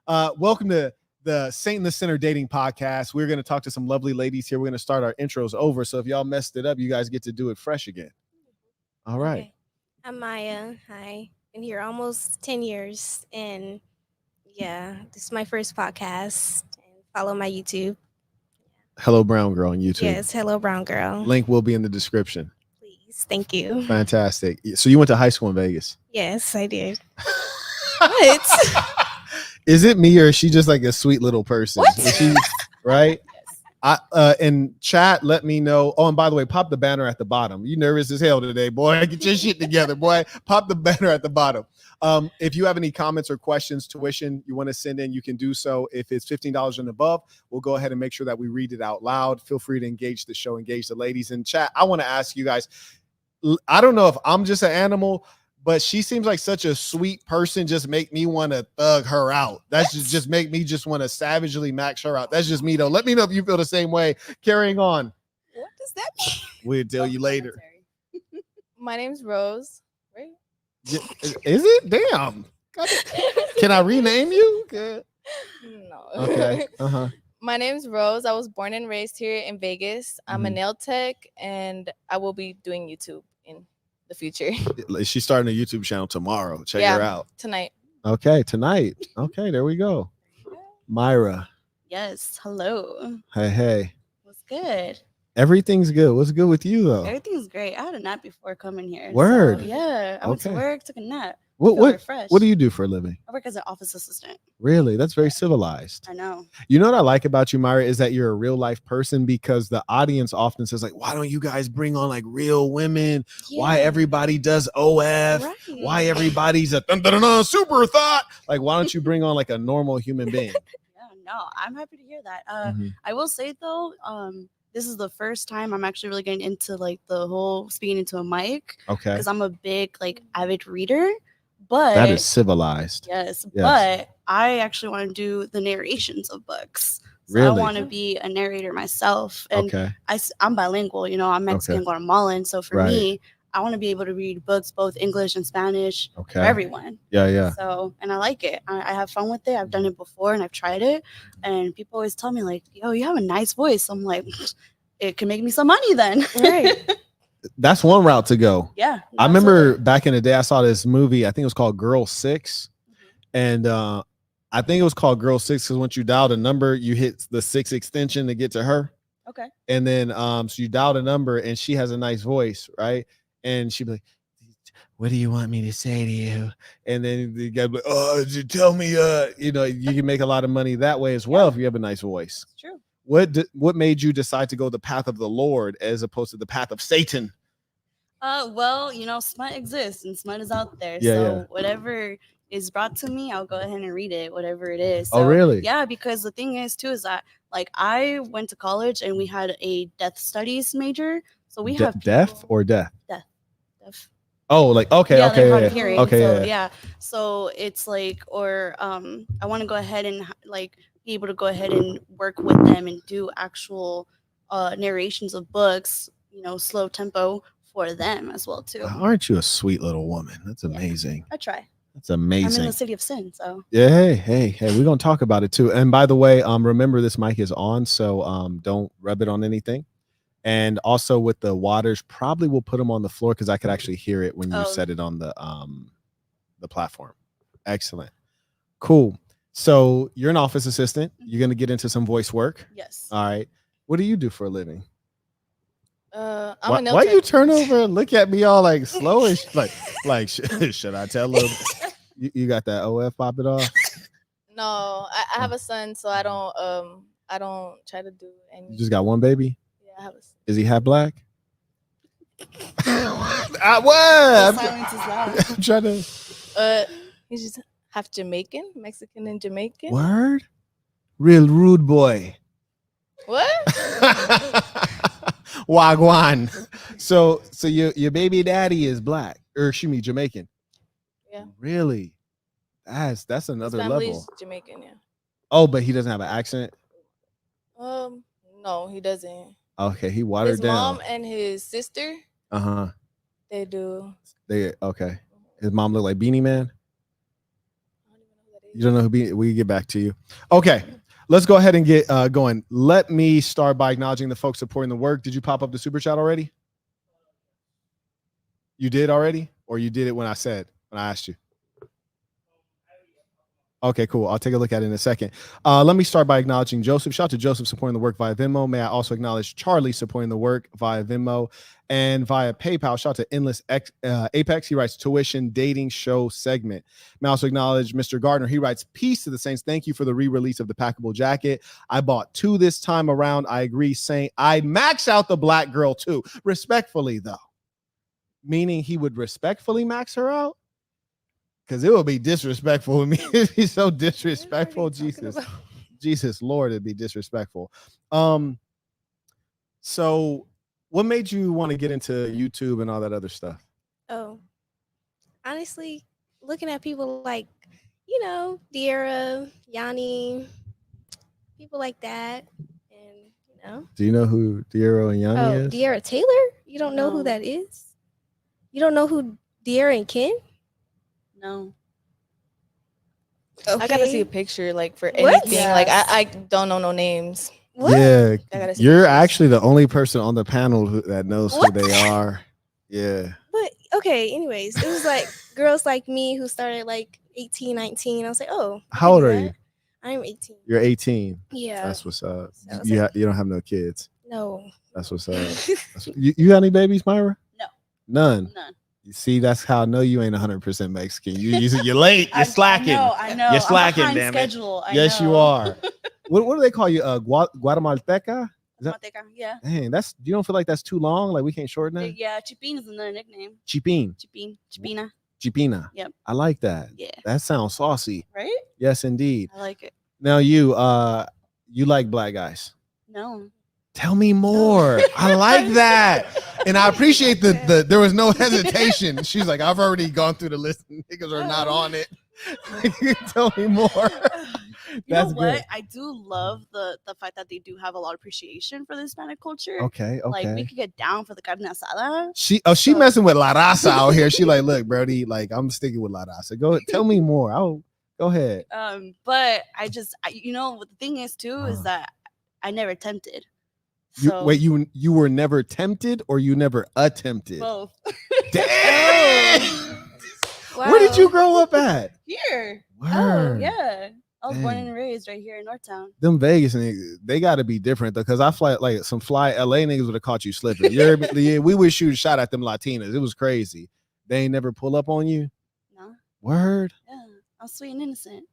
Welcome to the Saint in the Center Dating Podcast. We're going to talk to some lovely ladies here. We're going to start our intros over. So if y'all messed it up, you guys get to do it fresh again. All right. Okay. I'm Maya. Hi. Been here almost 10 years. And yeah, this is my first podcast. And follow my YouTube. Hello, Brown Girl on YouTube. Yes, hello, Brown Girl. Link will be in the description. Please. Thank you. Fantastic. So you went to high school in Vegas? Yes, I did. What? Is it me or is she just like a sweet little person? What? Is she, right? In chat, let me know. Oh, and by the way, pop the banner at the bottom. You nervous as hell today, boy. Get your shit together, boy. Pop the banner at the bottom. If you have any comments or questions, tuition you want to send in, you can do so. If it's $15 and above, we'll go ahead and make sure that we read it out loud. Feel free to engage the show, engage the ladies in chat. I want to ask you guys, I don't know if I'm just an animal, but she seems like such a sweet person. Just make me want to thug her out. That's just make me just want to savagely max her out. That's just me though. Let me know if you feel the same way. Carrying on. What does that mean? We'll tell you later. My name's Rose. Right? Is it? Damn. Can I rename you? Good. No. Okay. My name's Rose. I was born and raised here in Vegas. I'm a nail tech, and I will be doing YouTube in the future. She's starting a YouTube channel tomorrow. Check her out. Tonight. Okay, tonight. Okay, there we go. Myra. Yes. Hello. Hey. What's good? Everything's good. What's good with you though? Everything's great. I had a nap before coming here. Word. So, yeah. I went to work, took a nap. What do you do for a living? I work as an office assistant. Really? That's very civilized. I know. You know what I like about you, Mayra, is that you're a real life person, because the audience often says like, why don't you guys bring on like real women? Yeah. Why everybody does OF? Right. Why everybody's a super thought? Like, why don't you bring on like a normal human being? No, I'm happy to hear that. I will say though, this is the first time I'm actually really getting into like the whole speaking into a mic. Okay. Because I'm a big like avid reader. But that is civilized. Yes. But I actually want to do the narrations of books. So really? I want to be a narrator myself. And I'm bilingual, you know, I'm Mexican, Guatemalan. So for me, I want to be able to read books, both English and Spanish for everyone. Yeah. So, and I like it. I have fun with it. I've done it before and I've tried it. And people always tell me like, yo, you have a nice voice. I'm like, it can make me some money then. Right. That's one route to go. Yeah. I remember back in the day, I saw this movie. I think it was called Girl 6. And I think it was called Girl 6 because once you dial the number, you hit the 6 extension to get to her. Okay. And then so you dial the number and she has a nice voice, right? And she'd be like, what do you want me to say to you? And then the guy be like, oh, tell me, you know, you can make a lot of money that way as well if you have a nice voice. It's true. What made you decide to go the path of the Lord as opposed to the path of Satan? Well, you know, smut exists and smut is out there. So whatever is brought to me, I'll go ahead and read it, whatever it is. So, oh, really? Yeah, because the thing is too is that like I went to college and we had a death studies major. So we have deaf or death? Deaf. Oh, like okay. So it's like, or I want to go ahead and like be able to go ahead and work with them and do actual narrations of books, you know, slow tempo for them as well too. Aren't you a sweet little woman? That's amazing. I try. That's amazing. I'm in the city of sin, so yeah. Hey, we're gonna talk about it too. And by the way, remember this mic is on, so don't rub it on anything. And also with the waters, probably we'll put them on the floor because I could actually hear it when you set it on the platform. Excellent. Cool. So you're an office assistant. You're going to get into some voice work. Yes. All right. What do you do for a living? I'm why you turn over and look at me all like slowish? like should I tell them? You got that OF pop it off? No, I have a son, so I don't try to do anything. You just got one baby? Yeah, I have a son. Is he half black? Silence is loud. I'm trying to. He's just half Jamaican, Mexican, and Jamaican. Word? Real rude boy. What? Wagwan. So your baby daddy is black, or excuse me, Jamaican. Yeah. Really? That's another His level. family's Jamaican, yeah. Oh, but he doesn't have an accent? No, he doesn't. Okay, he watered down. His mom and his sister. They do. They okay. His mom look like Beanie Man. I don't even know who that You don't know who beat. We get back to you. Okay, let's go ahead and get going. Let me start by acknowledging the folks supporting the work. Did you pop up the super chat already? You did already, or you did it when I asked you? Okay, cool. I'll take a look at it in a second. Let me start by acknowledging Joseph. Shout out to Joseph supporting the work via Venmo. May I also acknowledge Charlie supporting the work via Venmo and via PayPal. Shout out to Endless Apex. He writes tuition dating show segment. May I also acknowledge Mr. Gardner. He writes peace to the Saints. Thank you for the re-release of the packable jacket. I bought 2 this time around. I agree, saying I'd max out the black girl too. Respectfully, though. Meaning he would respectfully max her out? Because it would be disrespectful to me. It'd be so disrespectful. Jesus, Lord, it'd be disrespectful. So what made you want to get into YouTube and all that other stuff? Oh, honestly, looking at people like, Diera, Yanni, people like that. And, Do you know who Diero and Yanni is? Diera Taylor? You don't know who No. that is? You don't know who Diera and Ken? No. Okay. I gotta see a picture, like for What? anything. Like I don't know no names. What? Yeah, I gotta see you're pictures. actually the only person on the panel that knows What? who they are. Yeah. But okay, anyways, it was like girls like me who started like 18, 19. I was like, oh. I How can old do are that. you? I'm 18. You're 18. Yeah. That's what's up. So I was You like- you don't have no kids. No. That's what's up. You got any babies, Mayra? No. None. None. You see, that's how I know you ain't 100% Mexican. You're late. You're slacking. I know. You're slacking, I'm behind damn it. schedule. Yes, you are. What do they call you? Guatemalteca? Is that, Yeah. dang, you don't feel like that's too long? Like we can't shorten that? Yeah, Chipin is another nickname. Chipin. Chipina. Chipina. Yep. I like that. Yeah. That sounds saucy. Right? Yes, indeed. I like it. Now you like black guys. No. Tell me more. I like that. And I appreciate the there was no hesitation. She's like, I've already gone through the list. Niggas are not on it. Tell me more. You That's know what? good. I do love the fact that they do have a lot of appreciation for the Hispanic culture. Okay. Like we could get down for the carne asada. She So- messing with La Raza out here. She like, look, Brody, like I'm sticking with La Raza. Go tell me more. Go ahead. But what the thing is too is that I never tempted. So You were never tempted or you never attempted? both. Damn. Wow. Where did you grow up at? Here. Word. Yeah. I was born Dang. and raised right here in Northtown. Them Vegas niggas, they got to be different though, because I fly like some fly LA niggas would have caught you slipping. Yeah, we would shoot a shot at them Latinas. It was crazy. They ain't never pull up on you. No. Word. Yeah. I'm sweet and innocent.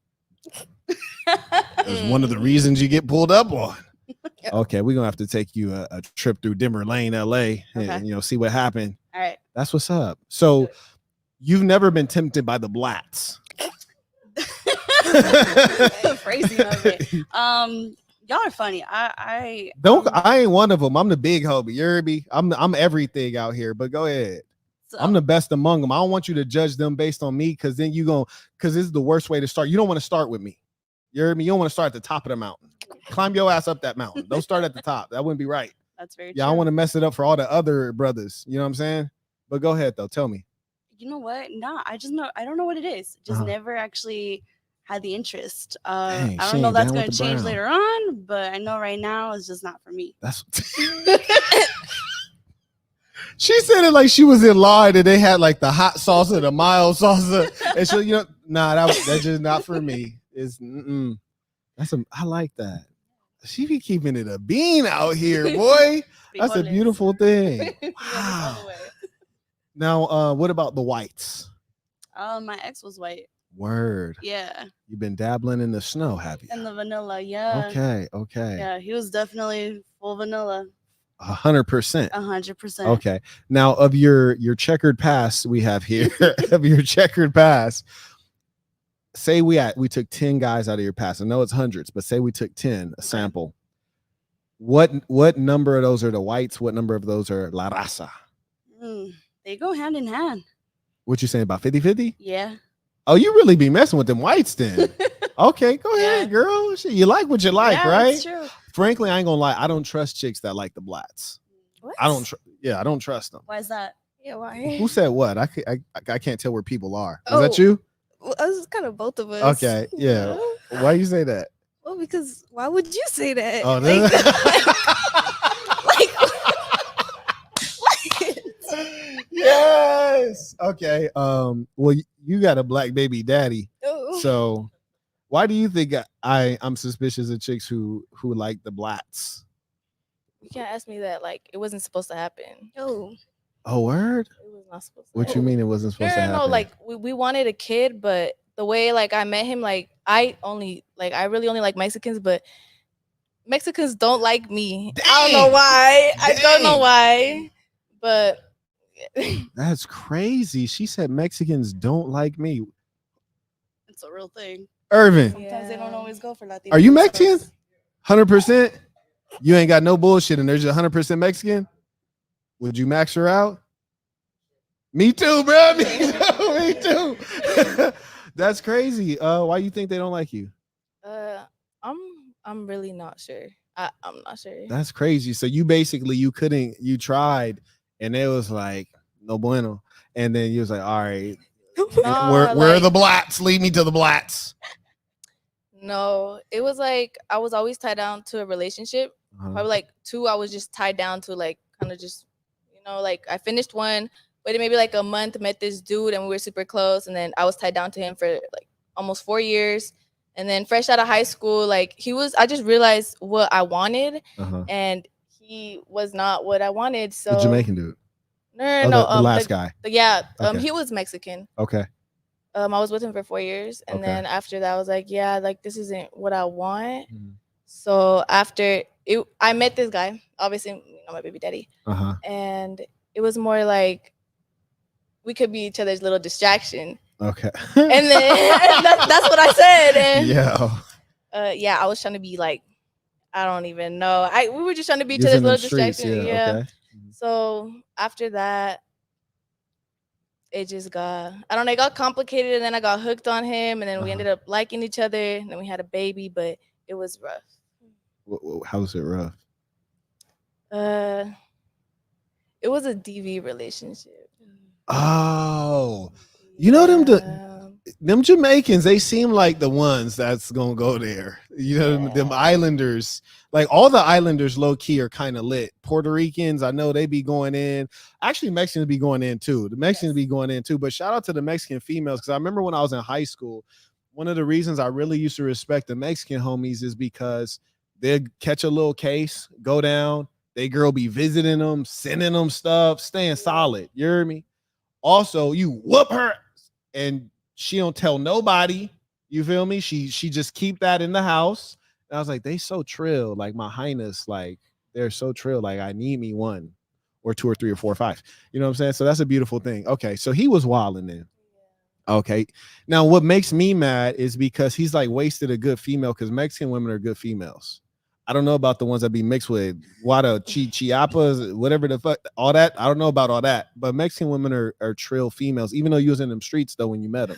It was one of the reasons you get pulled up on. Okay, we're gonna have to take you a trip through Dimmer Lane, LA, and Okay. see what happened. All right. That's what's up. So you've never been tempted by the blats. The phrasing of it. Y'all are funny. I ain't one of them. I'm the big homie. You heard me? I'm everything out here. But go ahead. so, I'm the best among them. I don't want you to judge them based on me, because then because this is the worst way to start. You don't want to start with me. You heard me? You don't want to start at the top of the mountain. Climb your ass up that mountain. Don't start at the top. That wouldn't be right. That's very Yeah, true. I want to mess it up for all the other brothers. You know what I'm saying? But go ahead though. Tell me. You know what? Nah, I don't know what it is. Just Uh-huh. never actually had the interest. Dang, I she don't know ain't if that's down gonna with the change brown. later on, but I know right now it's just not for me. That's she said it like she was in line and they had like the hot salsa, the mild salsa, and she, that's just not for me. It's I like that. She be keeping it a bean out here, boy. That's a Frijoles. beautiful thing. Yes, Wow. all the way. Now, what about the whites? My ex was white. Word. Yeah. You've been dabbling in the snow, have you? And the vanilla, yeah. Okay. Yeah, he was definitely full vanilla. 100%. 100%. Okay. Now, of your checkered past we have here, of your checkered past, say we took 10 guys out of your past. I know it's hundreds, but say we took 10, a sample. What number of those are the whites? What number of those are La Raza? They go hand in hand. What you saying about 50-50? Yeah. Oh, you really be messing with them whites then. Okay, go ahead, Yeah. girl. Shit, you like what you like, Yeah, right? that's true. Frankly, I ain't gonna lie. I don't trust chicks that like the blats. What? I don't trust them. Why is that? Yeah, why? Who said what? I can't tell where people are. Is Oh. that you? Well, it's kind of both of us. Okay, yeah. Why you say that? Well, because why would you say that? Oh, yes. Okay. Well, you got a black baby daddy, Oh. so why do you think I'm suspicious of chicks who like the blacks? You can't ask me that. Like it wasn't supposed to happen. Oh. Oh, word. It was not supposed to. What you happen. mean it wasn't supposed to happen? No. Like we wanted a kid, but the way like I met him, like I really only like Mexicans, but Mexicans don't like me. Dang. I don't know why. Dang. I don't know why, but that's crazy. She said Mexicans don't like me. It's a real thing. Irvin, Sometimes they don't always go for Latinos. are you Mexican? 100%. You ain't got no bullshit, and there's 100% Mexican. Would you max her out? Me too, bro. Me too. Me too. That's crazy. Why you think they don't like you? I'm really not sure. I'm not sure. That's crazy. So you tried, and it was like no bueno, and then you was like, all right, where are the blats? Lead me to the blats. No, it was like I was always tied down to a relationship. Probably like 2, I was just tied down to like kind of just, like I finished one, waited maybe like a month, met this dude, and we were super close. And then I was tied down to him for like almost 4 years. And then fresh out of high school, like I just realized what I wanted, and he was not what I wanted. So the Jamaican dude. No. The last guy. Okay. He was Mexican. Okay. I was with him for 4 years, and then after that, I was like, yeah, like this isn't what I want. So after I met this guy, obviously, my baby daddy, and it was more like we could be each other's little distraction. Okay. And then that's what I said. And yeah, I was trying to be like, I don't even know. We were just trying to be each other's little distraction. Yeah. Okay. So after that, it just got, I don't know, it got complicated, and then I got hooked on him, and then we ended up liking each other, and then we had a baby, but it was rough. How was it rough? It was a DV relationship. Oh, them Jamaicans, they seem like the ones that's gonna go there. Them islanders, like all the islanders low key are kind of lit. Puerto Ricans, I know they be going in. Actually, Mexicans be going in too. The Mexicans be going in too. But shout out to the Mexican females, because I remember when I was in high school, one of the reasons I really used to respect the Mexican homies is because they'd catch a little case, go down, they girl be visiting them, sending them stuff, staying solid. You hear me? Also, you whoop her and she don't tell nobody. You feel me? She just keep that in the house. And I was like, they so trill. Like my highness, like they're so trill. Like I need me 1 or 2 or 3 or 4 or 5. You know what I'm saying? So that's a beautiful thing. Okay, so he was wilding then. Okay. Now what makes me mad is because he's like wasted a good female, because Mexican women are good females. I don't know about the ones that be mixed with chiapas, whatever the fuck, all that. I don't know about all that, but Mexican women are trill females, even though you was in them streets though when you met them.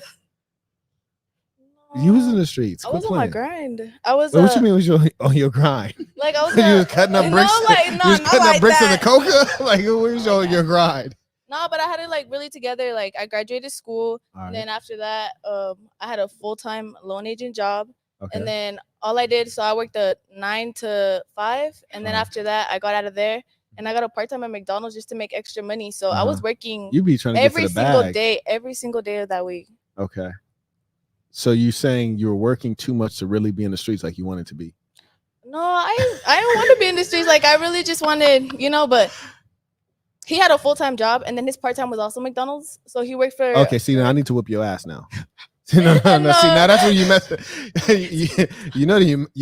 You was in the streets. I was on my grind. I was. What you mean was on your grind? Like I was. You was cutting up bricks. You was cutting up bricks in the coca. Like where was your grind? No, but I had it like really together. Like I graduated school, and then after that, I had a full-time loan agent job. Okay. And then all I did, so I worked a 9 to 5, and then after that, I got out of there, and I got a part-time at McDonald's just to make extra money. So I was working. You be trying to every get to the single bag. day, every single day of that week. Okay. So you saying you were working too much to really be in the streets like you wanted to be? No, I don't want to be in the streets. Like I really just wanted, but he had a full-time job, and then his part-time was also McDonald's. So he worked for. Okay, see, now I need to whip your ass now. no. See, now that's where you messed up. you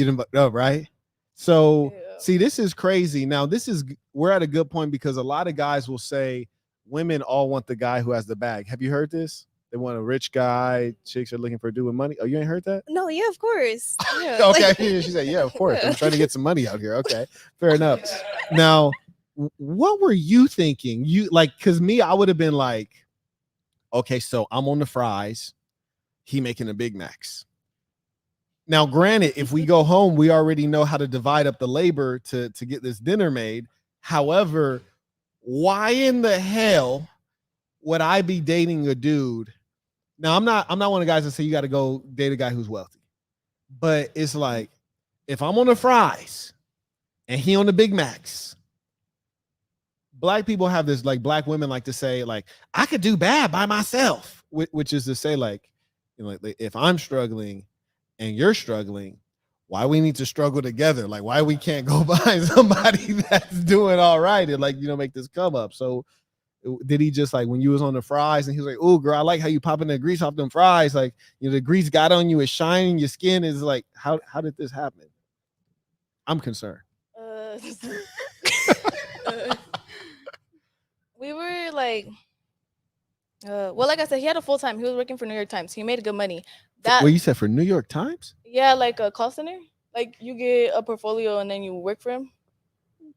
didn't know, right? So see, this is crazy. Now we're at a good point, because a lot of guys will say women all want the guy who has the bag. Have you heard this? They want a rich guy. Chicks are looking for a dude with money. Oh, you ain't heard that? No, yeah, of course. Yeah. Okay, she said, yeah, of course. I'm trying to get some money out here. Okay, fair enough. Now, what were you thinking? Because me, I would have been like, okay, so I'm on the fries. He making a Big Macs. Now, granted, if we go home, we already know how to divide up the labor to get this dinner made. However, why in the hell would I be dating a dude Now I'm not one of the guys that say you got to go date a guy who's wealthy, but it's like if I'm on the fries and he on the Big Macs, black people have this, like black women like to say like I could do bad by myself, which is to say like, you know, like if I'm struggling and you're struggling, why we need to struggle together? Like why we can't go find somebody that's doing all right and like, you know, make this come up. So did he just like when you was on the fries and he was like, oh girl, I like how you popping the grease off them fries, like, you know, the grease got on you, it's shining, your skin is like, how did this happen? I'm concerned. We were like, well, like I said, he had a full time. He was working for New York Times. He made good money. Well, you said for New York Times? Yeah, like a call center. Like you get a portfolio and then you work for him.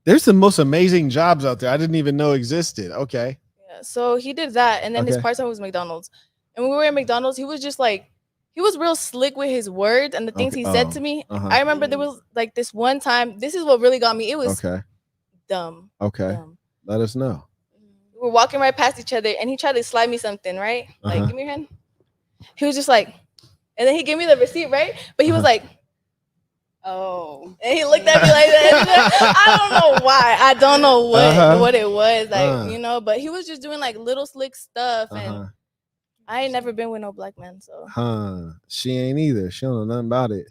There's the most amazing jobs out there I didn't even know existed. Okay. Yeah, so he did that, and then his part time was McDonald's. And when we were at McDonald's, he was just like, he was real slick with his words and the things he said to me. I remember there was like this one time. This is what really got me. It was dumb. Okay. Dumb. Let us know. We were walking right past each other, and he tried to slide me something, right? Like, give me your hand. He was just like, and then he gave me the receipt, right? But he was like, oh, and he looked at me like that. I don't know why. I don't know what it was, like, you know. But he was just doing like little slick stuff, and I ain't never been with no black man, so. She ain't either. She don't know nothing about it.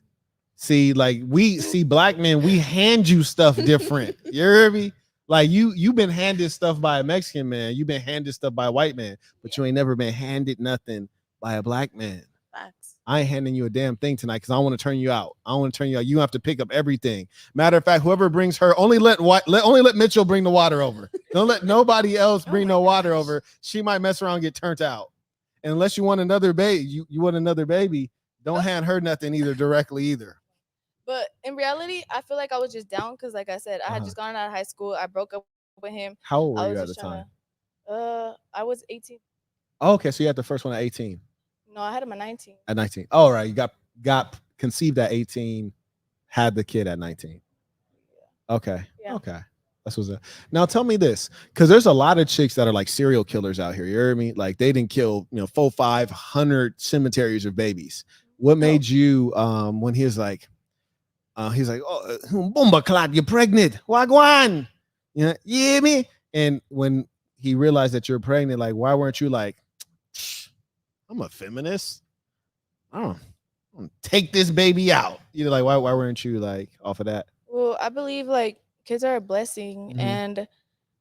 See, like we see black men, we hand you stuff different. You hear me? Like you've been handed stuff by a Mexican man, you've been handed stuff by a white man, but you ain't never been handed nothing by a black man. Facts. I ain't handing you a damn thing tonight because I want to turn you out. I want to turn you out. You have to pick up everything. Matter of fact, whoever brings her, only let Mitchell bring the water over. Don't let nobody else bring no water over. She might mess around and get turned out. And unless you want another baby, you want another baby, don't hand her nothing either directly either. But in reality, I feel like I was just down because, like I said, I had just gone out of high school. I broke up with him. How old were you at the time? I was 18. Oh, okay, so you had the first one at 18. No, I had him at 19. At 19. All right, you got conceived at 18, had the kid at 19. Okay. Yeah. Okay. That's what's up. Now tell me this, because there's a lot of chicks that are like serial killers out here. You hear me? Like they didn't kill, 400-500 cemeteries of babies. What made you when he's like, oh, bomba clot, you're pregnant. Wagwan. You hear me? And when he realized that you're pregnant, like, why weren't you like, I'm a feminist. I don't take this baby out. You know, like, why weren't you like off of that? Well, I believe like kids are a blessing, and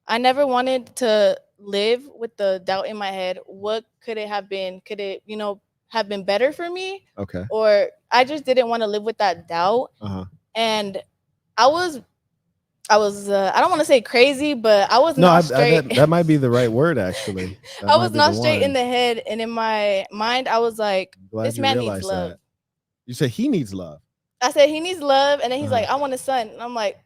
I never wanted to live with the doubt in my head. What could it have been? Could it, have been better for me? Okay. Or I just didn't want to live with that doubt. And I was I don't want to say crazy, but I was not straight. That might be the right word, actually. I was not straight in the head, and in my mind, I was like, this man needs love. That. You said he needs love. I said he needs love, and then he's like, I want a son. And I'm like,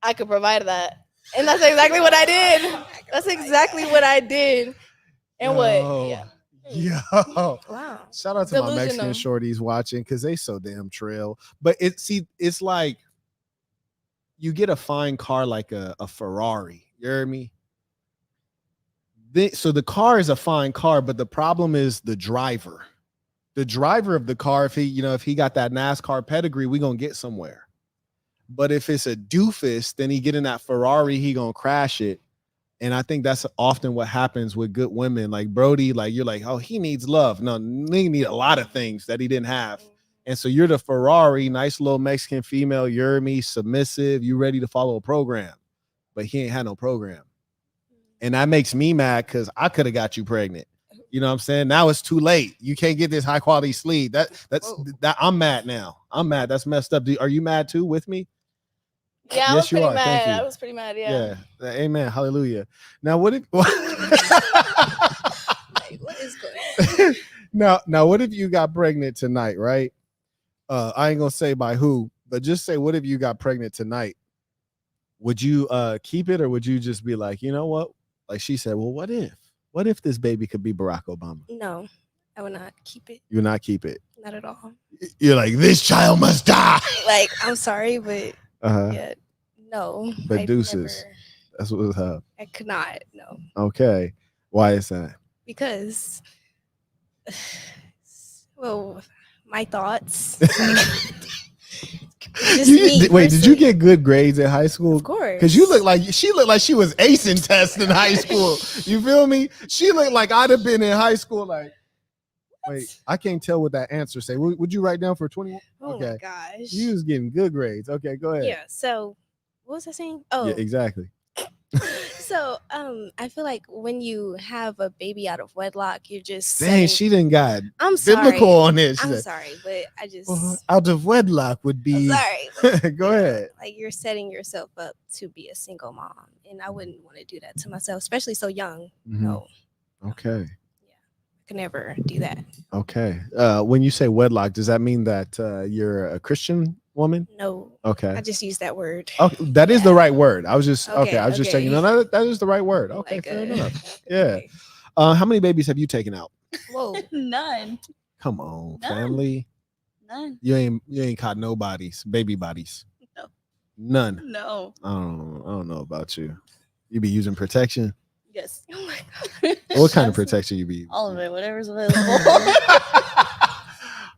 I could provide that. And that's exactly what I did. That's exactly what I did. And Yo, wow! Shout out to my Mexican shorties watching, because they so damn trail. But it's like you get a fine car like a Ferrari. You hear me? So the car is a fine car, but the problem is the driver. The driver of the car, if he got that NASCAR pedigree, we gonna get somewhere. But if it's a doofus, then he get in that Ferrari, he gonna crash it. And I think that's often what happens with good women. Like Brody, like you're like, oh, he needs love. No, he need a lot of things that he didn't have. And so you're the Ferrari, nice little Mexican female, you're me, submissive, you ready to follow a program. But he ain't had no program. And that makes me mad because I could have got you pregnant. You know what I'm saying? Now it's too late. You can't get this high quality sleep. That's I'm mad now. I'm mad. That's messed up. Are you mad too with me? Yeah, yes, I was pretty mad. I was pretty mad. Yeah. Amen. Hallelujah. Now, what if? What is going on? Now, what if you got pregnant tonight? Right? I ain't gonna say by who, but just say, what if you got pregnant tonight? Would you keep it, or would you just be like, you know what? Like she said, well, what if this baby could be Barack Obama? No, I would not keep it. You would not keep it? Not at all. You're like, this child must die. Like, I'm sorry, but. Yeah, no. But deuces. That's what was up. I could not. No. Okay. Why is that? Because Well, my thoughts. Wait, did you get good grades in high school? Of course. Because she looked like she was acing tests in high school. You feel me? She looked like I'd have been in high school. Like, wait, I can't tell what that answer say. Would you write down for 21? Oh my gosh. You was getting good grades. Okay, go ahead. Yeah. So, what was I saying? Yeah, Oh, exactly. so I feel like when you have a baby out of wedlock, you're just Dang, she didn't got I'm sorry. biblical on this. I'm sorry, but I just Out of wedlock would be. sorry. Go ahead. Like you're setting yourself up to be a single mom, and I wouldn't want to do that to myself, especially so young. Mhm. No, Okay. I could never do that. Okay. When you say wedlock, does that mean that you're a Christian woman? No, Okay. I just use that word. Okay, that is the right word. I was just Okay, I was just okay. checking. No, that is the right word. Okay, Like, fair enough. Yeah. okay. How many babies have you taken out? Whoa. None. Come on, None. family. None. You ain't caught no bodies, baby bodies. No. None. No. I don't know about you. You be using protection. Yes. Oh my god. What kind of That's- protection you be? All of it, whatever's available.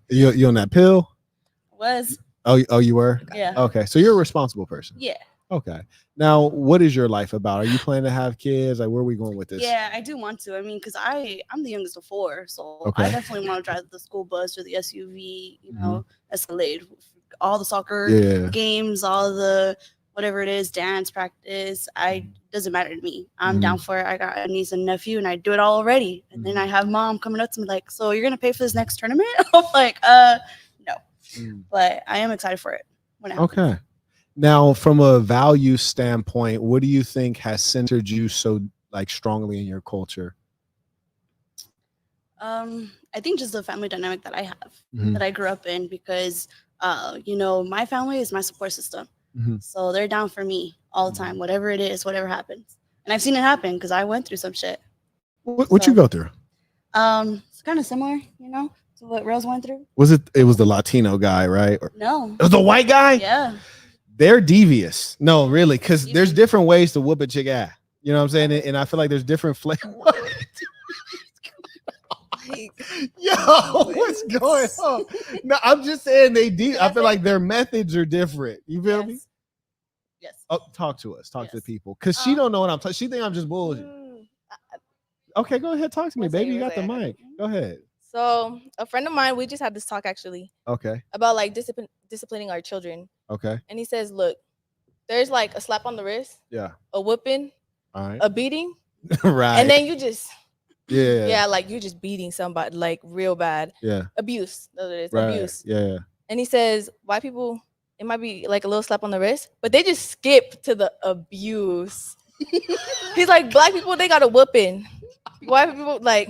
you on that pill? Was. Oh, you were? Yeah. Okay, so you're a responsible person. Yeah. Okay. Now, what is your life about? Are you planning to have kids? Like, where are we going with this? Yeah, I do want to. I mean, because I'm the youngest of four, so Okay. I definitely want to drive the school bus or the SUV, you Mhm. know, Escalade, all the soccer Yeah. games, all the whatever it is, dance practice. Doesn't matter to me. I'm down for it. I got a niece and nephew, and I do it all already. And then I have mom coming up to me like, "So you're gonna pay for this next tournament?" I'm like, no, Mm. but I am excited for it. When it happens. Okay. Now, from a value standpoint, what do you think has centered you so like strongly in your culture? I think just the family dynamic that I have, Mhm. that I grew up in, because you know, my family is my support system. Mhm. So they're down for me all the time, whatever it is, whatever happens. And I've seen it happen because I went through some shit. What you go through? It's kind of similar, you know, to what Rose went through. Was it was the Latino guy, right? Or No. it was the white guy? Yeah. They're devious. No, really, because there's Devious. different ways to whoop a chick ass. You know what I'm saying? And I feel like there's different flavors. Yo, what's going on? No, I'm just saying they do. I feel like their methods are different. You feel me? Yes. Oh, talk to us. Talk to the Yes. people. Because she don't know what I'm talking. She think I'm just bullshit. Okay, go ahead. Talk to me, One second, baby. You one got the second. mic. Go ahead. So a friend of mine, we just had this talk actually Okay. about like disciplining our children. Okay. And he says, look, there's like a slap on the wrist, Yeah. a whooping, All right. a beating, Right. and then you just yeah. like you just beating somebody like real bad. Yeah. Abuse. That's what it is. Right. Abuse. Yeah. And he says, white people, it might be like a little slap on the wrist, but they just skip to the abuse. He's like, black people, they got a whooping. White people, like,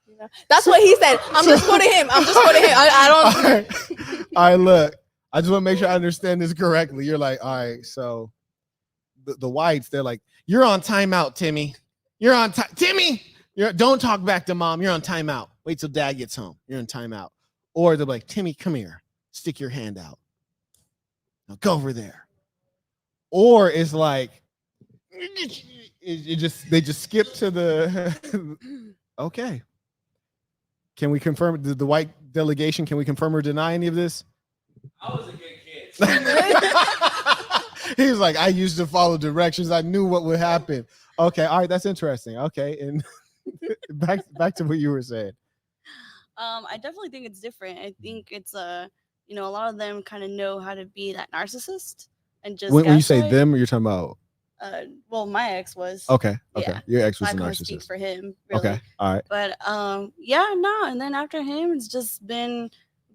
you know, that's what he said. I'm just quoting him. I don't. All right. All right, look. I just want to make sure I understand this correctly. You're like, all right, so the whites, they're like, you're on timeout, Timmy. You're on time. Timmy, don't talk back to mom. You're on timeout. Wait till dad gets home. You're on timeout. Or they're like, Timmy, come here. Stick your hand out. Now go over there. Or it's like, they just skip to the okay. Can we confirm the white delegation? Can we confirm or deny any of this? I was a good kid. He was like, I used to follow directions. I knew what would happen. Okay, all right, that's interesting. Okay, and back to what you were saying. I definitely think it's different. I think it's you know, a lot of them kind of know how to be that narcissist and just When you say gaslight. them, you're talking about Well, my ex was. okay. Yeah. Your ex was I a can't speak narcissist. for him, really. Okay, all right. But yeah, no. And then after him, it's just been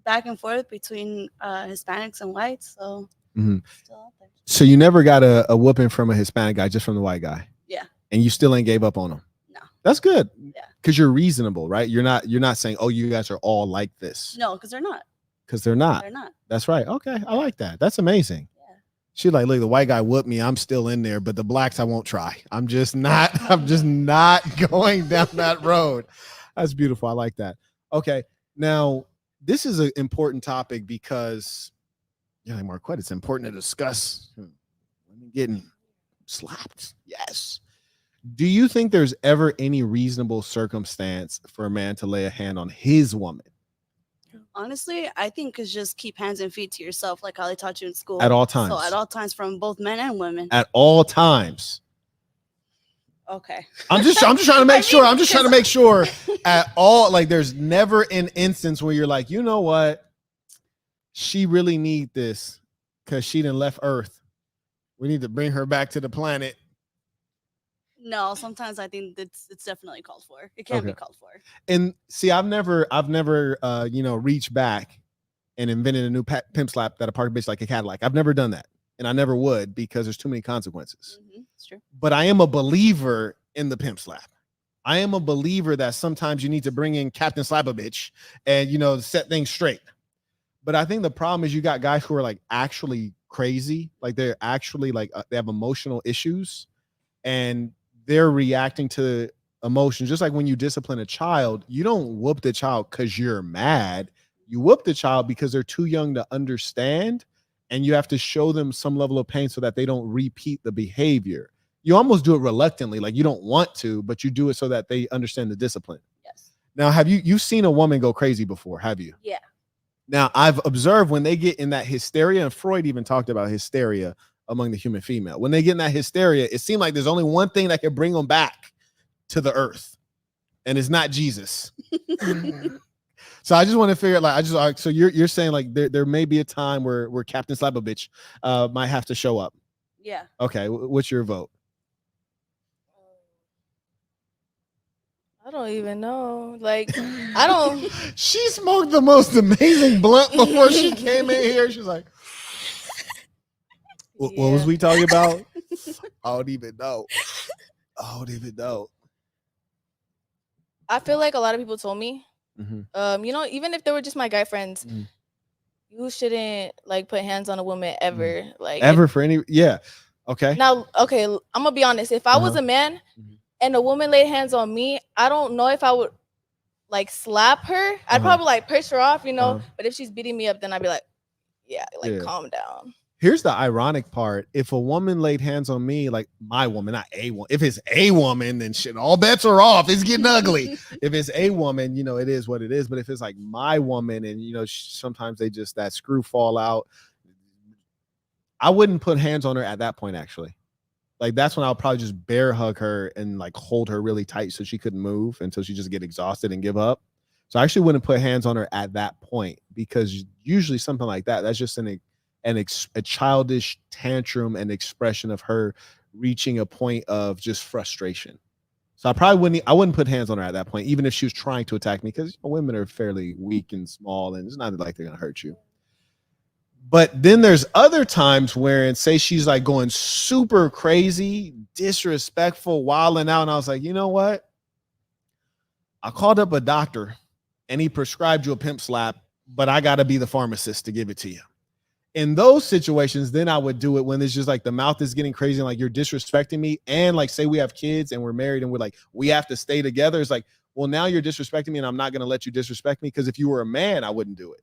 back and forth between Hispanics and whites. So Mhm. still out there. So you never got a whooping from a Hispanic guy, just from the white guy. Yeah. And you still ain't gave up on him. No. That's good. Yeah. Because you're reasonable, right? You're not saying, oh, you guys are all like this. No, because they're not. Because they're not. They're not. That's right. Okay, I like that. That's amazing. Yeah. She like, look, the white guy whooped me. I'm still in there, but the blacks, I won't try. I'm just not going down that road. That's beautiful. I like that. Okay. Now, this is an important topic because, yeah, Marquette, it's important to discuss women getting slapped. Yes. Do you think there's ever any reasonable circumstance for a man to lay a hand on his woman Honestly, I think it's just keep hands and feet to yourself, like how they taught you in school. at all times? So at all times, from both men and women. At all times. Okay. I'm just trying to make sure. I'm just trying to make sure because- at all. Like, there's never an instance where you're like, you know what? She really need this because she done left Earth. We need to bring her back to the planet. No, sometimes I think it's definitely called for. It can be called for. And see, I've never, reached back and invented a new pimp slap that a park bitch like a Cadillac. I've never done that, and I never would because there's too many consequences. It's true. But I am a believer in the pimp slap. I am a believer that sometimes you need to bring in Captain Slap a bitch and set things straight. But I think the problem is you got guys who are like actually crazy, like they're actually like they have emotional issues, and they're reacting to emotions. Just like when you discipline a child, you don't whoop the child because you're mad. You whoop the child because they're too young to understand, and you have to show them some level of pain so that they don't repeat the behavior. You almost do it reluctantly, like you don't want to, but you do it so that they understand the discipline. Yes. Now, have you've seen a woman go crazy before? Have you? Yeah. Now, I've observed when they get in that hysteria, and Freud even talked about hysteria among the human female. When they get in that hysteria, it seems like there's only one thing that can bring them back to the earth, and it's not Jesus. So I just want to figure out, so you're saying like there may be a time where Captain Slabovich might have to show up. Yeah. Okay, what's your vote? I don't even know. Like, I don't. She smoked the most amazing blunt before she came in here. She's like, what was we talking about? I don't even know. I feel like a lot of people told me, Mm-hmm. even if they were just my guy friends, you shouldn't like put hands on a woman ever. Like ever for any, yeah. Okay. Now, okay, I'm gonna be honest. If I was a man and a woman laid hands on me, I don't know if I would like slap her. I'd probably like push her off, But if she's beating me up, then I'd be like, calm down. Here's the ironic part. If a woman laid hands on me, like my woman, not a woman. If it's a woman, then shit, all bets are off. It's getting ugly. If it's a woman, it is what it is. But if it's like my woman and, sometimes they just, that screw fall out, I wouldn't put hands on her at that point, actually. Like, that's when I'll probably just bear hug her and like hold her really tight so she couldn't move until she just get exhausted and give up. So I actually wouldn't put hands on her at that point, because usually something like that, that's just a childish tantrum and expression of her reaching a point of just frustration. So I wouldn't put hands on her at that point, even if she was trying to attack me, because women are fairly weak and small, and it's not like they're gonna hurt you. But then there's other times where, say she's like going super crazy, disrespectful, wilding out, and I was like, you know what? I called up a doctor and he prescribed you a pimp slap, but I got to be the pharmacist to give it to you. In those situations, then I would do it when it's just like the mouth is getting crazy and like you're disrespecting me. And like, say we have kids and we're married and we're like, we have to stay together. It's like, well, now you're disrespecting me and I'm not going to let you disrespect me, because if you were a man, I wouldn't do it.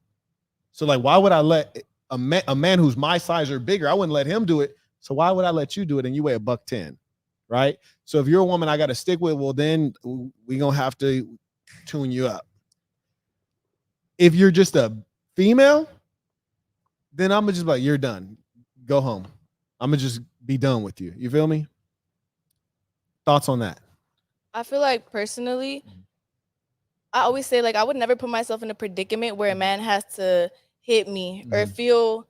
So like, why would I let a man who's my size or bigger, I wouldn't let him do it. So why would I let you do it? And you weigh $110, right? So if you're a woman I got to stick with, well, then we going to have to tune you up. If you're just a female, then I'm just like, you're done. Go home. I'm going to just be done with you. You feel me? Thoughts on that? I feel like personally, I always say like I would never put myself in a predicament where a man has to hit me or feel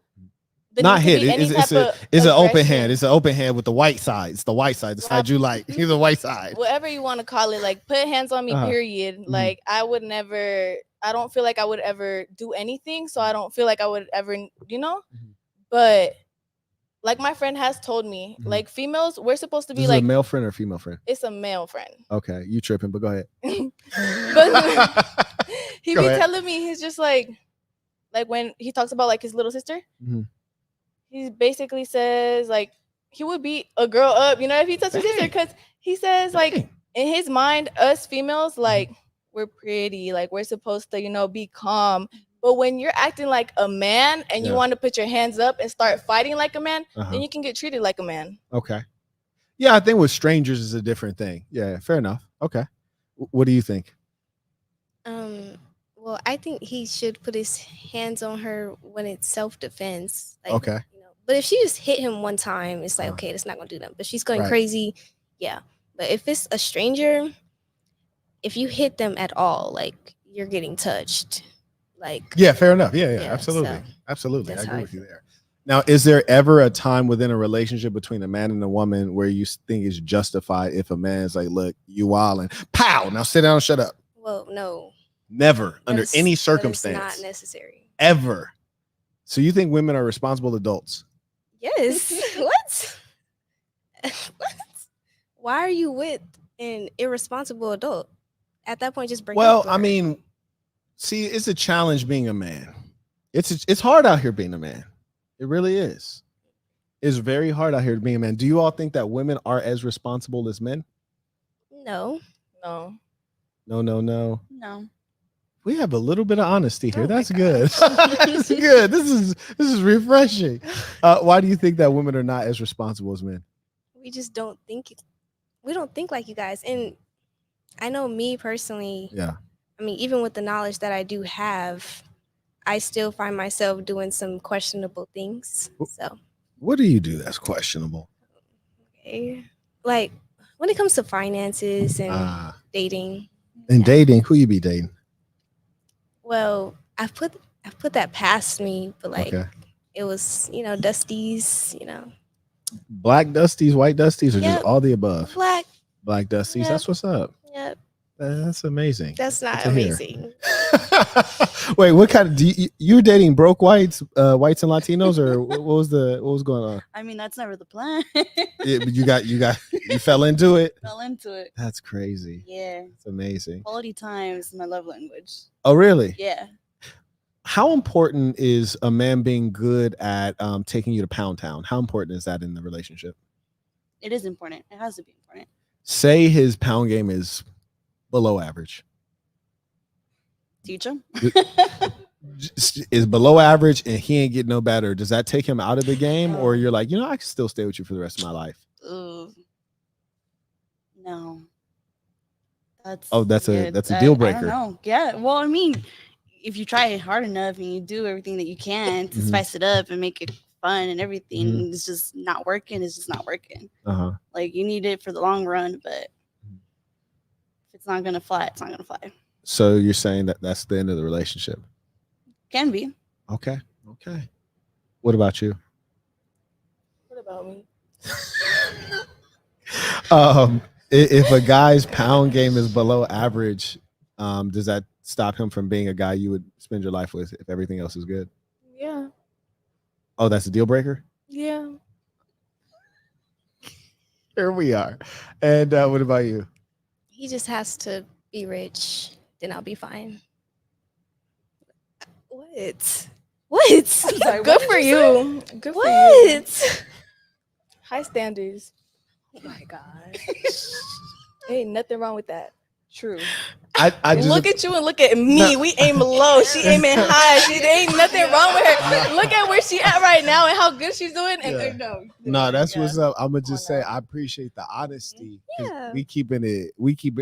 the not need to hit. be any It's type of an open aggression. hand. It's an open hand with the white side. It's the white side. The side you like. He's the white side. Whatever you want to call it, like put hands on me, period. Like I don't feel like I would ever do anything. So I don't feel like I would ever, but like my friend has told me, like females, we're supposed to be like a male friend or female friend? It's a male friend. Okay, you tripping, but go ahead. But he be telling me, he's just like when he talks about like his little sister, he basically says like he would beat a girl up, if he touches his sister, because he says like in his mind, us females, like we're pretty, like we're supposed to, be calm. But when you're acting like a man and you want to put your hands up and start fighting like a man, then you can get treated like a man. Okay. Yeah, I think with strangers is a different thing. Yeah, fair enough. Okay. What do you think? Well, I think he should put his hands on her when it's self defense. Like, Okay. but if she just hit him one time, it's like, Uh-huh. okay, that's not gonna do that. But she's going Right. crazy, yeah. But if it's a stranger, if you hit them at all, like you're getting touched. Like, Yeah, fair enough. Yeah, Yeah, absolutely. so Absolutely. I that's agree how I with you feel. there. Now, is there ever a time within a relationship between a man and a woman where you think it's justified if a man's like, look, you wildin', pow, now sit down, shut up? well, no, Never, under that is- any that is circumstance, not necessary. ever. So you think women are responsible adults? Yes. What? What? Why are you with an irresponsible adult? At that point, just break Well, up. I mean, see, it's a challenge being a man. It's hard out here being a man. It really is. It's very hard out here being a man. Do you all think that women are as responsible as men? no. No. No. No. We have a little bit of honesty here. Oh my That's gosh. good. That's good. This is refreshing. Why do you think that women are not as responsible as men? We just don't think. We don't think like you guys. And I know me personally. Yeah. I mean, even with the knowledge that I do have, I still find myself doing some questionable things. So, What do you do that's questionable? okay. Like when it comes to finances and Ah. dating, And Yeah. dating, who you be dating? well, I've put that past me, but like Okay. it was, Dusties, Black dusties, white dusties, or Yep. just all the above? black. Black dusties. Yep. That's what's up. Yep, That's amazing. that's Good not to hear. amazing. Wait, what kind of you're dating broke whites, whites and Latinos, or what was going on? I mean, that's never the plan. Yeah, but you fell into it. Fell into it. That's crazy. Yeah. It's amazing. Quality time is my love language. Oh, really? Yeah. How important is a man being good at taking you to Pound Town? How important is that in the relationship? It is important. It has to be important. Say his pound game is below average. Teach him. Is below average and he ain't getting no better. Does that take him out of the game, or you're like, I can still stay with you for the rest of my life? Ooh. No. That's That's a deal breaker. I don't know. Yeah. Well, I mean, if you try hard enough and you do everything that you can to Mhm. spice it up and make it fun and everything, Mhm. it's just not working. It's just not working. Uh-huh. Like, you need it for the long run, but if it's not gonna fly, it's not gonna fly. So you're saying that that's the end of the relationship? Can be. Okay. What about you? What about me? If a guy's pound game is below average, does that stop him from being a guy you would spend your life with if everything else is good? Yeah. Oh, that's a deal breaker? Yeah. Here we are. And what about you? He just has to be rich, then I'll be fine. What? What? Sorry, Good what for did you. Good for you. What? High standards. Oh my god. Ain't nothing wrong with that. True. I just Look at you and look at me. No. We aim low. She aiming high. She ain't nothing wrong with her. Look at where she at right now and how good she's doing. And Yeah. no. No, that's yeah. what's up. I'm gonna just Come say on I appreciate the honesty. 'Cause Yeah. we keeping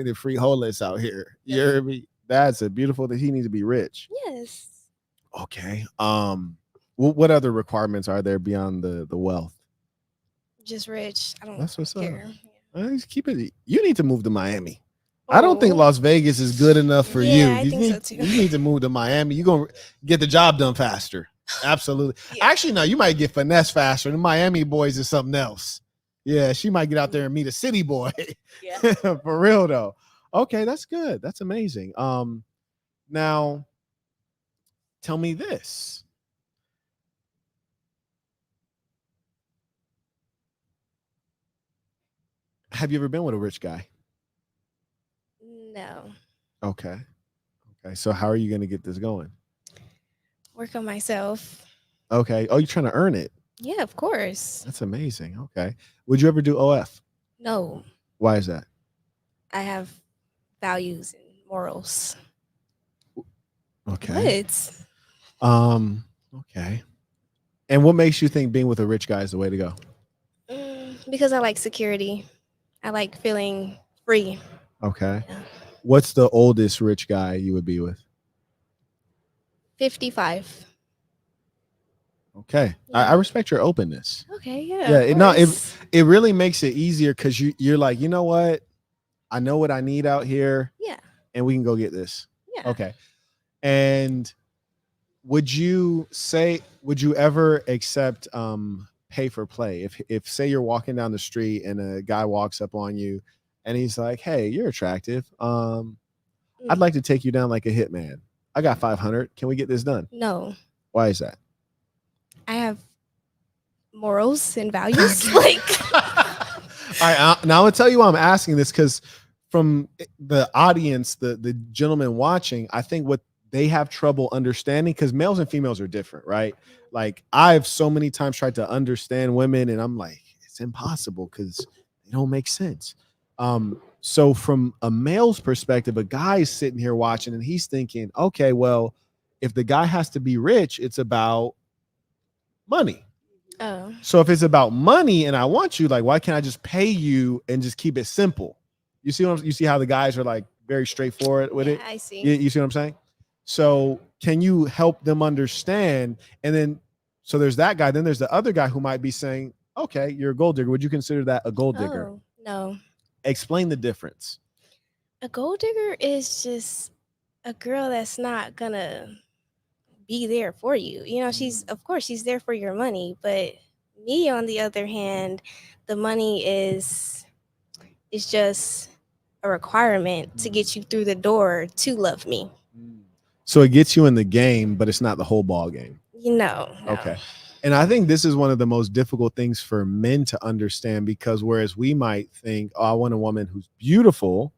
it free holeless out here. You hear me? That's a beautiful that he needs to be rich. Yes. Okay. What other requirements are there beyond the wealth? Just rich. I don't That's what's up. care. Just keep it. You need to move to Miami. I don't think Oh. Las Vegas is good enough for Yeah, you. I think so too. You need to move to Miami. You're gonna get the job done faster. Absolutely. Yeah. Actually, no, you might get finesse faster. The Miami boys is something else. Yeah, she might get out there and meet a city boy. Yeah. For real though. Okay, that's good. That's amazing. Now tell me this. Have you ever been with a rich guy? No. Okay. So how are you going to get this going? Work on myself. Okay. Oh, you're trying to earn it. Yeah, of course. That's amazing. Okay. Would you ever do OF? No. Why is that? I have values and morals. Okay. What? Okay. And what makes you think being with a rich guy is the way to go? Because I like security. I like feeling free. Okay. Yeah. What's the oldest rich guy you would be with? 55. Okay. I Yeah. respect your openness. Okay, yeah. Yeah, of no, course. it really makes it easier because you're like, you know what? I know what I need out here, Yeah. and we can go get this. Yeah. Okay. And would you ever accept pay for play? If say you're walking down the street and a guy walks up on you and he's like, "Hey, you're attractive. I'd like to take you down like a hitman. I got 500. Can we get this done?" No. Why is that? I have morals and values. Like, All right, now I'm gonna tell you why I'm asking this, because from the audience, the gentleman watching, I think what they have trouble understanding, because males and females are different, right? Like I've so many times tried to understand women, and I'm like, it's impossible because they don't make sense. So from a male's perspective, a guy's sitting here watching, and he's thinking, okay, well, if the guy has to be rich, it's about money. oh, So if it's about money and I want you, like, why can't I just pay you and just keep it simple? You see you see how the guys are like very straightforward with yeah, it? I see. You see what I'm saying? So can you help them understand? And then, so there's that guy. Then there's the other guy who might be saying, okay, you're a gold digger. Would you consider that a gold digger? Oh, no. Explain the difference. A gold digger is just a girl that's not gonna be there for you. You know, of course she's there for your money, but me on the other hand, the money is just a requirement to get you through the door to love me. So it gets you in the game, but it's not the whole ball game. No. Okay. And I think this is one of the most difficult things for men to understand, because whereas we might think, oh, I want a woman who's beautiful,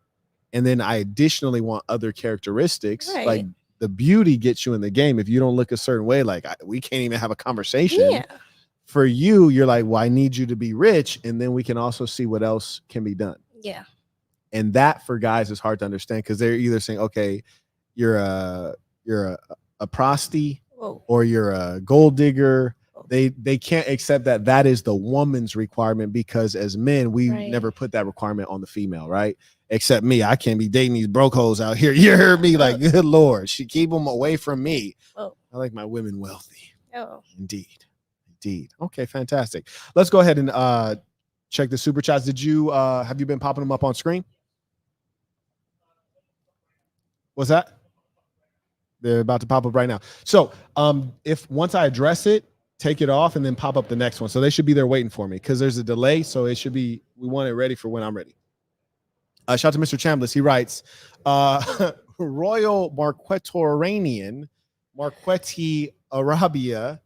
and then I additionally want other characteristics, Right. like the beauty gets you in the game. If you don't look a certain way, like we can't even have a conversation. Yeah. For you, you're like, well, I need you to be rich, and then we can also see what else can be done. Yeah. And that for guys is hard to understand, because they're either saying, okay, you're a prosty, Whoa. or you're a gold digger. They can't accept that is the woman's requirement, because as men, we Right. never put that requirement on the female, right? Except me, I can't be dating these broke hoes out here. You heard me? Like, good Lord, she keep them away from me. Oh. I like my women wealthy. Oh. Indeed. Okay, fantastic. Let's go ahead and check the super chats. Did you have you been popping them up on screen? What's that? They're about to pop up right now. So if once I address it, take it off and then pop up the next one. So they should be there waiting for me, because there's a delay. So it should be, we want it ready for when I'm ready. Shout out to Mr. Chambliss. He writes, Royal Marquetoranian, Marquetti Arabia.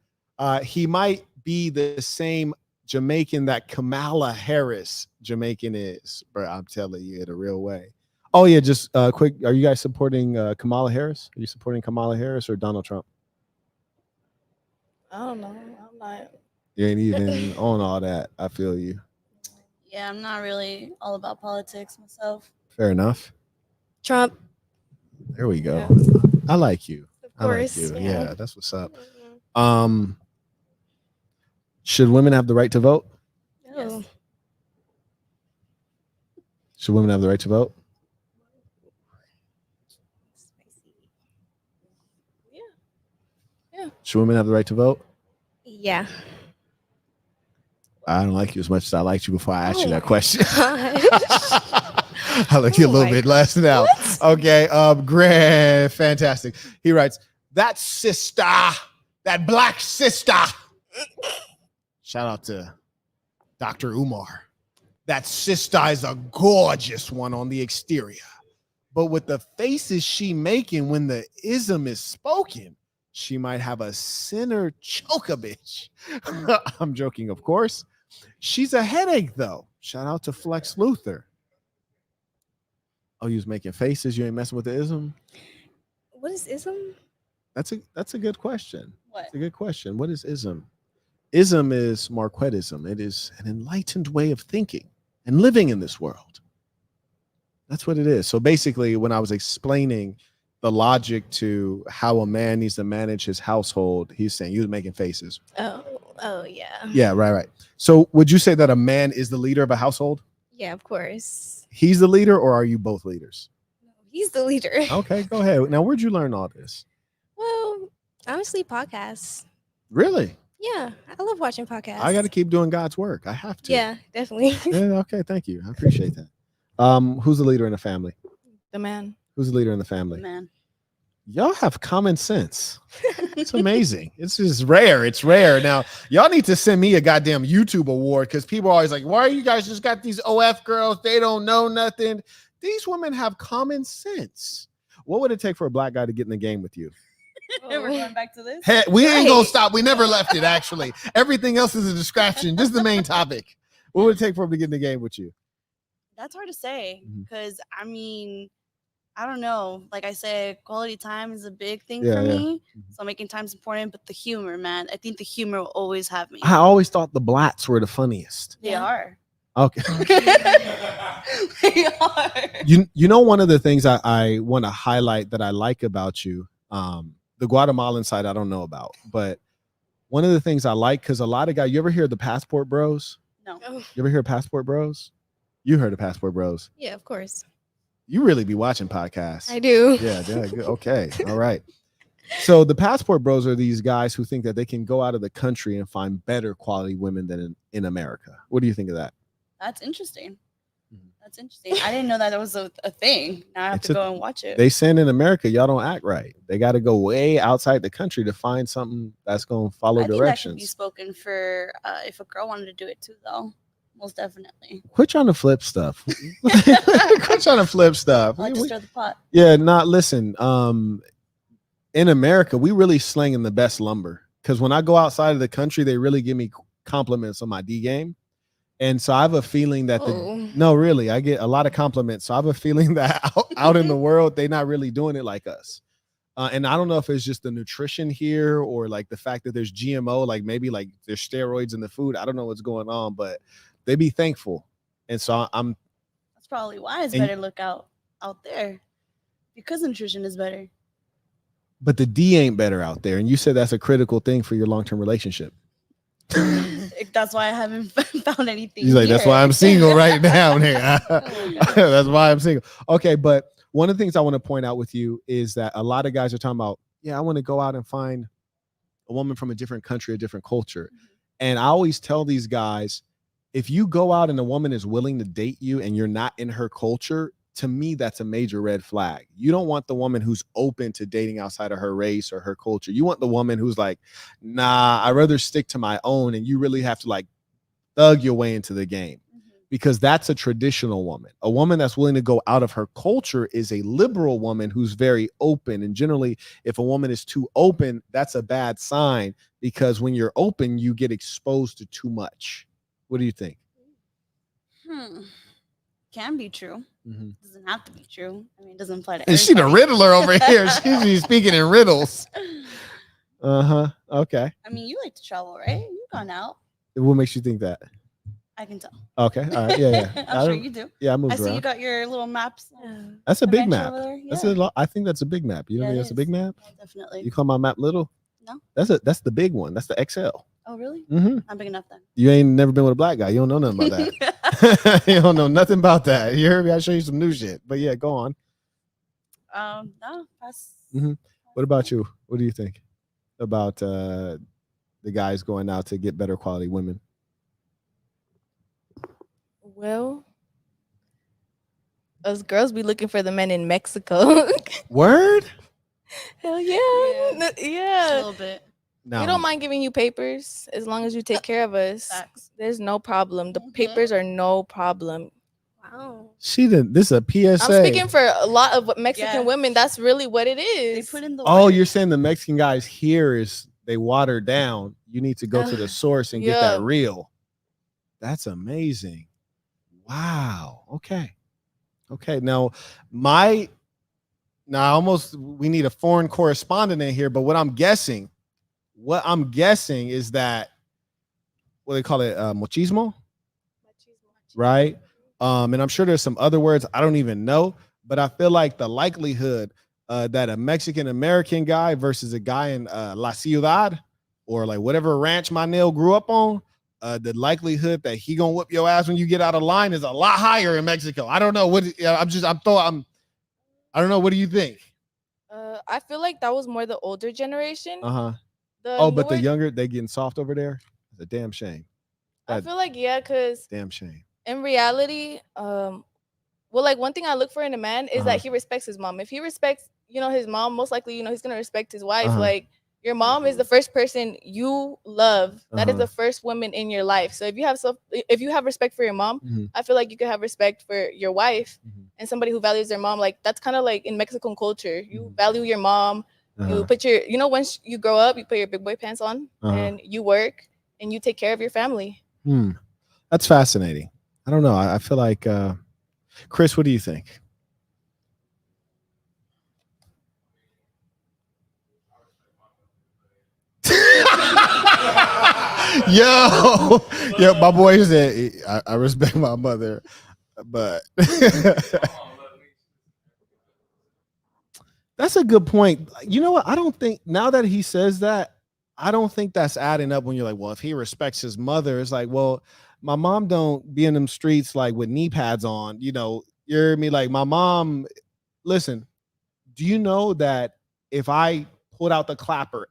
He might be the same Jamaican that Kamala Harris Jamaican is. Bro, I'm telling you it a real way. Oh yeah, just quick. Are you guys supporting Kamala Harris? Are you supporting Kamala Harris or Donald Trump? I don't know. I'm not. You ain't even on all that. I feel you. Yeah, I'm not really all about politics myself. Fair enough. Trump. There we go. Yeah. I like you. Of I like course. you. Yeah, that's what's up. Mhm. Should women have the right to vote? Oh. Should women have the right to vote? Yeah. Should women have the right to vote? Yeah. I don't like you as much as I liked you before I asked Oh you that my question. gosh. I like you a Oh little my bit less now. What? Okay, grand, fantastic. He writes, that sister, that black sister. Shout out to Dr. Umar. That sister is a gorgeous one on the exterior, but with the faces she making when the ism is spoken, she might have a sinner choke a bitch. I'm joking, of course. She's a headache, though. Shout out to Flex Luthor. Oh, you was making faces. You ain't messing with the ism? What is ism? That's a good question. What? That's a good question. What is ism? Ism is Marquettism. It is an enlightened way of thinking and living in this world. That's what it is. So basically, when I was explaining the logic to how a man needs to manage his household, he's saying you was making faces. Oh. Oh yeah. Yeah, right. So would you say that a man is the leader of a household? Yeah, of course. He's the leader, or are you both leaders? He's the leader. Okay, go ahead. Now, where'd you learn all this? Well, honestly, podcasts. Really? Yeah, I love watching podcasts. I got to keep doing God's work. I have to. Yeah, definitely. Yeah, okay, thank you. I appreciate that. Who's the leader in the family? The man. Who's the leader in the family? Man. Y'all have common sense. It's amazing. It's just rare. It's rare. Now, y'all need to send me a goddamn YouTube award because people are always like, why are you guys just got these OF girls? They don't know nothing. These women have common sense. What would it take for a black guy to get in the game with you? We're going back to this. Hey, we ain't gonna stop. We never left it, actually. Everything else is a distraction. This is the main topic. What would it take for him to get in the game with you? That's hard to say Mhm. because I mean, I don't know. Like I said, quality time is a big thing Yeah, for yeah. me. So making time's important, but the humor, man, I think the humor will always have me. I always thought the blacks were the funniest. They Yeah. are. Okay. They are. You know, one of the things I want to highlight that I like about you, the Guatemalan side I don't know about, but one of the things I like, because a lot of guys, you ever hear of the Passport Bros? No. Oh, You ever hear of Passport Bros? You heard of Passport Bros. yeah, of course. You really be watching podcasts. I do. Yeah, good. Okay. All right. So the Passport Bros are these guys who think that they can go out of the country and find better quality women than in America. What do you think of that? That's interesting. Mhm. That's interesting. I didn't know that was a thing. Now I have It's to a- go and watch it. They saying in America, y'all don't act right. They got to go way outside the country to find something that's going to follow I think that could be directions. spoken for if a girl wanted to do it too, though. Most definitely. Quit trying to flip stuff. Quit trying to flip stuff. I like to We- stir the pot. yeah, not listen. In America, we really slinging the best lumber because when I go outside of the country, they really give me compliments on my D game. And so I have a feeling that Oh. no, really, I get a lot of compliments. So I have a feeling that out in the world, they're not really doing it like us. And I don't know if it's just the nutrition here or like the fact that there's GMO, like maybe like there's steroids in the food. I don't know what's going on, but they be thankful. And so I'm, That's probably why it's And- better to look out there because nutrition is better. but the D ain't better out there. And you said that's a critical thing for your long-term relationship. That's why I haven't found anything. He's like, that's here. why I'm single right now. Nigga. That's why I'm single. Okay, but one of the things I want to point out with you is that a lot of guys are talking about, yeah, I want to go out and find a woman from a different country, a different culture. And I always tell these guys, if you go out and a woman is willing to date you and you're not in her culture, to me, that's a major red flag. You don't want the woman who's open to dating outside of her race or her culture. You want the woman who's like, nah, I'd rather stick to my own. And you really have to like thug your way into the game because that's a traditional woman. A woman that's willing to go out of her culture is a liberal woman who's very open. And generally, if a woman is too open, that's a bad sign because when you're open, you get exposed to too much. What do you think? Can be true. Mm-hmm. Doesn't have to be true. I mean, it doesn't apply to Is she the everybody. riddler over here? She's speaking in riddles. Uh-huh. Okay. I mean, you like to travel, right? You've gone out. What makes you think that? I can tell. Okay. All right. Yeah. I I'm sure don't- you do. Yeah, I I moved see you around. got your little maps. That's a big adventure map. over there. That's Yeah. a lot. I think that's a big map. You don't Yeah, think it that's a big is. map? Yeah, definitely. You call my map little? No. That's the big one. That's the XL. Oh, really? Mm-hmm. Not big enough then. You ain't never been with a black guy. You don't know nothing about that. You don't know nothing about that. You heard me? I'll show you some new shit. But yeah, go on. No, that's. Mhm. What about you? What do you think about the guys going out to get better quality women? Well, us girls be looking for the men in Mexico. Word? Hell yeah. A Yeah. little bit. No. We don't mind giving you papers as long as you take care of us. Facts. There's no problem. The Mhm. papers are no problem. Wow. She didn't. This is a PSA. I'm speaking for a lot of Mexican Yeah. women. That's really what it They is. put in the. Oh, work. you're saying the Mexican guys here is they water down. You need to go to the source and get that Yeah. real. That's amazing. Wow. Okay. Now almost we need a foreign correspondent in here, but what I'm guessing is that what they call it, machismo, right? And I'm sure there's some other words I don't even know, but I feel like the likelihood that a Mexican American guy versus a guy in La Ciudad or like whatever ranch my nail grew up on, the likelihood that he gonna whip your ass when you get out of line is a lot higher in Mexico. I don't know what I don't know. What do you think? I feel like that was more the older generation. Uh-huh. The But the newer- younger, they getting soft over there. It's a damn shame. I feel like because Damn shame. in reality, well, like one thing I look for in a man is Uh-huh. that he respects his mom. If he respects, his mom, most likely, he's gonna respect his wife. Uh-huh. Like your mom is the first person you love. That is Uh-huh. the first woman in your life. So if you have respect for your mom, Mhm. I feel like you could have respect for your wife Mhm. and somebody who values their mom. Like that's kind of like in Mexican culture. You Mhm. value your mom. Uh-huh. You put your, once you grow up, you put your big boy pants on Uh-huh. and you work and you take care of your family. That's fascinating. I don't know. I feel like Chris, what do you think? Yo, yeah, my boy said I respect my mother, but that's a good point. You know what? I don't think now that he says that, I don't think that's adding up when you're like, well, if he respects his mother, it's like, well, my mom don't be in them streets like with knee pads on, you hear me? Like my mom, listen, do you know that if I pulled out the clapper,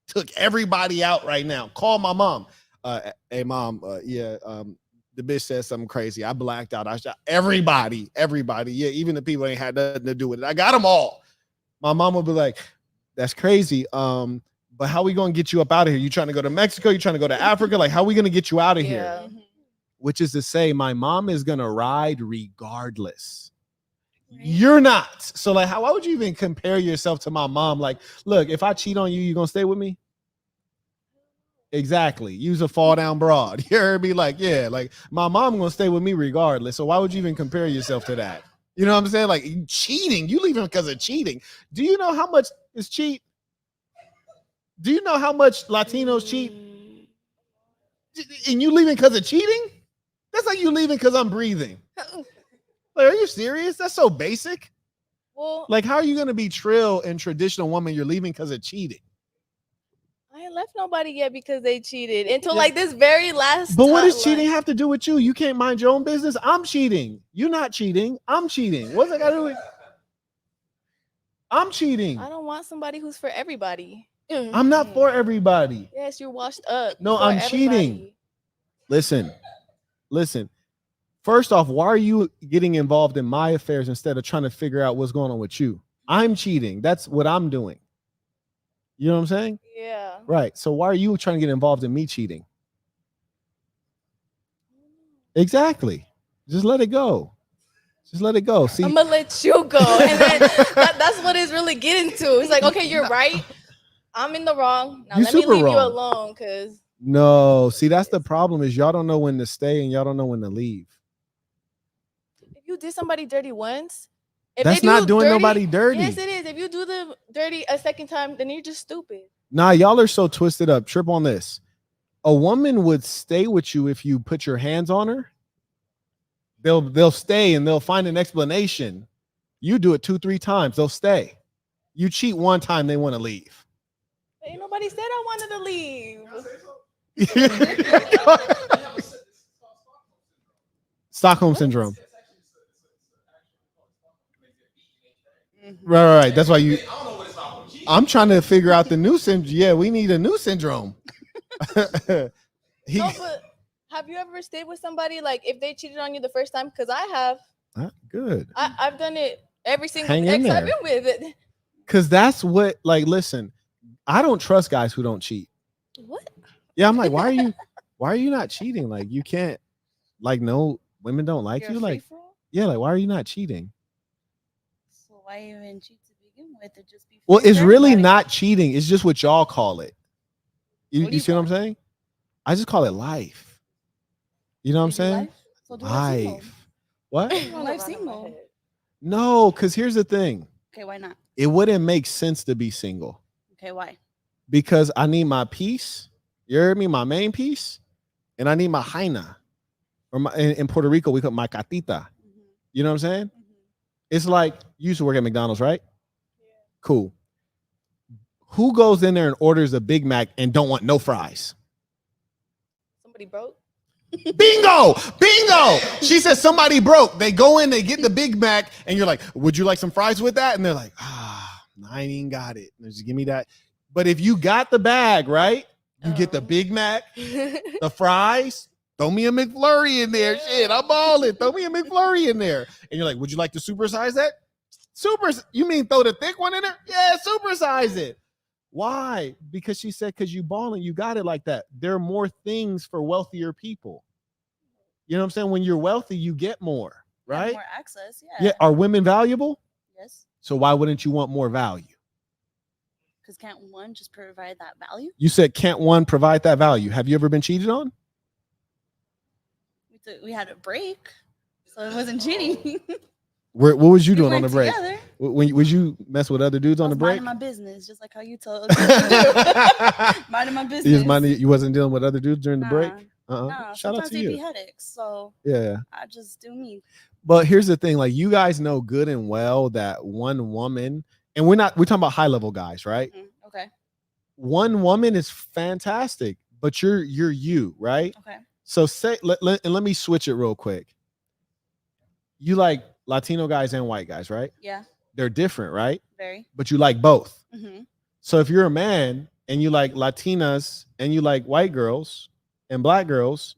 took everybody out right now, call my mom, hey mom, the bitch said something crazy. I blacked out. I shot everybody. Yeah, even the people ain't had nothing to do with it. I got them all. My mom would be like, that's crazy. But how we gonna get you up out of here? You trying to go to Mexico? You trying to go to Africa? Like, how we gonna get you out of here? Which is to say, my mom is gonna ride regardless. Right. You're not. So, like, why would you even compare yourself to my mom? Like, look, if I cheat on you, you gonna stay with me? Exactly. Use a fall down broad. You heard me? Like, yeah, like my mom gonna stay with me regardless. So why would you even compare yourself to that? You know what I'm saying? Like cheating. You leaving because of cheating. Do you know how much is cheat? Do you know how much Latinos cheat? And you leaving because of cheating? That's like you leaving because I'm breathing. Like, are you serious? That's so basic. Well, like, how are you gonna be trill and traditional woman? You're leaving because of cheating. I ain't left nobody yet because they cheated until like this very last. But what does cheating have to do with you? You can't mind your own business. I'm cheating. You're not cheating. I'm cheating. What's that got to do with? I'm cheating. I don't want somebody who's for everybody. I'm not for everybody. Yes, you're washed up. No, I'm cheating. Listen. First off, why are you getting involved in my affairs instead of trying to figure out what's going on with you? I'm cheating. That's what I'm doing. You know what I'm saying? Yeah. Right. So why are you trying to get involved in me cheating? Exactly. Just let it go. See, I'm gonna let you go, and then that's what it's really getting to. It's like, okay, you're right. I'm in the wrong. Now let me leave you alone, cause no. See, that's the problem is y'all don't know when to stay and y'all don't know when to leave. If you did somebody dirty once, that's not doing nobody dirty. Yes, it is. If you do the dirty a second time, then you're just stupid. Nah, y'all are so twisted up. Trip on this. A woman would stay with you if you put your hands on her. They'll stay and they'll find an explanation. You do it 2-3 times, they'll stay. You cheat one time, they want to leave. Ain't nobody said I wanted to leave. Stockholm syndrome. Right. That's why you. I'm trying to figure out the new syndrome. Yeah, we need a new syndrome. No, but have you ever stayed with somebody like if they cheated on you the first time? Because I have. Good. I've done it every single ex I've been with it. Because that's what, like, listen, I don't trust guys who don't cheat. What? Yeah, I'm like, why are you not cheating? Like, you can't, like, no, women don't like you. Like, yeah, like, why are you not cheating? So why even cheat to begin with? It just be. Well, it's really not cheating. It's just what y'all call it. You see what I'm saying? I just call it life. You know what I'm saying? Life. What? Life single. No, because here's the thing. Okay, why not? It wouldn't make sense to be single. Okay, why? Because I need my peace. You heard me? My main piece. And I need my jaina. Or in Puerto Rico, we call my catita. Mm-hmm. You know what I'm saying? Mm-hmm. It's like, you used to work at McDonald's, right? Yeah. Cool. Who goes in there and orders a Big Mac and don't want no fries? Somebody broke. Bingo! Bingo! She says somebody broke. They go in, they get the Big Mac, and you're like, would you like some fries with that? And they're like, I ain't even got it. Just give me that. But if you got the bag, right? You get the Big Mac, the fries, throw me a McFlurry in there. Shit, I'm balling. Throw me a McFlurry in there. And you're like, would you like to supersize that? You mean throw the thick one in there? Yeah, supersize it. Why? Because she said, because you balling, you got it like that. There are more things for wealthier people. You know what I'm saying? When you're wealthy, you get more, right? More access, Yeah. Are women valuable? Yes. So why wouldn't you want more value? Because can't one just provide that value? You said can't one provide that value? Have you ever been cheated on? We had a break, so it wasn't cheating. What was you We doing on went the break? together. Was you mess with other dudes I on was the break? minding my business, just like how you told me to do. Minding my business. You wasn't dealing with other dudes during the break? Nah, Shout out sometimes to they you. be headaches, so Yeah. I just do me. But here's the thing, like you guys know good and well that one woman, and we're talking about high level guys, right? Okay. One woman is fantastic, but you're you, right? Okay. So let me switch it real quick. You like Latino guys and white guys, right? Yeah. They're different, right? Very. But you like both. Mm-hmm. So if you're a man and you like Latinas and you like white girls and black girls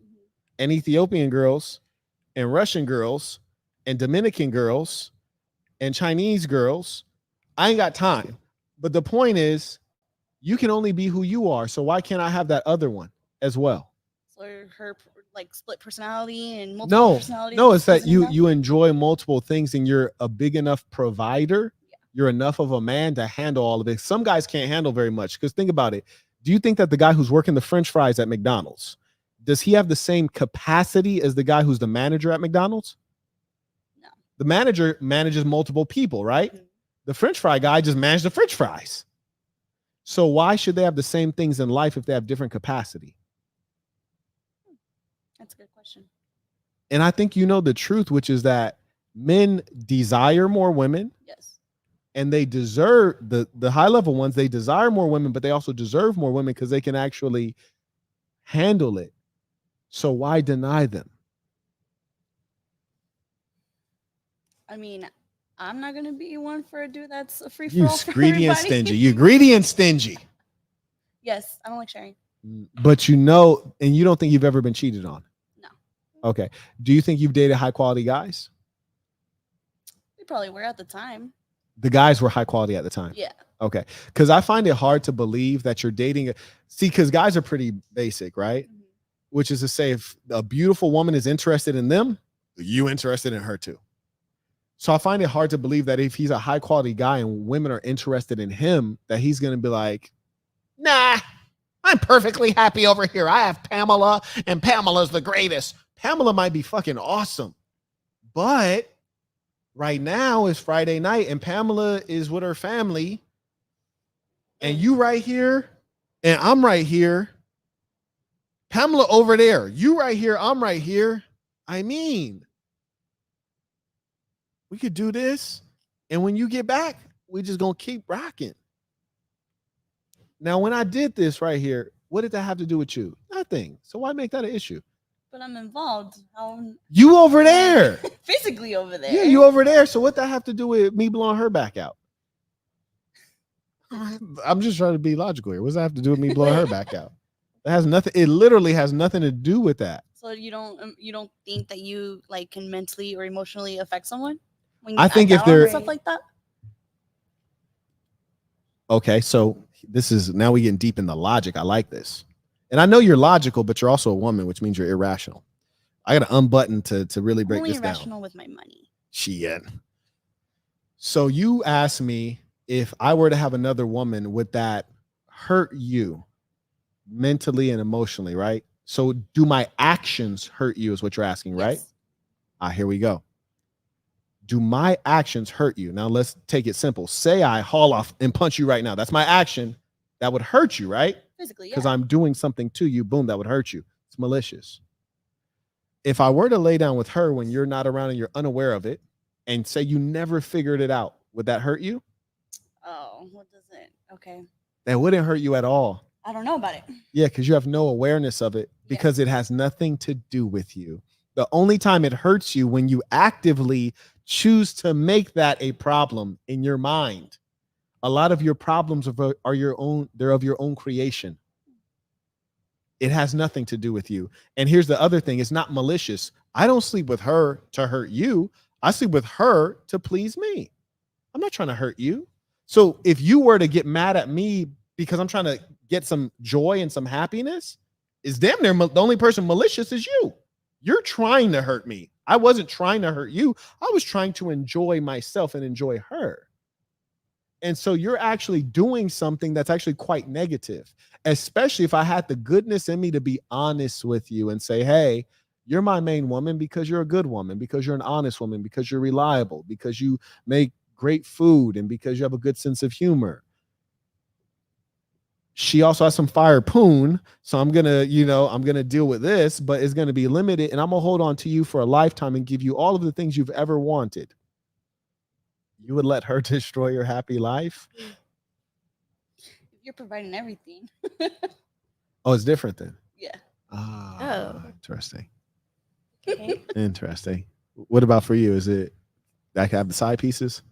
and Ethiopian girls and Russian girls and Dominican girls and Chinese girls, I ain't got time. But the point is, you can only be who you are. So why can't I have that other one as well? So her like split personality and multiple personalities. No, it's that you enjoy multiple things and you're a big enough provider. Yeah. You're enough of a man to handle all of it. Some guys can't handle very much because think about it. Do you think that the guy who's working the French fries at McDonald's, does he have the same capacity as the guy who's the manager at McDonald's? No. The manager manages multiple people, right? Mm-hmm. The French fry guy just manages the French fries. So why should they have the same things in life if they have different capacity? That's a good question. And I think you know the truth, which is that men desire more women. Yes. And they deserve the high level ones. They desire more women, but they also deserve more women because they can actually handle it. So why deny them? I mean, I'm not gonna be one for a dude that's a free for You all for greedy and everybody. stingy. You greedy and stingy. Yes, I don't like sharing. But you know, and you don't think you've ever been cheated on? No. Okay. Do you think you've dated high quality guys? We probably were at the time. The guys were high quality at the time? Yeah. Okay. Because I find it hard to believe that you're dating. Because guys are pretty basic, right? Mm-hmm. Which is to say, if a beautiful woman is interested in them, you interested in her too. So I find it hard to believe that if he's a high quality guy and women are interested in him, that he's going to be like, nah, I'm perfectly happy over here. I have Pamela and Pamela's the greatest. Pamela might be fucking awesome. But right now is Friday night and Pamela is with her family. And you right here and I'm right here. Pamela over there. You right here. I'm right here. I mean, we could do this. And when you get back, we just going to keep rocking. Now, when I did this right here, what did that have to do with you? Nothing. So why make that an issue? But I'm involved. You over there. Physically over there. Yeah, you over there. So what that have to do with me blowing her back out? I'm just trying to be logical here. What does that have to do with me blowing her back out? It has nothing. It literally has nothing to do with that. So you don't think that you like can mentally or emotionally affect someone when you I think if they're stuff like that? Okay, so this is now we getting deep in the logic. I like this. And I know you're logical, but you're also a woman, which means you're irrational. I got to unbutton to really break this down. I'm only irrational with my money. Shit. So you asked me if I were to have another woman, would that hurt you mentally and emotionally, right? So do my actions hurt you is what you're asking, right? Yes. Here we go. Do my actions hurt you? Now let's take it simple. Say I haul off and punch you right now. That's my action. That would hurt you, right? Physically, yeah. Because I'm doing something to you. Boom, that would hurt you. It's malicious. If I were to lay down with her when you're not around and you're unaware of it and say you never figured it out, would that hurt you? Oh, what does it? Okay. That wouldn't hurt you at all. I don't know about it. Yeah, because you have no awareness of it, because it has nothing to do with you. The only time it hurts you when you actively choose to make that a problem in your mind. A lot of your problems are your own, they're of your own creation. It has nothing to do with you. And here's the other thing, it's not malicious. I don't sleep with her to hurt you. I sleep with her to please me. I'm not trying to hurt you. So if you were to get mad at me because I'm trying to get some joy and some happiness, is damn near the only person malicious is you. You're trying to hurt me. I wasn't trying to hurt you. I was trying to enjoy myself and enjoy her. And so you're actually doing something that's actually quite negative, especially if I had the goodness in me to be honest with you and say, hey, you're my main woman because you're a good woman, because you're an honest woman, because you're reliable, because you make great food, and because you have a good sense of humor. She also has some fire poon. So I'm going to deal with this, but it's going to be limited. And I'm going to hold on to you for a lifetime and give you all of the things you've ever wanted. You would let her destroy your happy life? You're providing everything. Oh, it's different then. Yeah. Ah, interesting. Okay. Interesting. What about for you? Is it that have the side pieces?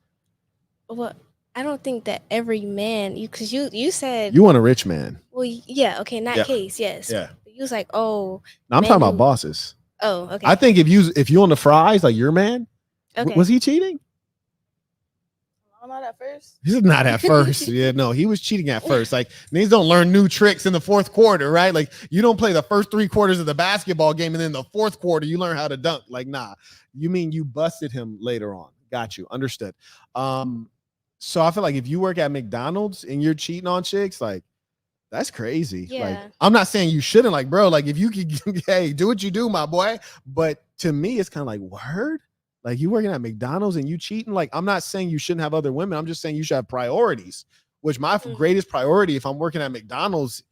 Well, I don't think that every man, because you said You want a rich man. well, yeah, okay, in that Yeah. case, yes. Yeah. But you was like, oh, No, I'm men talking about who- bosses. oh, okay. I think if you on the fries, like your man, Okay. was he cheating? I'm not at first. He's not at first. Yeah, no, he was cheating at first. Like, niggas don't learn new tricks in the fourth quarter, right? Like, you don't play the first 3 quarters of the basketball game and then the fourth quarter you learn how to dunk. Like, nah. You mean you busted him later on? Got you. Understood. So I feel like if you work at McDonald's and you're cheating on chicks, like, that's crazy. Like, Yeah. I'm not saying you shouldn't, like, bro, like if you could, hey, do what you do, my boy. But to me, it's kind of like, word? Like, you working at McDonald's and you cheating? Like, I'm not saying you shouldn't have other women. I'm just saying you should have priorities, which my greatest priority if I'm working at McDonald's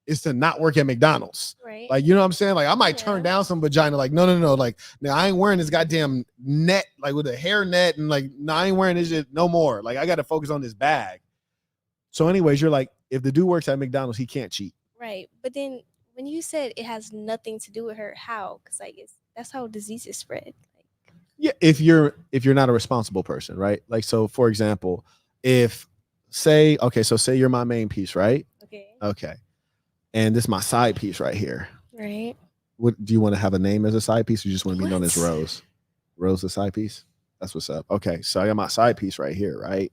is to not work at McDonald's. Right. Like, you know what I'm saying? Like, I might turn Yeah. down some vagina. Like, no. Like, now I ain't wearing this goddamn net, like with a hair net, and like, no, I ain't wearing this shit no more. Like, I got to focus on this bag. So, anyways, you're like, if the dude works at McDonald's, he can't cheat. Right. But then when you said it has nothing to do with her, how? Because like that's how diseases spread. Like, Yeah, if you're not a responsible person, right? Like, so for example, say you're my main piece, right? Okay. And this is my side piece right here. Right. What do you want to have a name as a side piece, or you just want to be known as What? Rose? Rose the side piece? That's what's up. Okay, so I got my side piece right here, right?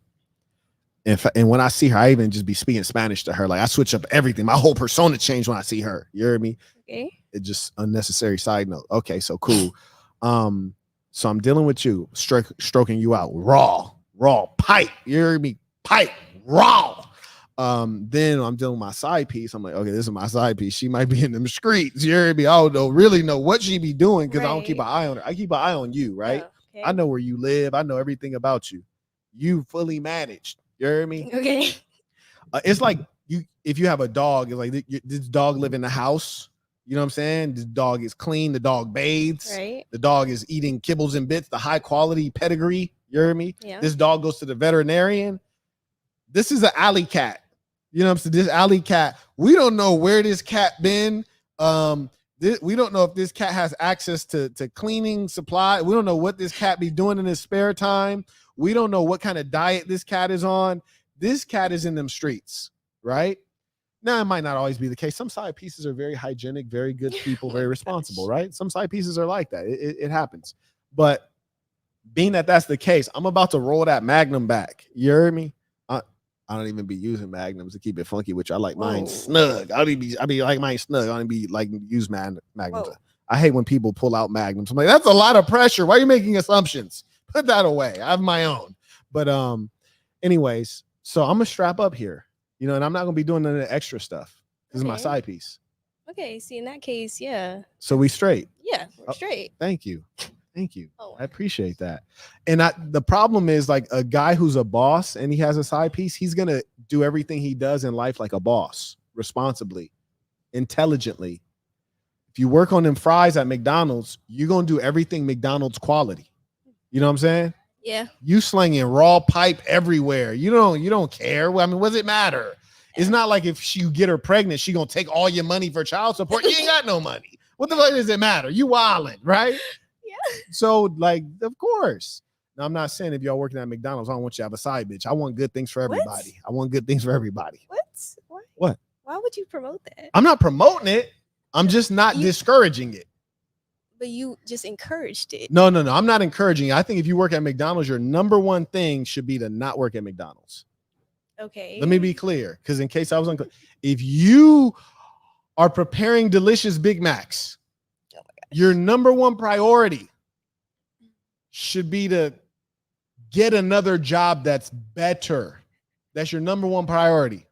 And when I see her, I even just be speaking Spanish to her. Like, I switch up everything. My whole persona changed when I see her. You hear me? Okay. It just unnecessary side note. Okay, so cool. So I'm dealing with you, stroking you out, raw pipe. You hear me? Pipe, raw. Then I'm dealing with my side piece. I'm like, okay, this is my side piece. She might be in them streets. You hear me? I don't really know what she be doing because I don't keep an eye on her. I keep an eye on you, right? Oh, okay. I know where you live. I know everything about you. You fully managed. You hear me? Okay. It's like if you have a dog, it's like this dog live in the house. You know what I'm saying? This dog is clean. The dog bathes. Right. The dog is eating kibbles and bits, the high quality pedigree. You hear me? Yeah. This dog goes to the veterinarian. This is an alley cat. You know what I'm saying? This alley cat. We don't know where this cat been. We don't know if this cat has access to cleaning supply. We don't know what this cat be doing in his spare time. We don't know what kind of diet this cat is on. This cat is in them streets, right? Now, it might not always be the case. Some side pieces are very hygienic, very good people, very responsible, right? Some side pieces are like that. It happens. But being that that's the case, I'm about to roll that Magnum back. You heard me? I don't even be using Magnums to keep it funky, which I like mine snug. I be like mine snug. I don't be like use Magnums. Whoa. I hate when people pull out Magnums. I'm like, that's a lot of pressure. Why are you making assumptions? Put that away. I have my own. But anyways, so I'm gonna strap up here, you know, and I'm not gonna be doing none of the extra stuff. This is my Okay. side piece. Okay. See, in that case, yeah. So we straight. Yeah, we're Oh. straight. Thank you. Thank you. Oh. I appreciate that. And the problem is, like, a guy who's a boss and he has a side piece, he's going to do everything he does in life like a boss, responsibly, intelligently. If you work on them fries at McDonald's, you're going to do everything McDonald's quality. You know what I'm saying? Yeah. You slinging raw pipe everywhere. You don't care. I mean, what does it matter? It's not like if you get her pregnant, she gonna take all your money for child support. You ain't got no money. What the fuck does it matter? You wildin', right? Yeah. So, like, of course. Now, I'm not saying if y'all working at McDonald's, I don't want you to have a side bitch. I want good things for everybody. I want good things for everybody. What? What? Why would you promote that? I'm not promoting it. I'm just not discouraging it. But you just encouraged it. No. I'm not encouraging it. I think if you work at McDonald's, your number one thing should be to not work at McDonald's. Okay. Let me be clear, because in case I was unclear, if you are preparing delicious Big Macs, Oh my gosh. your number one priority should be to get another job that's better. That's your number one priority.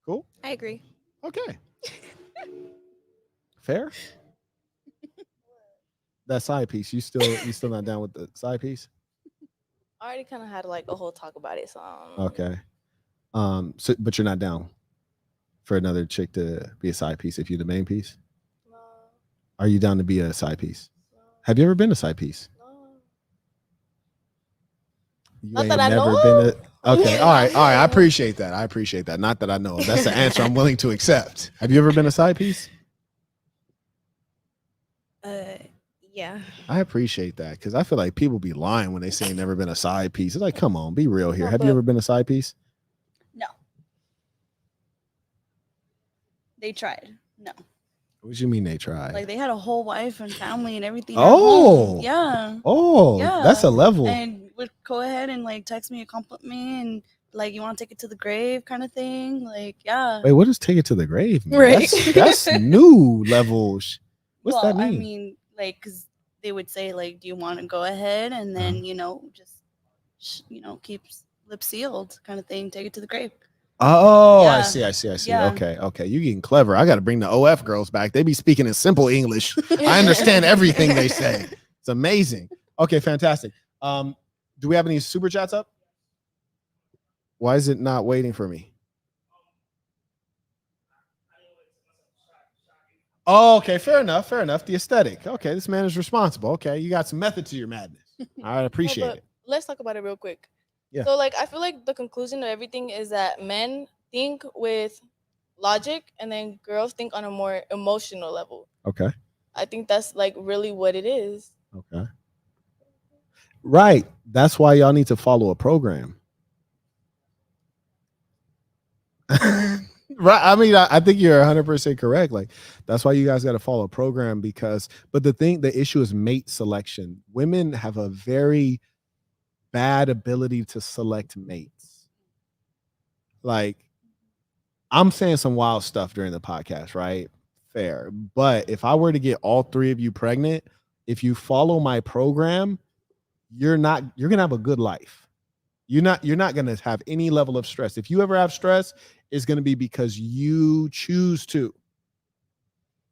Cool? I agree. Okay. Fair? That side piece, you still not down with the side piece? I already kind of had like a whole talk about it, so Okay. So but you're not down for another chick to be a side piece if you're the main piece? No, Are you down to be a side piece? no, Have you ever been a side piece? no. You Not ain't that I never know been of. okay. All right. I appreciate that. Not that I know of. That's the answer I'm willing to accept. Have you ever been a side piece? Yeah. I appreciate that because I feel like people be lying when they say never been a side piece. It's like, come on, be real here. No, Have you but- ever been a side piece? No. They tried. No. What do you mean they tried? Like they had a whole wife and family and everything. at Oh. home. Yeah. Oh, Yeah. that's a level. And would go ahead and like text me and compliment me and like you want to take it to the grave kind of thing. Like, yeah. Wait, what does take it to the grave mean? Right. That's new levels. What's well, that mean? I mean, like, because they would say, like, do you want to go ahead and then, just, keep lips sealed kind of thing, take it to the grave. Oh, I Yeah. see. Yeah. Okay. You getting clever. I got to bring the OF girls back. They be speaking in simple English. I understand everything they say. It's amazing. Okay, fantastic. Do we have any super chats up? Why is it not waiting for me? Oh, okay, fair enough. The aesthetic. Okay, this man is responsible. Okay, you got some method to your madness. I appreciate No, but it. let's talk about it real quick. Yeah. So like I feel like the conclusion of everything is that men think with logic and then girls think on a more emotional level. Okay. I think that's like really what it is. Okay. Right. That's why y'all need to follow a program. Right. I mean, I think you're 100% correct. Like, that's why you guys got to follow a program but the issue is mate selection. Women have a very bad ability to select mates. Like, I'm saying some wild stuff during the podcast, right? Fair. But if I were to get all three of you pregnant, if you follow my program, you're going to have a good life. You're not going to have any level of stress. If you ever have stress, it's going to be because you choose to.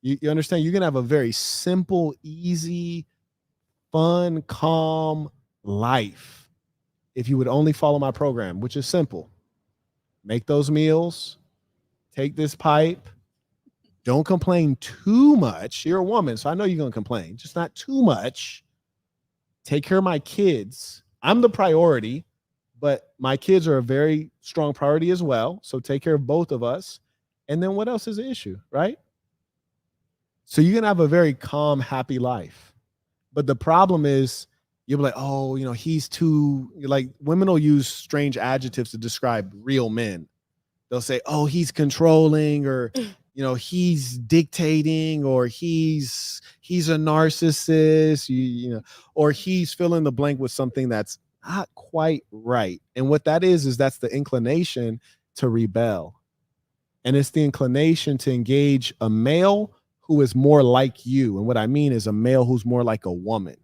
You understand? You're going to have a very simple, easy, fun, calm life if you would only follow my program, which is simple. Make those meals, take this pipe, don't complain too much. You're a woman, so I know you're going to complain, just not too much. Take care of my kids. I'm the priority, but my kids are a very strong priority as well. So take care of both of us. And then what else is an issue, right? So you're going to have a very calm, happy life. But the problem is you'll be like, oh, he's too, like, women will use strange adjectives to describe real men. They'll say, oh, he's controlling, or, he's dictating, or he's a narcissist, or he's fill in the blank with something that's not quite right. And what that is that's the inclination to rebel. And it's the inclination to engage a male who is more like you. And what I mean is a male who's more like a woman.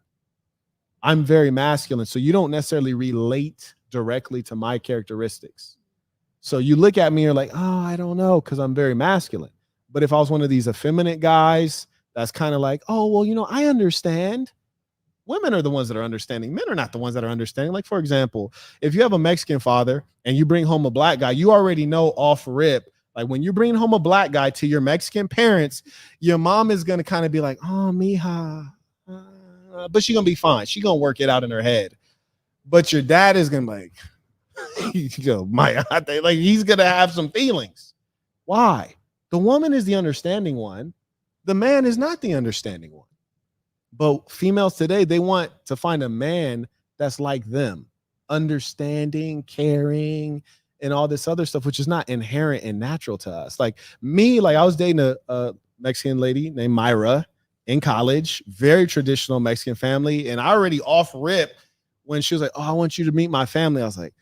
I'm very masculine, so you don't necessarily relate directly to my characteristics. So you look at me and you're like, oh, I don't know, because I'm very masculine. But if I was one of these effeminate guys, that's kind of like, oh, well, I understand. Women are the ones that are understanding. Men are not the ones that are understanding. Like, for example, if you have a Mexican father and you bring home a black guy, you already know off rip. Like, when you bring home a black guy to your Mexican parents, your mom is going to kind of be like, oh, mija. But she's going to be fine. She's going to work it out in her head. But your dad is going to be like, Maya, like he's gonna have some feelings. Why? The woman is the understanding one. The man is not the understanding one. But females today, they want to find a man that's like them, understanding, caring, and all this other stuff, which is not inherent and natural to us. Like me, like I was dating a Mexican lady named Mayra in college, very traditional Mexican family. And I already off rip when she was like, "Oh, I want you to meet my family." I was like,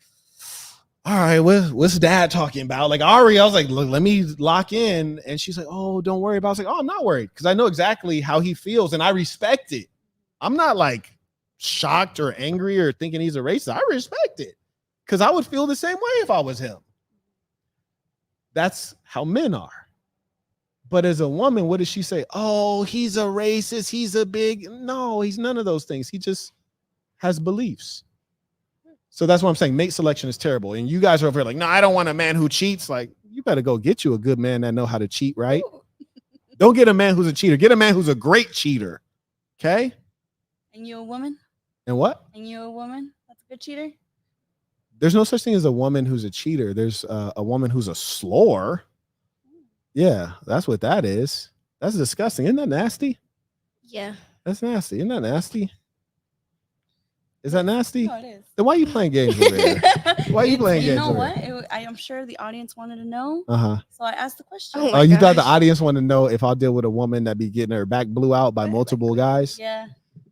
all right, what's dad talking about? Like Ari, I was like, look, let me lock in. And she's like, oh, don't worry about it. I was like, oh, I'm not worried because I know exactly how he feels and I respect it. I'm not like shocked or angry or thinking he's a racist. I respect it because I would feel the same way if I was him. That's how men are. But as a woman, what does she say? Oh, he's a racist. He's a big, no, he's none of those things. He just has beliefs. So that's what I'm saying. Mate selection is terrible. And you guys are over here like, no, I don't want a man who cheats. Like, you better go get you a good man that know how to cheat, right? Don't get a man who's a cheater. Get a man who's a great cheater. Okay? And you a woman? And what? And you a woman? That's a good cheater? There's no such thing as a woman who's a cheater. There's a woman who's a slower. Yeah, that's what that is. That's disgusting. Isn't that nasty? Yeah. That's nasty. Isn't that nasty? Is that nasty? No, it is. Then why are you playing games over there? Why are you playing games You know over what? there? I'm sure the audience wanted to know. Uh-huh. So I asked the question. Oh Oh, my you thought the gosh. audience wanted to know if I'll deal with a woman that be getting her back blew out by multiple guys? Yeah.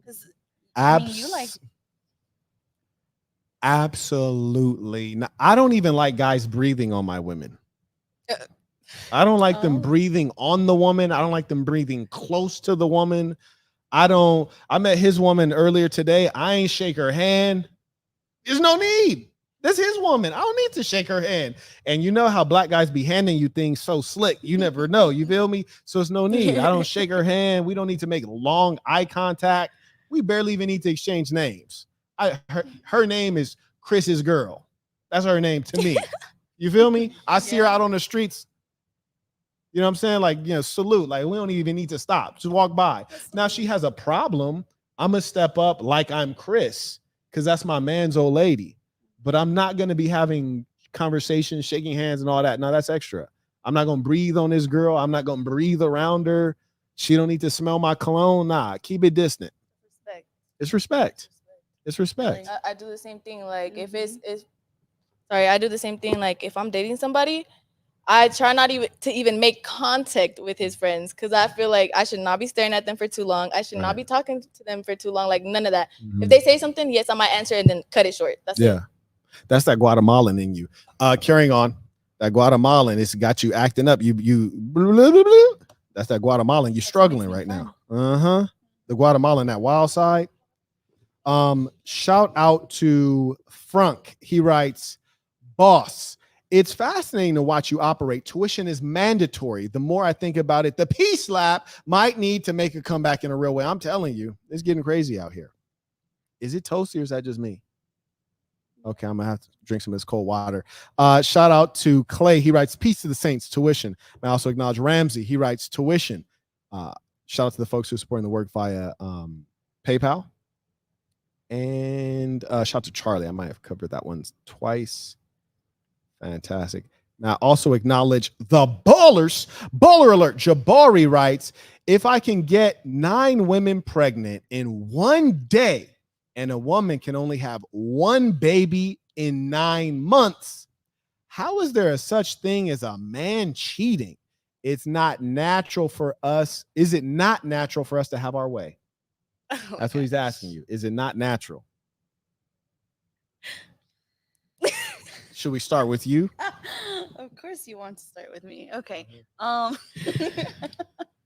'Cause, I mean, you like. Absolutely. Now, I don't even like guys breathing on my women. I don't like them breathing on the woman. I don't like them breathing close to the woman. I met his woman earlier today. I ain't shake her hand. There's no need. That's his woman. I don't need to shake her hand. And you know how black guys be handing you things so slick. You never know. You feel me? So it's no need. I don't shake her hand. We don't need to make long eye contact. We barely even need to exchange names. Her name is Chris's girl. That's her name to me. You feel me? I see her out on the streets. You know what I'm saying? Like, salute. Like, we don't even need to stop. Just walk by. Now she has a problem. I'm going to step up like I'm Chris because that's my man's old lady. But I'm not going to be having conversations, shaking hands and all that. No, that's extra. I'm not going to breathe on this girl. I'm not going to breathe around her. She don't need to smell my cologne. Nah, keep it distant. Respect. It's respect. It's respect. I do the same thing. Like if it's I do the same thing. Like if I'm dating somebody, I try not even make contact with his friends because I feel like I should not be staring at them for too long. I should not be talking to them for too long. Like none of that. Mm-hmm. If they say something, yes, I might answer and then cut it short. That's it. That's that Guatemalan in you. Carrying on. That Guatemalan, it's got you acting up. You blah, blah, blah, blah. That's that Guatemalan. You're struggling right now. Uh-huh. The Guatemalan, that wild side. Shout out to Frank. He writes, boss, it's fascinating to watch you operate. Tuition is mandatory. The more I think about it, the peace lap might need to make a comeback in a real way. I'm telling you, it's getting crazy out here. Is it toasty or is that just me? Okay, I'm gonna have to drink some of this cold water. Shout out to Clay. He writes, peace to the saints, tuition. I also acknowledge Ramsey. He writes, tuition. Shout out to the folks who are supporting the work via PayPal. And shout out to Charlie. I might have covered that one twice. Fantastic. Now, also acknowledge the ballers. Baller alert. Jabari writes, if I can get 9 women pregnant in one day and a woman can only have one baby in 9 months, how is there a such thing as a man cheating? It's not natural for us. Is it not natural for us to have our way? That's what he's asking you. Is it not natural? Should we start with you? Of course you want to start with me. Okay.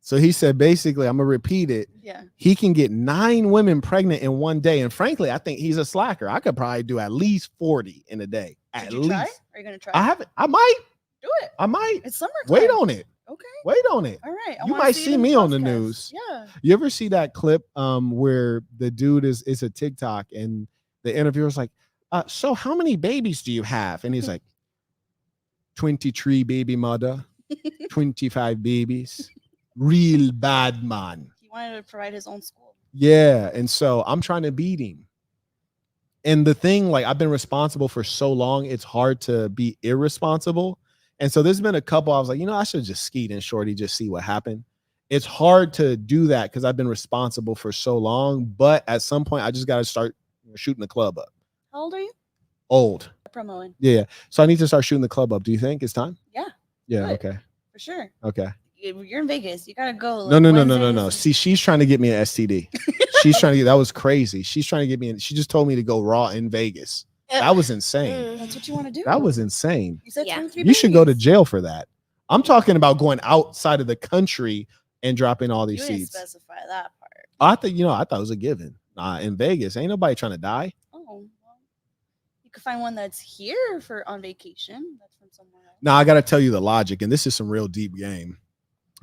So he said, basically, I'm going to repeat it. Yeah. He can get 9 women pregnant in one day. And frankly, I think he's a slacker. I could probably do at least 40 in a day. At Did you least. try? Are you going to try? I haven't. I might. Do it. I might. It's summertime. Wait on it. Okay. Wait on it. All right. You might see me on the podcast. news. Yeah. You ever see that clip where the dude is a TikTok and the interviewer's like, so how many babies do you have? And he's like, 23 baby mother, 25 babies. Real bad man. He wanted to provide his own school. Yeah. And so I'm trying to beat him. And the thing, like, I've been responsible for so long, it's hard to be irresponsible. And so there's been a couple, I was like, I should just skeet in shorty, just see what happened. It's hard to do that because I've been responsible for so long. But at some point, I just got to start shooting the club up. How old are you? Old. Promoing. Yeah. So I need to start shooting the club up. Do you think it's time? Yeah. Yeah. Good. Okay. For sure. Okay. You're in Vegas. You gotta go. No. Wednesdays. See, she's trying to get me an STD. She's trying to get, that was crazy. She's trying to get me in. She just told me to go raw in Vegas. That was insane. That's what you want to do. That was insane. You said Yeah. 23 You should go to babies. jail for that. I'm talking about going outside of the country and dropping all these You didn't seeds. specify that part. I thought it was a given. In Vegas, ain't nobody trying to die. Oh, well, you could find one that's here for on vacation. That's from somewhere else. Now I got to tell you the logic, and this is some real deep game.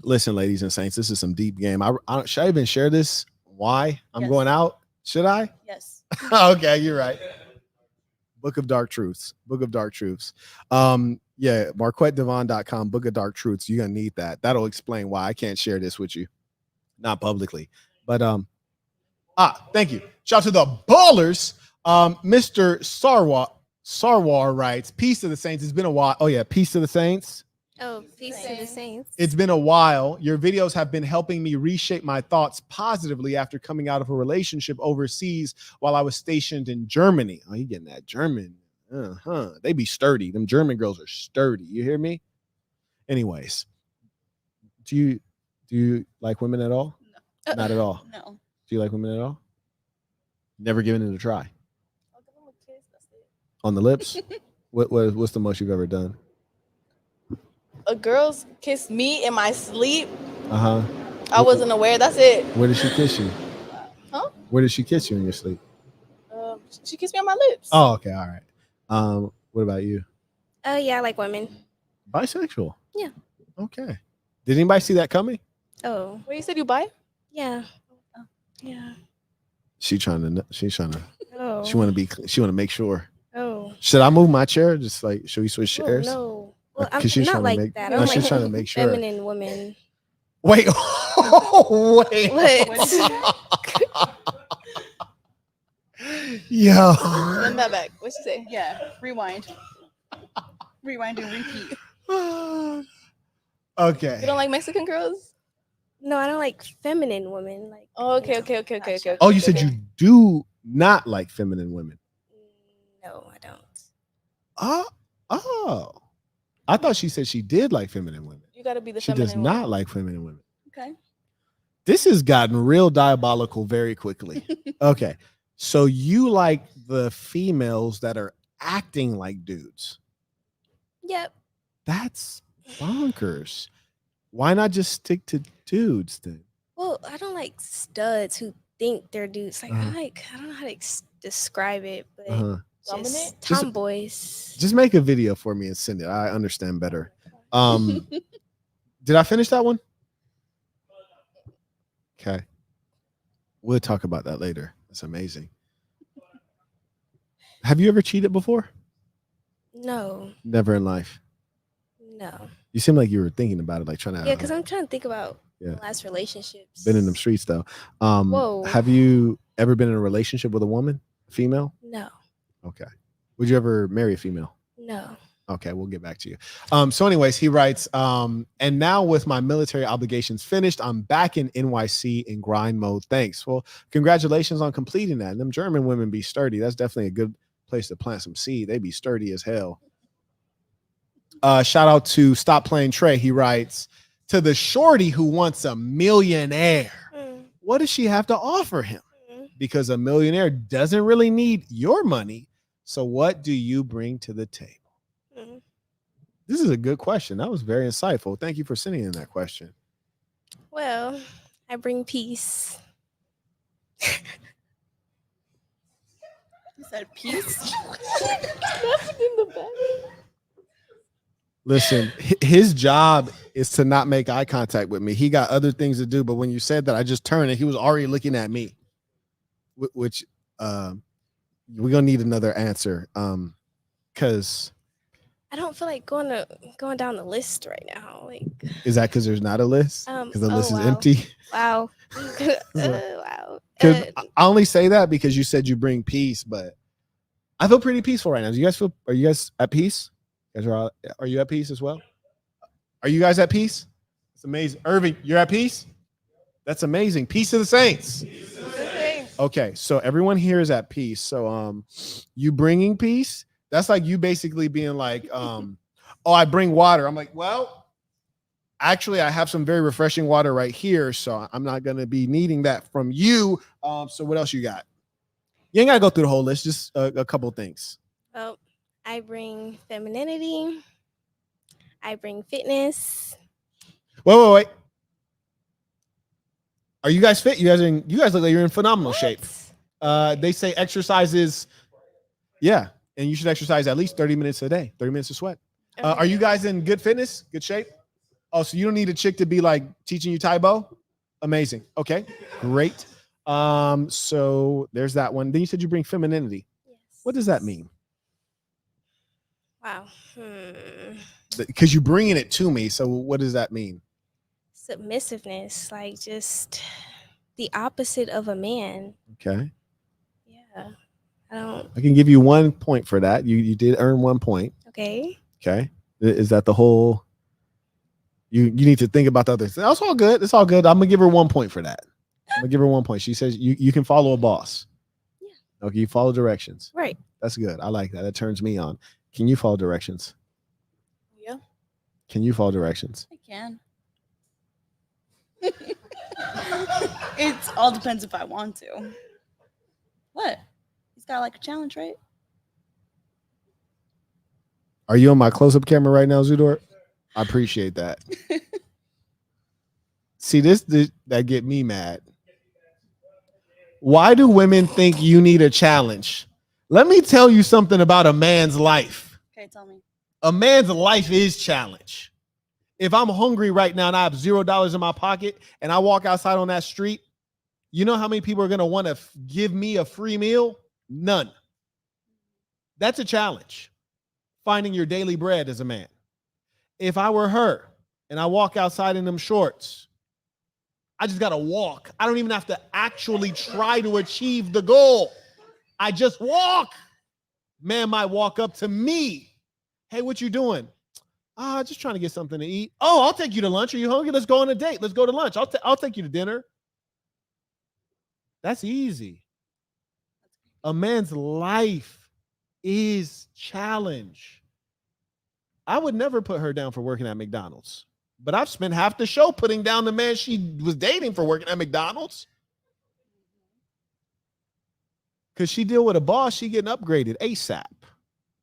Listen, ladies and saints, this is some deep game. Should I even share this? Why I'm Yes. going out? Should I? Yes. Okay, you're right. Book of Dark Truths. Book of Dark Truths. Yeah, marquettedevon.com, Book of Dark Truths. You're gonna need that. That'll explain why I can't share this with you. Not publicly. But thank you. Shout out to the ballers. Mr. Sarwar writes, peace to the saints. It's been a while. Oh, yeah, peace to the saints. Oh, peace to the saints. It's been a while. Your videos have been helping me reshape my thoughts positively after coming out of a relationship overseas while I was stationed in Germany. Oh, you getting that German? They be sturdy. Them German girls are sturdy. You hear me? Anyways, do you like women at all? No. Not at all. No. Do you like women at all? Never given it a try. I'll give him a kiss. That's it. On the lips? What's the most you've ever done? A girl's kissed me in my sleep. Uh-huh. I wasn't aware. That's it. Where did she kiss you? Huh? Where did she kiss you in your sleep? She kissed me on my lips. Oh, okay, all right. What about you? Oh, yeah, I like women. Bisexual. Yeah. Okay. Did anybody see that coming? Oh, Wait, you said you bi? yeah. Yeah. She's trying to Oh. she want to make sure. Oh. Should I move my chair? Just like, should we switch Oh, chairs? no. Well, I'm 'Cause she's not trying to like make- that. no, I'm she's like trying to make sure. feminine women. Wait. Wait. What? Yo. Send that back. What'd she say? Yeah. Rewind. Rewind and repeat. Okay. You don't like Mexican girls? No, I don't like feminine women. Like. Oh, okay. Oh, you said you do not like feminine women. No, I don't. Oh. I thought she said she did like feminine women. You gotta be the She feminine does one. not like feminine women. Okay. This has gotten real diabolical very quickly. Okay. So you like the females that are acting like dudes. Yep. That's bonkers. Why not just stick to dudes then? Well, I don't like studs who think they're dudes. Like Uh-huh. I don't know how to describe it, but Uh-huh. Dominant? just tomboys. Just make a video for me and send it. I understand better. Did I finish that one? Okay. We'll talk about that later. That's amazing. Have you ever cheated before? No, Never in life. no. You seem like you were thinking about it, like trying to. Yeah, because I'm trying to think about Yeah. my last relationships. Been in them streets though. Whoa. Have you ever been in a relationship with a woman, female? No, Okay. Would you ever marry a female? no. Okay, we'll get back to you. So anyways, he writes, and now with my military obligations finished, I'm back in NYC in grind mode. Thanks. Well, congratulations on completing that. And them German women be sturdy. That's definitely a good place to plant some seed. They be sturdy as hell. Shout out to Stop Playing Trey. He writes, to the shorty who wants a millionaire, what does she have to offer him? Because a millionaire doesn't really need your money. So what do you bring to the table? This is a good question. That was very insightful. Thank you for sending in that question. Well, I bring peace. You said peace. in the back. Listen, his job is to not make eye contact with me. He got other things to do, but when you said that, I just turned and he was already looking at me. Which we're gonna need another answer. Because I don't feel like going down the list right now. Like, is that because there's not a list? Because the oh, list is wow. empty. wow. Wow. Because I only say that because you said you bring peace, but I feel pretty peaceful right now. Do you guys feel? Are you guys at peace? You guys are you at peace as well? Are you guys at peace? It's amazing. Irving, you're at peace? That's amazing. Peace of the saints. Okay, so everyone here is at peace. So you bringing peace? That's like you basically being like, oh, I bring water. I'm like, well, actually, I have some very refreshing water right here, so I'm not gonna be needing that from you. So what else you got? You ain't gotta go through the whole list, just a couple things. Well, I bring femininity. I bring fitness. Wait. Are you guys fit? You guys look like you're in phenomenal shape. They say exercise is, yeah, and you should exercise at least 30 minutes a day, 30 minutes of sweat. Are you guys in good fitness, good shape? Oh, so you don't need a chick to be like teaching you Taibo? Amazing. Okay, great. So there's that one. Then you said you bring femininity. Yes. What does that mean? Wow. Because you're bringing it to me. So what does that mean? Submissiveness, like just the opposite of a man. Okay. Yeah. I can give you 1 point for that. You did earn 1 point. Okay. Okay. Is that the whole? You need to think about the other things. That's all good. It's all good. I'm gonna give her 1 point for that. I'm gonna give her 1 point. She says you can follow a boss. Yeah. Okay, you follow directions. Right. That's good. I like that. That turns me on. Can you follow directions? Yeah. Can you follow directions? I can. It all depends if I want to. What? He's got like a challenge, right? Are you on my close-up camera right now, Zudor? I appreciate that. See, this that get me mad. Why do women think you need a challenge? Let me tell you something about a man's life. Okay, tell me. A man's life is challenge. If I'm hungry right now and I have $0 in my pocket and I walk outside on that street, you know how many people are going to want to give me a free meal? None. That's a challenge. Finding your daily bread as a man. If I were her and I walk outside in them shorts, I just got to walk. I don't even have to actually try to achieve the goal. I just walk. Man might walk up to me. Hey, what you doing? Just trying to get something to eat. Oh, I'll take you to lunch. Are you hungry? Let's go on a date. Let's go to lunch. I'll take you to dinner. That's easy. A man's life is challenge. I would never put her down for working at McDonald's, but I've spent half the show putting down the man she was dating for working at McDonald's. Because she deal with a boss, she getting upgraded ASAP.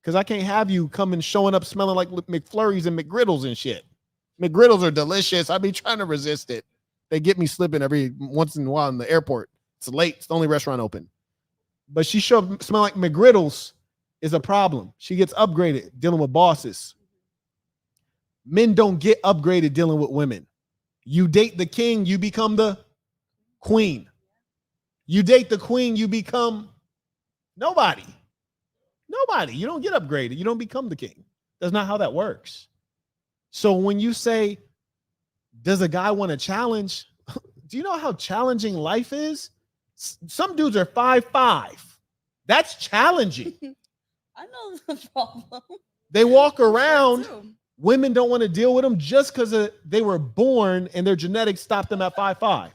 Because I can't have you coming showing up smelling like McFlurries and McGriddles and shit. McGriddles are delicious. I be trying to resist it. They get me slipping every once in a while in the airport. It's late. It's the only restaurant open. But she smell like McGriddles is a problem. She gets upgraded dealing with bosses. Men don't get upgraded dealing with women. You date the king, you become the queen. You date the queen, you become nobody. Nobody. You don't get upgraded. You don't become the king. That's not how that works. So when you say, does a guy want a challenge? Do you know how challenging life is? Some dudes are 5'5". That's challenging. I know the problem. They walk around. Women don't want to deal with them just because they were born and their genetics stopped them at 5'5".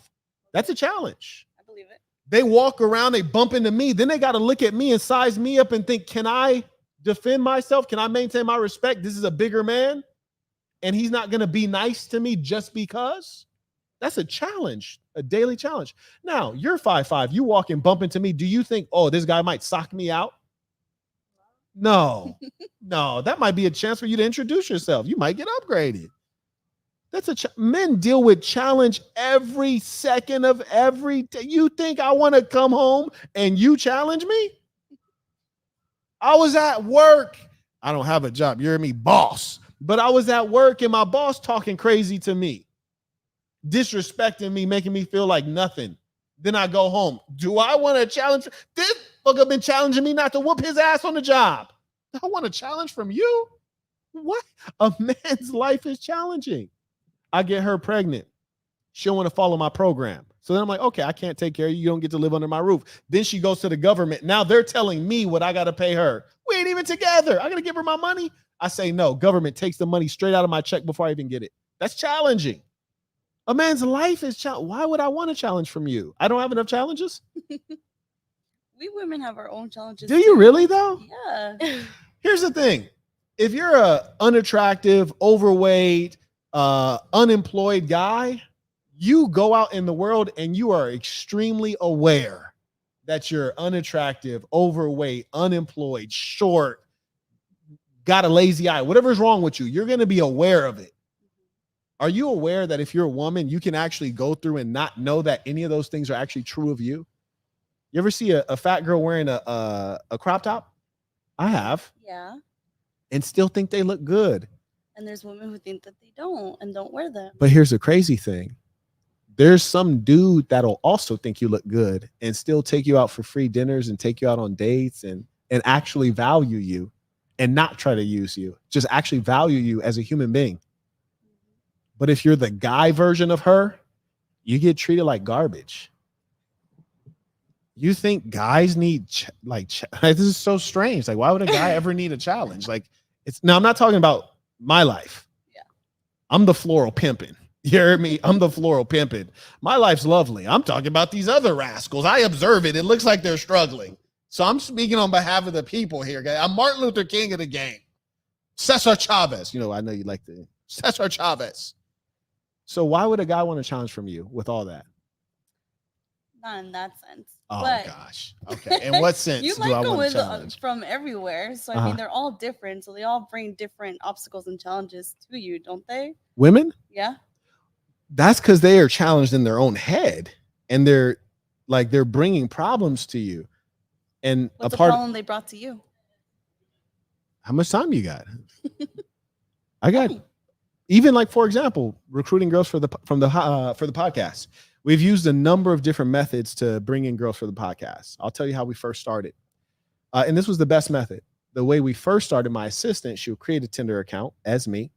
That's a challenge. I believe it. They walk around, they bump into me. Then they got to look at me and size me up and think, can I defend myself? Can I maintain my respect? This is a bigger man and he's not going to be nice to me just because. That's a challenge, a daily challenge. Now, you're 5'5". You walk and bump into me. Do you think, oh, this guy might sock me out? No, that might be a chance for you to introduce yourself. You might get upgraded. That's men deal with challenge every second of every day. You think I want to come home and you challenge me? I was at work. I don't have a job. You're me, boss. But I was at work and my boss talking crazy to me, disrespecting me, making me feel like nothing. Then I go home. Do I want to challenge? This fucker been challenging me not to whoop his ass on the job. I want a challenge from you? What? A man's life is challenging. I get her pregnant. She'll want to follow my program. So then I'm like, okay, I can't take care of you. You don't get to live under my roof. Then she goes to the government. Now they're telling me what I got to pay her. We ain't even together. I got to give her my money. I say, no, government takes the money straight out of my check before I even get it. That's challenging. A man's life is challenging. Why would I want a challenge from you? I don't have enough challenges. We women have our own challenges. Do you really though? Yeah. Here's the thing. If you're a unattractive, overweight, unemployed guy, you go out in the world and you are extremely aware that you're unattractive, overweight, unemployed, short, got a lazy eye, whatever's wrong with you, you're going to be aware of it. Are you aware that if you're a woman, you can actually go through and not know that any of those things are actually true of you? You ever see a fat girl wearing a crop top? I have. Yeah. And still think they look good. And there's women who think that they don't and don't wear them. But here's the crazy thing. There's some dude that'll also think you look good and still take you out for free dinners and take you out on dates and actually value you and not try to use you. Just actually value you as a human being. But if you're the guy version of her, you get treated like garbage. You think guys need this is so strange. Like, why would a guy ever need a challenge? Like, now I'm not talking about my life. Yeah. I'm the floral pimping. You hear me? I'm the floral pimping. My life's lovely. I'm talking about these other rascals. I observe it. It looks like they're struggling. So I'm speaking on behalf of the people here, guys. I'm Martin Luther King of the game. Cesar Chavez. You know, I know you like the Cesar Chavez. So why would a guy want a challenge from you with all that? Not in that sense. Oh, but gosh. Okay. In what sense you do like I them want a with challenge? from everywhere. So, I mean, they're all different. So they all bring different obstacles and challenges to you, don't they? Women? Yeah. That's because they are challenged in their own head. And they're bringing problems to you. And What's the problem they brought to you? How much time you got? I got, even like, for example, recruiting girls for the podcast. We've used a number of different methods to bring in girls for the podcast. I'll tell you how we first started. And this was the best method. The way we first started, my assistant, she would create a Tinder account as me.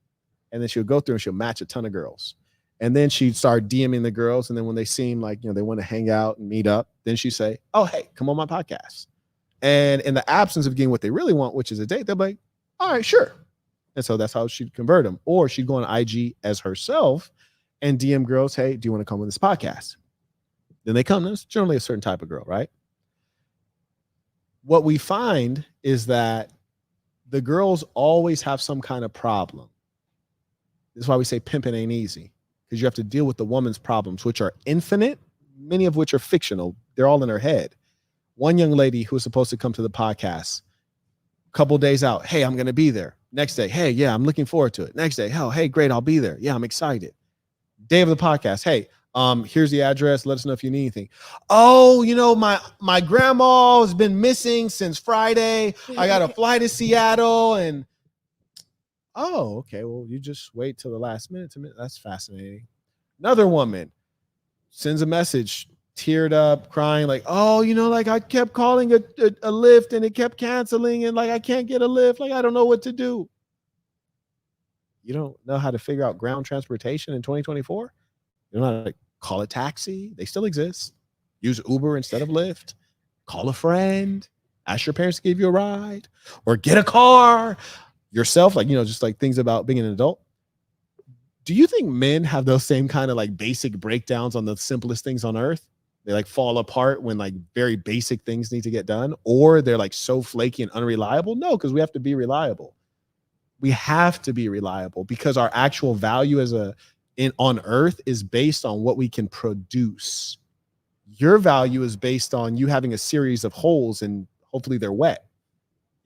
And then she would go through and she'll match a ton of girls. And then she'd start DMing the girls. And then when they seem like, they want to hang out and meet up, then she'd say, oh, hey, come on my podcast. And in the absence of getting what they really want, which is a date, they'll be like, all right, sure. And so that's how she'd convert them. Or she'd go on IG as herself and DM girls, hey, do you want to come on this podcast? Then they come. There's generally a certain type of girl, right? What we find is that the girls always have some kind of problem. This is why we say pimping ain't easy, because you have to deal with the woman's problems, which are infinite, many of which are fictional. They're all in her head. One young lady who was supposed to come to the podcast, a couple days out, hey, I'm going to be there. Next day, hey, yeah, I'm looking forward to it. Next day, oh, hey, great, I'll be there. Yeah, I'm excited. Day of the podcast, hey, here's the address. Let us know if you need anything. Oh, my grandma has been missing since Friday. I got to fly to Seattle. And oh, okay, well, you just wait till the last minute. That's fascinating. Another woman sends a message, teared up, crying, like, oh, like I kept calling a Lyft and it kept canceling, and like I can't get a Lyft. Like, I don't know what to do. You don't know how to figure out ground transportation in 2024? You don't know how to call a taxi. They still exist. Use Uber instead of Lyft. Call a friend. Ask your parents to give you a ride. Or get a car yourself. Like, just like things about being an adult. Do you think men have those same kind of like basic breakdowns on the simplest things on earth? They like fall apart when like very basic things need to get done? Or they're like so flaky and unreliable? No, because we have to be reliable. We have to be reliable because our actual value on earth is based on what we can produce. Your value is based on you having a series of holes and hopefully they're wet.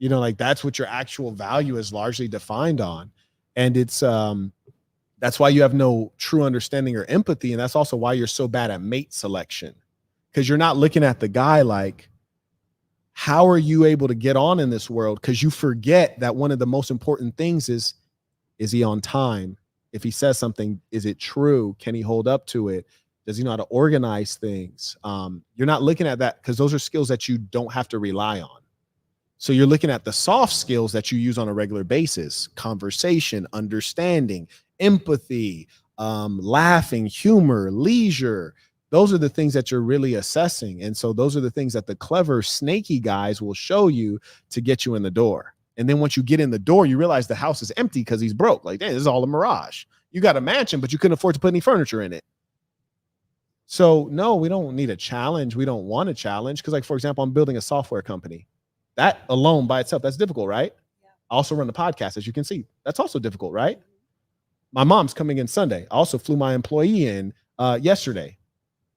Like that's what your actual value is largely defined on. And it's that's why you have no true understanding or empathy. And that's also why you're so bad at mate selection, because you're not looking at the guy like, how are you able to get on in this world? Because you forget that one of the most important things is he on time? If he says something, is it true? Can he hold up to it? Does he know how to organize things? You're not looking at that because those are skills that you don't have to rely on. So you're looking at the soft skills that you use on a regular basis: conversation, understanding, empathy, laughing, humor, leisure, Those are the things that you're really assessing. And so those are the things that the clever, snaky guys will show you to get you in the door. And then once you get in the door, you realize the house is empty because he's broke. Like, damn, this is all a mirage. You got a mansion, but you couldn't afford to put any furniture in it. So no, we don't need a challenge. We don't want a challenge. Because like, for example, I'm building a software company. That alone by itself, that's difficult, right? Yeah. I also run the podcast, as you can see. That's also difficult, right? My mom's coming in Sunday. I also flew my employee in yesterday.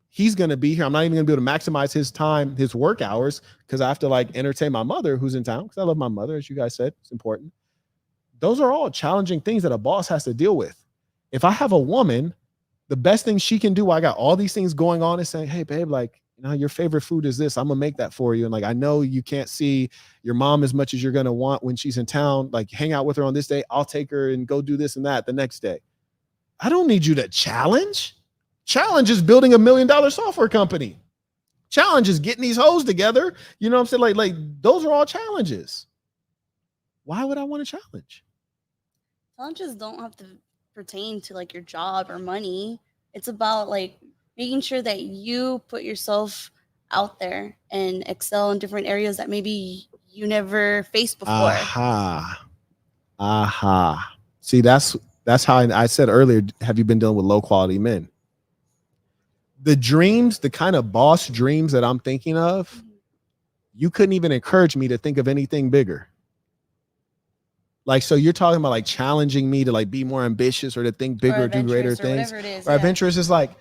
He's going to be here. I'm not even going to be able to maximize his time, his work hours, because I have to like entertain my mother who's in town, because I love my mother, as you guys said. It's important. Those are all challenging things that a boss has to deal with. If I have a woman, the best thing she can do while I got all these things going on is saying, hey, babe, like, you know, your favorite food is this. I'm going to make that for you. And like, I know you can't see your mom as much as you're going to want when she's in town. Like, hang out with her on this day. I'll take her and go do this and that the next day. I don't need you to challenge. Challenge is building $1 million software company. Challenge is getting these hoes together. You know what I'm saying? Like those are all challenges. Why would I want a challenge? Challenges don't have to pertain to like your job or money. It's about like making sure that you put yourself out there and excel in different areas that maybe you never faced before. See, that's how I said earlier, have you been dealing with low quality men? The dreams, the kind of boss dreams that I'm thinking of, you couldn't even encourage me to think of anything bigger. Like, so you're talking about like challenging me to like be more ambitious or to think bigger, do greater things. Whatever it is, or adventurous is like,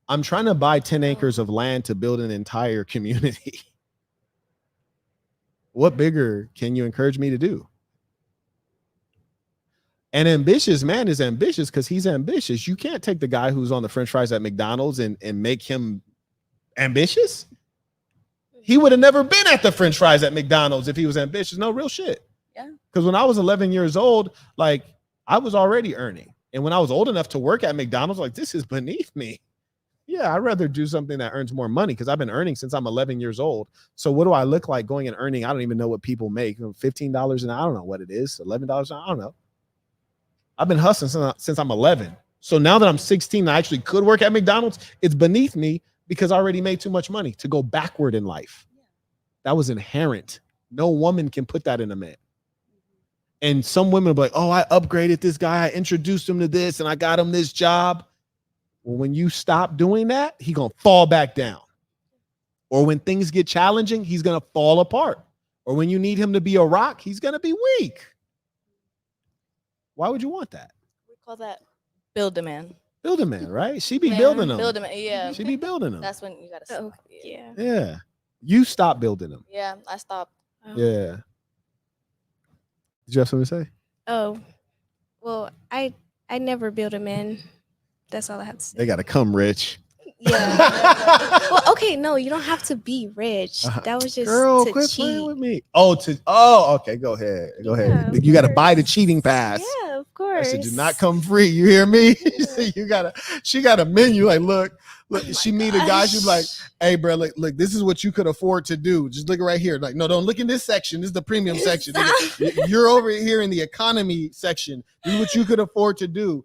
I'm trying to buy 10 acres of land to build an entire community. What bigger can you encourage me to do? An ambitious man is ambitious because he's ambitious. You can't take the guy who's on the French fries at McDonald's and make him ambitious. He would have never been at the French fries at McDonald's if he was ambitious. No, real shit. Yeah. Because when I was 11 years old, like I was already earning. And when I was old enough to work at McDonald's, like this is beneath me. Yeah, I'd rather do something that earns more money because I've been earning since I'm 11 years old. So what do I look like going and earning? I don't even know what people make. $15 an hour. I don't know what it is. $11 an hour. I don't know. I've been hustling since I'm 11. So now that I'm 16, I actually could work at McDonald's. It's beneath me because I already made too much money to go backward in life. That was inherent. No woman can put that in a man. And some women will be like, oh, I upgraded this guy. I introduced him to this and I got him this job. Well, when you stop doing that, he's going to fall back down. Or when things get challenging, he's going to fall apart. Or when you need him to be a rock, he's going to be weak. Why would you want that? We call that build a man. Build a man, right? She be building them. Build a man, yeah. She be building them. That's when you got to stop. Yeah. Yeah. You stop building them. Yeah, I stopped. Yeah. Did you have something to say? Oh, well, I never build a man. That's all I have to say. They got to come rich. Yeah. Well, okay, no, you don't have to be rich. That was just Girl, to quit cheat. playing with me. Okay, go ahead. Go ahead. Yeah, You got to buy the cheating pass. Yeah, of I course. said, do not come free. You hear me? She got a menu. Like, look, she meet a guy. She's like, hey, bro, look, this is what you could afford to do. Just look right here. Like, no, don't look in this section. This is the premium section. You're over here in the economy section. This is what you could afford to do.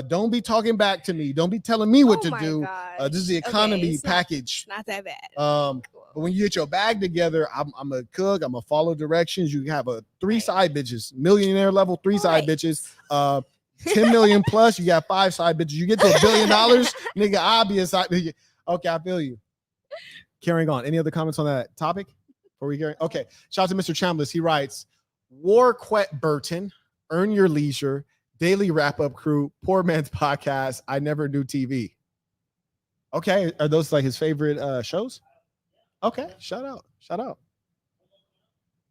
Don't be talking back to me. Don't be telling me what to do. This is the economy package. Not that bad. But when you get your bag together, I'm a cook. I'm a follow directions. You have a 3 side bitches, millionaire level 3 side bitches. 10 million plus. You got 5 side bitches. You get to $1 billion, nigga. Obvious. Okay, I feel you. Carrying on. Any other comments on that topic before we carry? Okay. Shout out to Mr. Chambliss. He writes, Warquet Burton, Earn Your Leisure, Daily Wrap Up Crew, Poor Man's Podcast, I Never Knew TV. Okay, are those like his favorite shows? Okay, shout out.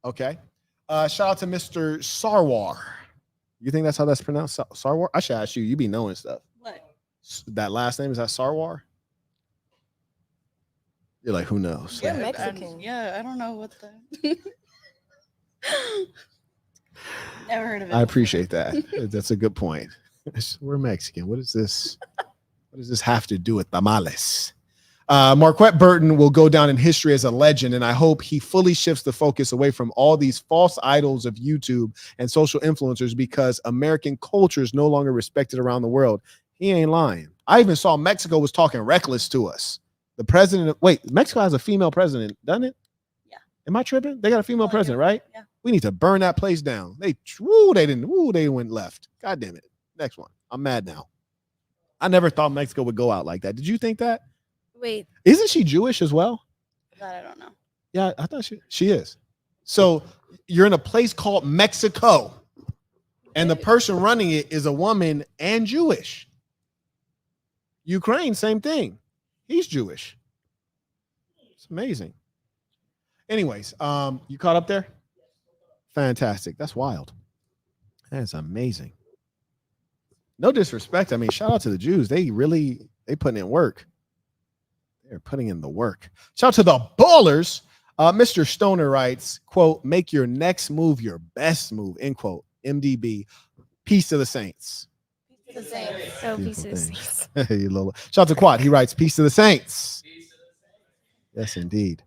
Okay, shout out to Mr. Sarwar. You think that's how that's pronounced? Sarwar? I should ask you. You be knowing stuff. What? That last name, is that Sarwar? You're like, who knows? You're Mexican. I don't know what the. Never heard of it. I appreciate that. That's a good point. We're Mexican. What does this have to do with tamales? Marquette Burton will go down in history as a legend, and I hope he fully shifts the focus away from all these false idols of YouTube and social influencers because American culture is no longer respected around the world. He ain't lying. I even saw Mexico was talking reckless to us. The president. Wait, Mexico has a female president, doesn't it? Yeah. Am I tripping? They got a female Oh, president, yeah. right? Yeah. We need to burn that place down. They went left. God damn it. Next one. I'm mad now. I never thought Mexico would go out like that. Did you think that? Wait, Isn't she Jewish as well? That I don't know. Yeah, I thought she is. So you're in a place called Mexico, and the person running it is a woman and Jewish. Ukraine, same thing. He's Jewish. It's amazing. Anyways, you caught up there? Fantastic. That's wild. That's amazing. No disrespect. I mean, shout out to the Jews. They putting in work. They're putting in the work. Shout out to the ballers. Mr. Stoner writes, quote, make your next move your best move, end quote. MDB. Peace to the saints. The same. so Beautiful pieces. things. Hey, Lola. Shout out to Quad. He writes, peace to the saints. Yes, indeed.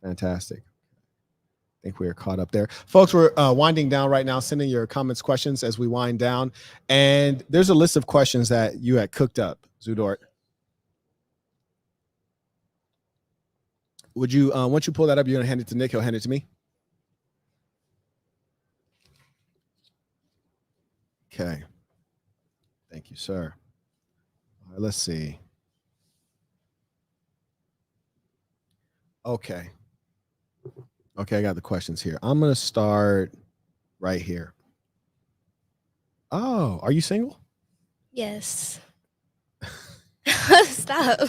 Fantastic. I think we are caught up there. Folks, we're winding down right now. Send in your comments, questions as we wind down. And there's a list of questions that you had cooked up, Zudort. Would you, once you pull that up, you're going to hand it to Nick. He'll hand it to me. Okay. Thank you, sir. All right, let's see. Okay. Okay, I got the questions here. I'm going to start right here. Oh, are you single? Yes. Stop.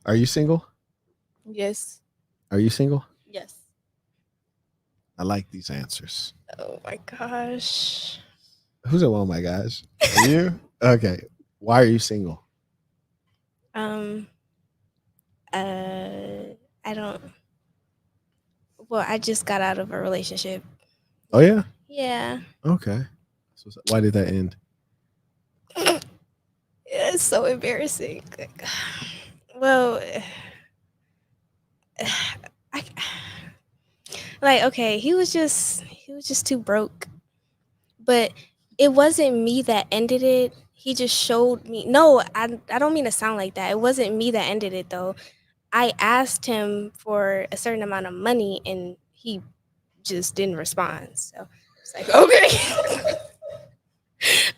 Are you single? Yes. Are you single? Yes. I like these answers. Oh my gosh. Who's at one, my guys? Are you? Okay. Why are you single? I don't. Well, I just got out of a relationship. Oh, yeah? Yeah. Okay. So why did that end? It's so embarrassing. Well, okay, he was just too broke. But it wasn't me that ended it. He just showed me. No, I don't mean to sound like that. It wasn't me that ended it though. I asked him for a certain amount of money and he just didn't respond. So it's like, okay.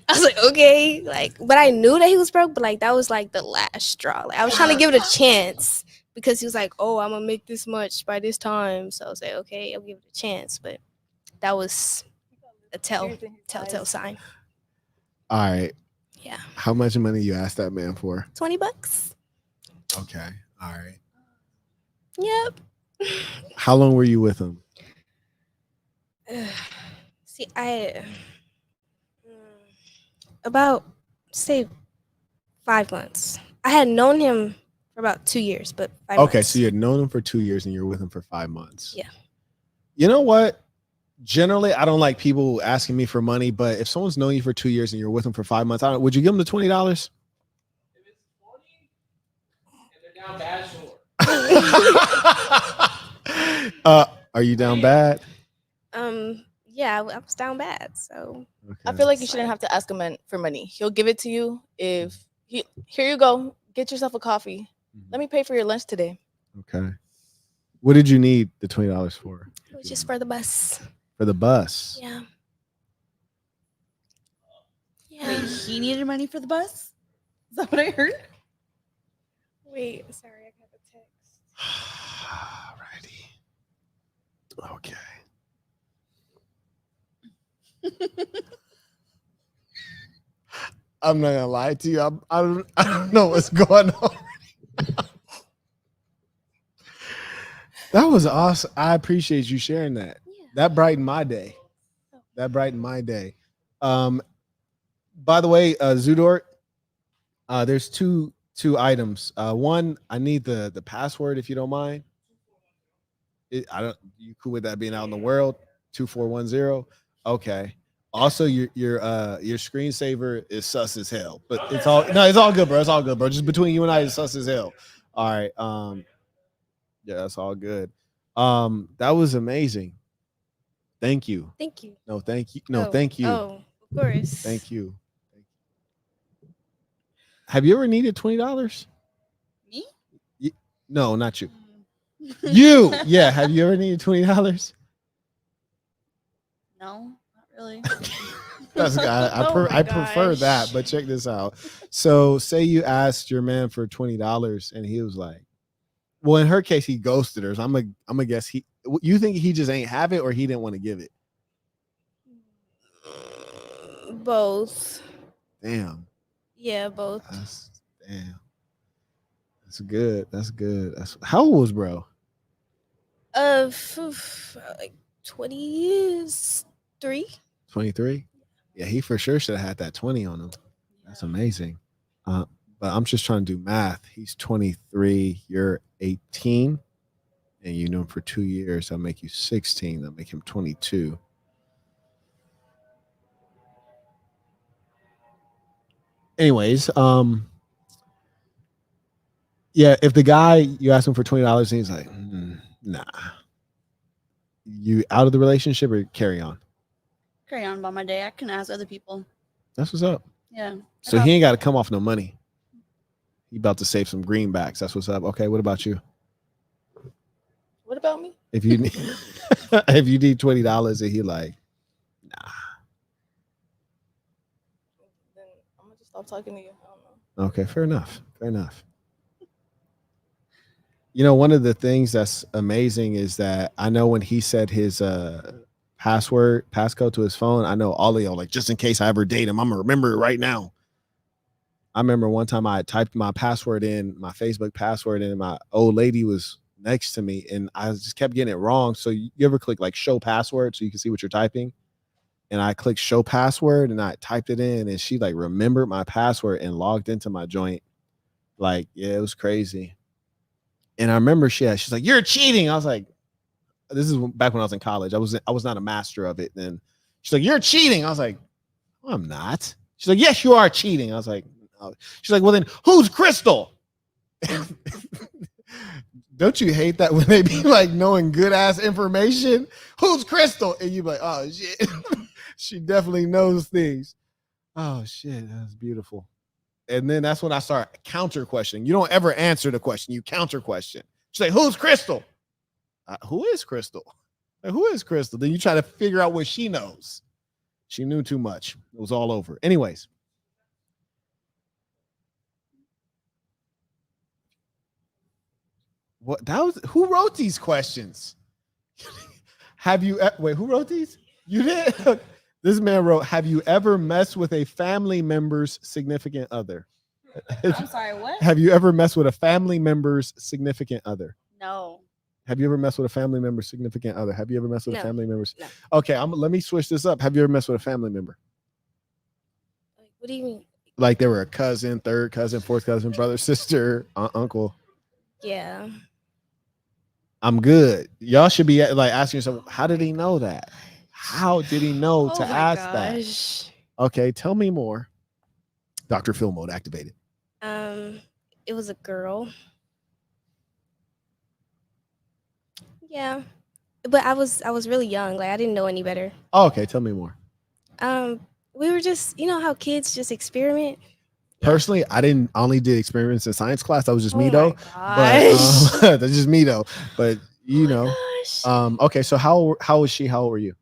I was like, okay, but I knew that he was broke, but that was the last straw. I was trying to give it a chance because he was like, oh, I'm gonna make this much by this time. So I was like, okay, I'll give it a chance, but that was a telltale sign. All right. Yeah, How much money you asked that man for? $20. Okay. All right. Yep. How long were you with him? See, about say 5 months. I had known him for about 2 years, but 5 Okay, months. so you had known him for 2 years and you were with him for 5 months. Yeah. You know what? Generally, I don't like people asking me for money, but if someone's known you for 2 years and you're with them for 5 months, would you give them the $20? If it's 40 and they're down bad, sure. Are you down bad? Yeah, I was down bad, so Okay. I feel like you shouldn't have to ask him for money. He'll give it to you if here you go, get yourself a coffee. Let me pay for your lunch today. Okay. What did you need the $20 for? it was just for the bus. For the bus. Yeah. Wait, Yeah. he needed money for the bus? Is that what I heard? Wait, sorry, I got the text. Alrighty. Okay. I'm not gonna lie to you. I don't know what's going on. That was awesome. I appreciate you sharing that. Yeah. That brightened my day. That brightened my day. By the way, Zudort, there's two items. One, I need the password if you don't mind. You cool with that being out in the world? 2410. Okay. Also, your screensaver is sus as hell, but it's all good, bro. It's all good, bro. Just between you and I, it's sus as hell. All right. Yeah, that's all good. That was amazing. Thank you. Thank you. No, thank you. No, thank you. Oh, of course. Thank you. Have you ever needed $20? Me? No, not you. You. Yeah. Have you ever needed $20? No, not really. That's Oh my I prefer that, gosh. but check this out. So say you asked your man for $20 and he was like, well, in her case, he ghosted her. So I'm a guess you think he just ain't have it or he didn't want to give it? Both. Damn. Yeah, both. Damn. That's good. That's good. How old was bro? Like 20 years, 3. 23. Yeah, he for sure should have had that 20 on him. That's amazing. But I'm just trying to do math. He's 23, you're 18, and you knew him for 2 years. That'll make you 16. That'll make him 22. Anyways, yeah, if the guy you ask him for $20 and he's like, nah, you out of the relationship or carry on? Carry on about my day. I can ask other people. That's what's up. Yeah. So he ain't got to come off no money. He about to save some greenbacks. That's what's up. Okay, what about you? What about me? If you need if you need $20 and he like, nah. Then I'm gonna just stop talking to you. I don't know. Okay, fair enough. Fair enough. You know, one of the things that's amazing is that I know when he said his passcode to his phone, I know all of y'all like, just in case I ever date him, I'm gonna remember it right now. I remember one time I typed my password in, my Facebook password, and my old lady was next to me and I just kept getting it wrong. So you ever click like show password so you can see what you're typing? And I clicked show password and I typed it in and she like remembered my password and logged into my joint. Like, yeah, it was crazy. And I remember she's like, you're cheating. I was like, this is back when I was in college. I was not a master of it. Then she's like, you're cheating. I was like, well, I'm not. She's like, yes, you are cheating. I was like, no. She's like, well, then who's Crystal? Don't you hate that when they be like knowing good ass information? Who's Crystal? And you be like, oh shit. She definitely knows things. Oh shit, that's beautiful. And then that's when I start counter questioning. You don't ever answer the question, you counter question. She's like, who's Crystal? Who is Crystal? Like, who is Crystal? Then you try to figure out what she knows. She knew too much. It was all over. Anyways. What that was? Who wrote these questions? Have you wait? Who wrote these? You did. This man wrote, have you ever messed with a family member's significant other? I'm sorry, what? Have you ever messed with a family member's significant other? No. Have you ever messed with a family member's significant other? Have you ever messed with a family member's? No. Okay, let me switch this up. Have you ever messed with a family member? Like, what do you mean? Like they were a cousin, third cousin, fourth cousin, brother, sister, uncle. Yeah. I'm good. Y'all should be like asking yourself, how did he know that? How did he know to ask that? Okay, tell me more. Dr. Phil mode activated. It was a girl. Yeah. But I was really young. Like I didn't know any better. Oh, okay, tell me more. We were just, you know how kids just experiment. Personally, I only did experiments in science class. That was just me though. Gosh. But that's just me though. But you know. Gosh. Okay, so how was she? How old were you?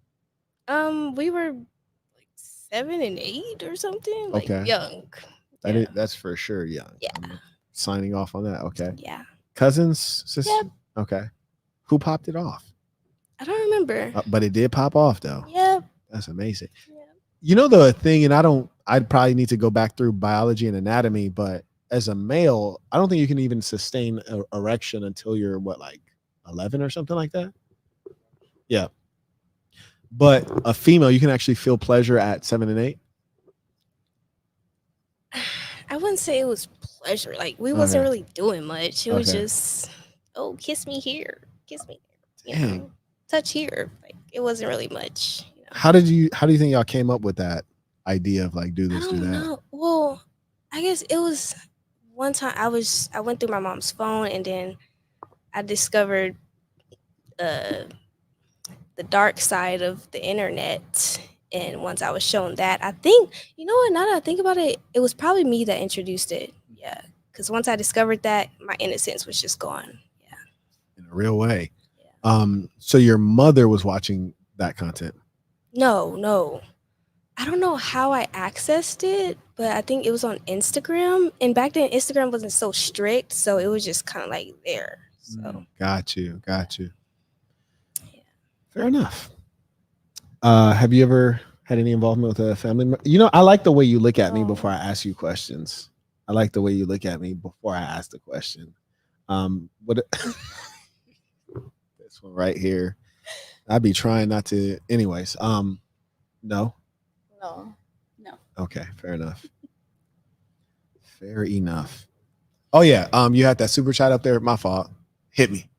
We were like 7 and 8 or something. Like Okay. young. That's for sure young. Yeah. I'm signing off on that. Okay. Yeah. Cousins, sister? Yep. Okay. Who popped it off? I don't remember. But it did pop off though. Yep. That's amazing. Yep. You know the thing, and I'd probably need to go back through biology and anatomy, but as a male, I don't think you can even sustain an erection until you're like 11 or something like that. Yeah. But a female, you can actually feel pleasure at 7 and 8. I wouldn't say it was pleasure. Like we wasn't really doing much. It was just, oh, kiss me here, kiss me there. You know, touch here. Like it wasn't really much. You know? How do you think y'all came up with that idea of like do this, do that? Know. Well, I guess it was one time I went through my mom's phone and then I discovered the dark side of the internet. And once I was shown that, I think, you know what, now that I think about it, it was probably me that introduced it. Yeah. Because once I discovered that, my innocence was just gone. Yeah. In a real way. So your mother was watching that content. No. I don't know how I accessed it, but I think it was on Instagram. And back then, Instagram wasn't so strict, so it was just kind of like there. So Got you. Fair enough. Have you ever had any involvement with a family member? You know, I like the way you look at me before I ask you questions. I like the way you look at me before I ask the question. What this one right here? I'd be trying not to. Anyways, no. No. Okay, fair enough. Fair enough. Oh yeah, you had that super chat up there. My fault. Hit me.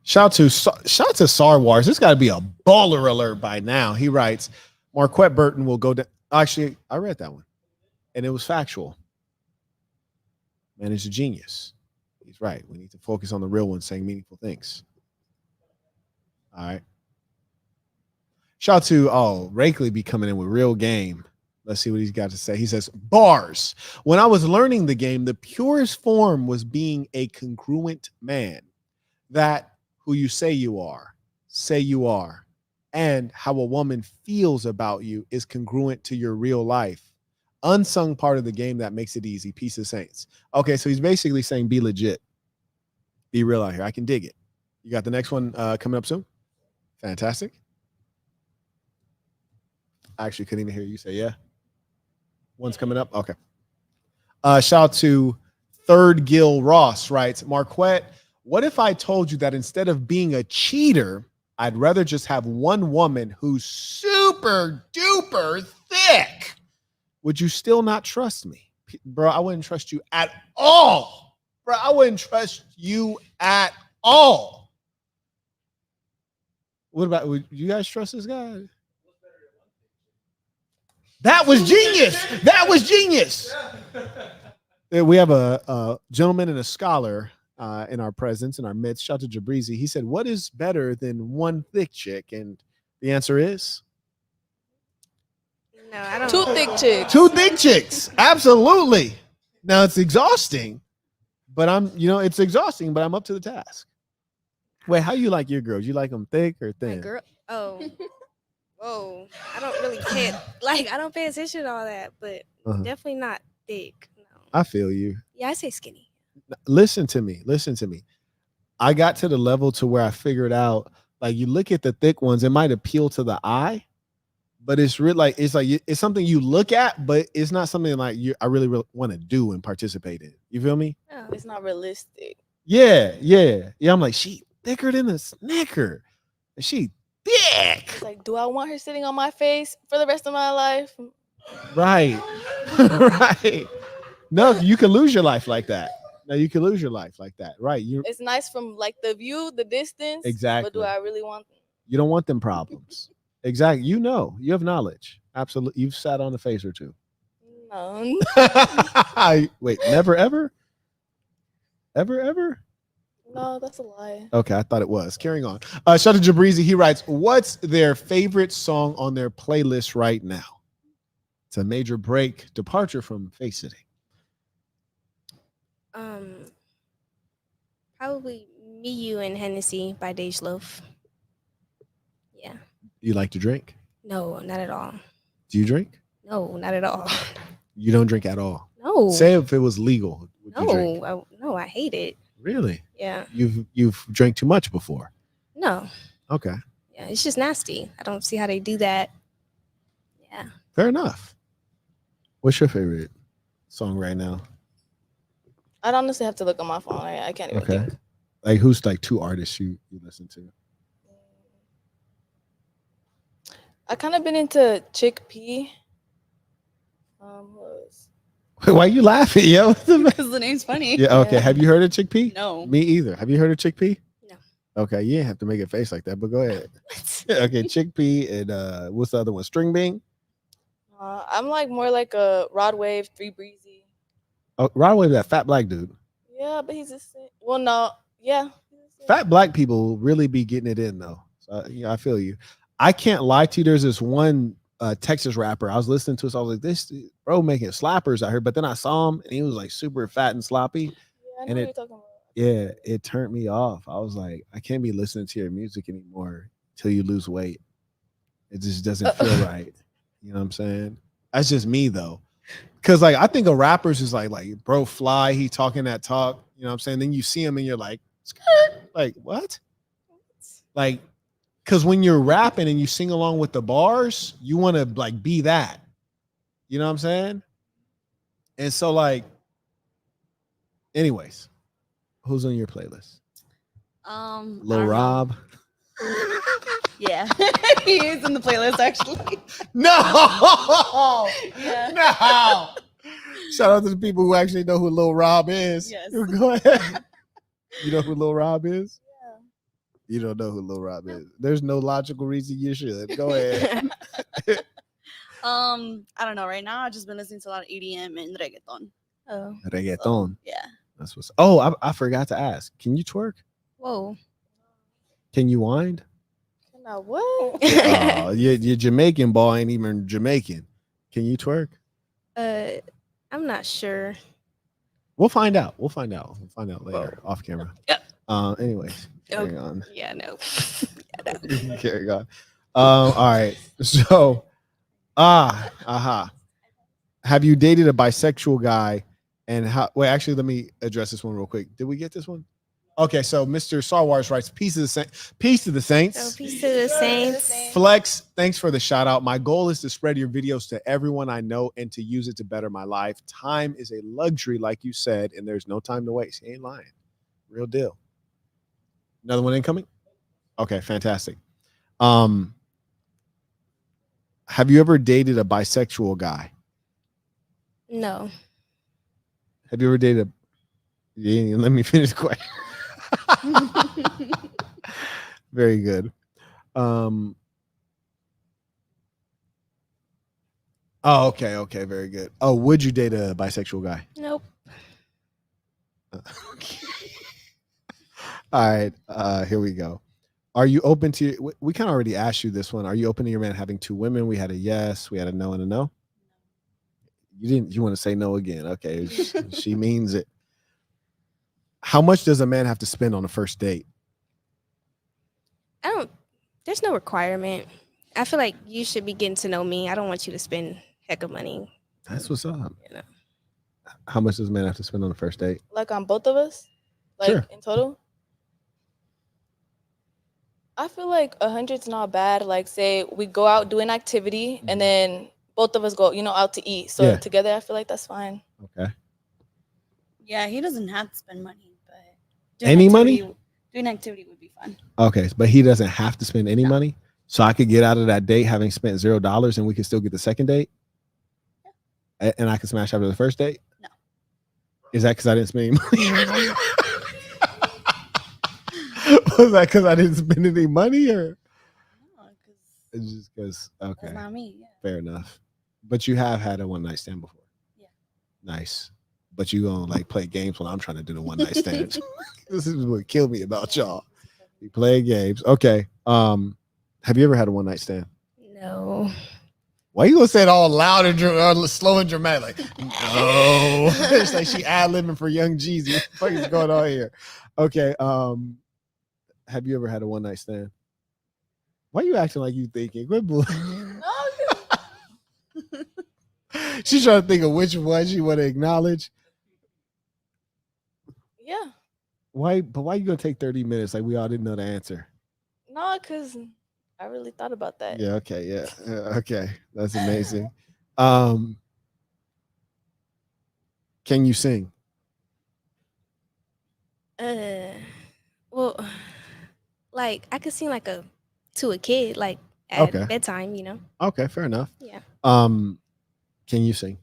Shout to Star Wars. This got to be a baller alert by now. He writes, Marquette Burton will go down. Actually, I read that one, and it was factual. Man is a genius. He's right. We need to focus on the real ones saying meaningful things. All right. Shout to Rakeley be coming in with real game. Let's see what he's got to say. He says, bars. When I was learning the game, the purest form was being a congruent man. That who you say you are, and how a woman feels about you is congruent to your real life. Unsung part of the game that makes it easy. Peace of saints. Okay, so he's basically saying be legit. Be real out here. I can dig it. You got the next one coming up soon? Fantastic. I actually couldn't even hear you say yeah. One's coming up? Okay. Shout out to Third Gil Ross writes, Marquette, what if I told you that instead of being a cheater, I'd rather just have one woman who's super duper thick? Would you still not trust me? Bro, I wouldn't trust you at all. Bro, I wouldn't trust you at all. What about, would you guys trust this guy? That was genius. That was genius. We have a gentleman and a scholar in our presence, in our midst. Shout out to Jabrizi. He said, what is better than one thick chick? And the answer is? no, I don't. Two thick chicks. Two thick chicks. Absolutely. Now it's exhausting, but it's exhausting, but I'm up to the task. Wait, how you like your girls? You like them thick or My thin? girl. Oh. Whoa. I don't really I don't pay attention to all that, but definitely not thick. No. I feel you. Yeah, I say skinny. Listen to me. I got to the level to where I figured out, like, you look at the thick ones, it might appeal to the eye, but it's it's something you look at, but it's not something like I really want to do and participate in. You feel me? Oh. It's not realistic. Yeah. I'm like, she thicker than a snicker. She thick. It's like, do I want her sitting on my face for the rest of my life? Right. Right. No, you can lose your life like that. Right. It's nice from like the view, the distance. Exactly. But do I really want them? You don't want them problems. Exactly. You have knowledge. Absolutely. You've sat on a face or two. No. Wait, never ever? Ever? No, that's a lie. Okay, I thought it was. Carrying on. Shout out to Jabrizi. He writes, what's their favorite song on their playlist right now? It's a major break, departure from face sitting. Probably Me, You, and Hennessy by Dej Loaf. Yeah. You like to drink? No, not at all. Do you drink? No, not at all. You don't drink at all? No. Say if it was legal. Would you drink? No, I hate it. Really? Yeah. You've drank too much before? No. Okay. Yeah, it's just nasty. I don't see how they do that. Yeah. Fair enough. What's your favorite song right now? I'd honestly have to look on my phone. I can't even think. Like, who's like two artists you listen to? I kind of been into Chick P. Why are you laughing, yo? Because the name's funny. Yeah, okay. Yeah. Have you heard of Chick P? No. Me either. Have you heard of Chick P? No. Okay, you didn't have to make a face like that, but go ahead. What? Okay, Chick P and what's the other one? String Bean? I'm like more like a Rod Wave, Three Breezy. Oh, Rod Wave, that fat black dude. Yeah, but he's just well, no, yeah. Fat black people really be getting it in though. So, I feel you. I can't lie to you. There's this one Texas rapper. I was listening to it, so I was like, this bro making slappers out here. But then I saw him and he was like super fat and sloppy. Yeah, I know And what it- you're talking about. Yeah, it turned me off. I was like, I can't be listening to your music anymore till you lose weight. It just doesn't feel right. You know what I'm saying? That's just me though. Cause like I think of rappers is like bro fly, he talking that talk, you know what I'm saying? Then you see him and you're like, "Skirt." Like what? Like, cause when you're rapping and you sing along with the bars, you want to like be that. You know what I'm saying? And so like, anyways, who's on your playlist? I Lil don't know. Rob. Yeah, he is in the playlist actually. No, Yeah. no. Shout out to the people who actually know who Lil Rob is. Yes. Go ahead. You know who Lil Rob is? Yeah. You don't know who Lil Rob is. There's no logical reason you should. Go ahead. I don't know. Right now, I've just been listening to a lot of EDM and reggaeton. Oh. Reggaeton. Yeah. That's what's. Oh, I forgot to ask. Can you twerk? Whoa. Can you wind? Now what? Oh, your Jamaican ball ain't even Jamaican. Can you twerk? I'm not sure. We'll find out. We'll find out later off camera. Yep. Anyways, carry on. Yeah, no. Carry on. All right. So, have you dated a bisexual guy? And how? Wait, actually, let me address this one real quick. Did we get this one? Okay, so Mr. Sarwars writes, "Peace to the Saints." Peace to the Saints. So peace to the saints. Flex, thanks for the shout out. My goal is to spread your videos to everyone I know and to use it to better my life. Time is a luxury, like you said, and there's no time to waste. He ain't lying. Real deal. Another one incoming? Okay, fantastic. Have you ever dated a bisexual guy? No. Have you ever dated a let me finish the question. Very good. Oh, okay, very good. Oh, would you date a bisexual guy? Nope. All right, here we go. Are you open to? We kind of already asked you this one. Are you open to your man having two women? We had a yes, we had a no, and a no. You didn't. You want to say no again? Okay, she means it. How much does a man have to spend on a first date? There's no requirement. I feel like you should be getting to know me. I don't want you to spend heck of money. That's what's up. You know. How much does a man have to spend on the first date? Like on both of us? Like Sure. in total? I feel like 100's not bad. Like say we go out do an activity and then both of us go, out to eat. So Yeah. together I feel like that's fine. Okay. Yeah, he doesn't have to spend money, but Any money? Doing activity would be fun. Okay, but he doesn't have to spend any No. money. So I could get out of that date having spent $0 and we could still get the second date? And I can smash after the first date? No. Is that because I didn't spend any money? Was that because I didn't spend any money or No, because it's just because okay. that's not me. Yeah. Fair enough. But you have had a one night stand before. Yeah. Nice. But you gonna like play games when I'm trying to do the one night stand. This is what killed me about y'all. You play games. Okay. Have you ever had a one night stand? No. Why you gonna say it all loud and slow and dramatic? Like, no. It's like she ad-libbing for Young Jeezy. What the fuck is going on here? Okay. Have you ever had a one night stand? Why you acting like you thinking? Quit bull- She's trying to think of which one she want to acknowledge. Yeah. Why? But why you gonna take 30 minutes? Like we all didn't know the answer. No, because I really thought about that. Yeah. Okay. Yeah. Okay. That's amazing. Can you sing? Well, like I could sing to a kid, like at Okay. bedtime, Okay. Fair enough. Yeah. Can you sing?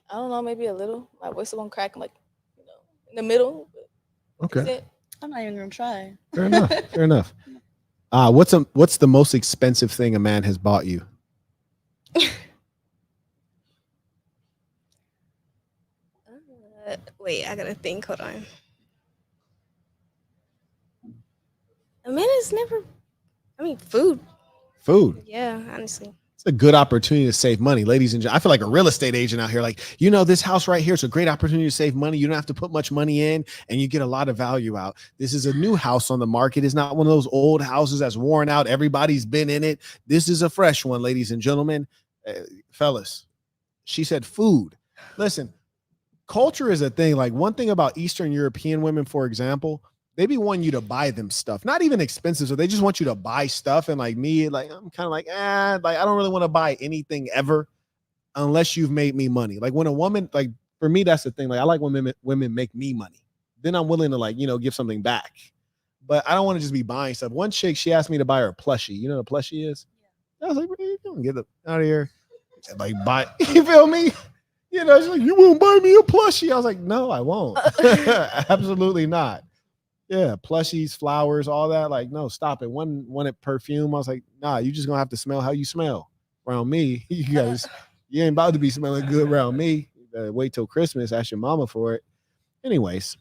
I don't know, maybe a little. My voice is gonna crack in in the middle. But that's Okay. it. I'm not even gonna try. Fair enough. Fair enough. What's the most expensive thing a man has bought you? Wait, I gotta think. Hold on. A man has never. I mean, food. Food. Yeah, honestly. It's a good opportunity to save money, ladies and gentlemen. I feel like a real estate agent out here. Like, this house right here, it's a great opportunity to save money. You don't have to put much money in and you get a lot of value out. This is a new house on the market. It's not one of those old houses that's worn out. Everybody's been in it. This is a fresh one, ladies and gentlemen. Fellas, she said food. Listen, culture is a thing. Like, one thing about Eastern European women, for example, they be wanting you to buy them stuff, not even expensive. So they just want you to buy stuff. And like me, like, I'm kind of like, like, I don't really want to buy anything ever unless you've made me money. Like, when a woman, like, for me, that's the thing. Like, I like when women make me money. Then I'm willing to, like, give something back. But I don't want to just be buying stuff. One chick, she asked me to buy her a plushie. You know what a plushie is? I was like, don't get it out of here. Like, buy, you feel me? She's like, you won't buy me a plushie. I was like, no, I won't. Absolutely not. Yeah, plushies, flowers, all that. Like, no, stop it. One wanted perfume. I was like, nah, you just gonna have to smell how you smell around me. You ain't about to be smelling good around me. Wait till Christmas, ask your mama for it. Anyways,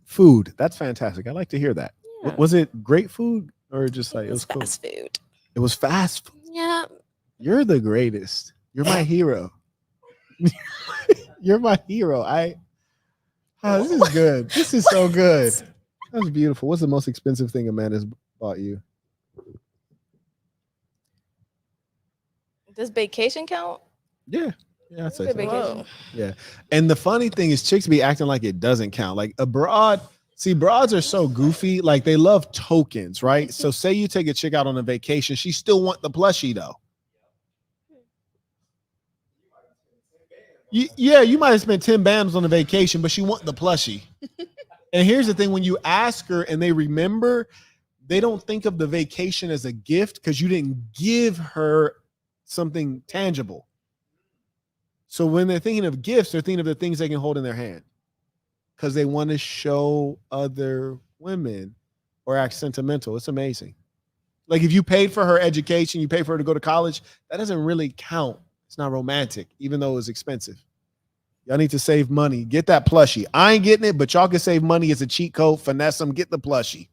food. That's fantastic. I like to hear that. Yeah. Was it great food or just like it was cool? Fast food. It was fast food. Yeah. You're the greatest. You're my hero. You're my hero. This is good. This is so good. That's beautiful. What's the most expensive thing a man has bought you? Does vacation count? Yeah, I'd say so. Vacation. Yeah, and the funny thing is, chicks be acting like it doesn't count. Like abroad, see, broads are so goofy. Like, they love tokens, right? So say you take a chick out on a vacation, she still want the plushie though. You might have spent 10 bams on a vacation, but she want the plushie. And here's the thing, when you ask her and they remember, they don't think of the vacation as a gift because you didn't give her something tangible. So when they're thinking of gifts, they're thinking of the things they can hold in their hand because they want to show other women or act sentimental. It's amazing. Like, if you paid for her education, you paid for her to go to college, that doesn't really count. It's not romantic, even though it's expensive. Y'all need to save money. Get that plushie. I ain't getting it, but y'all can save money as a cheat code. Finesse them. Get the plushie.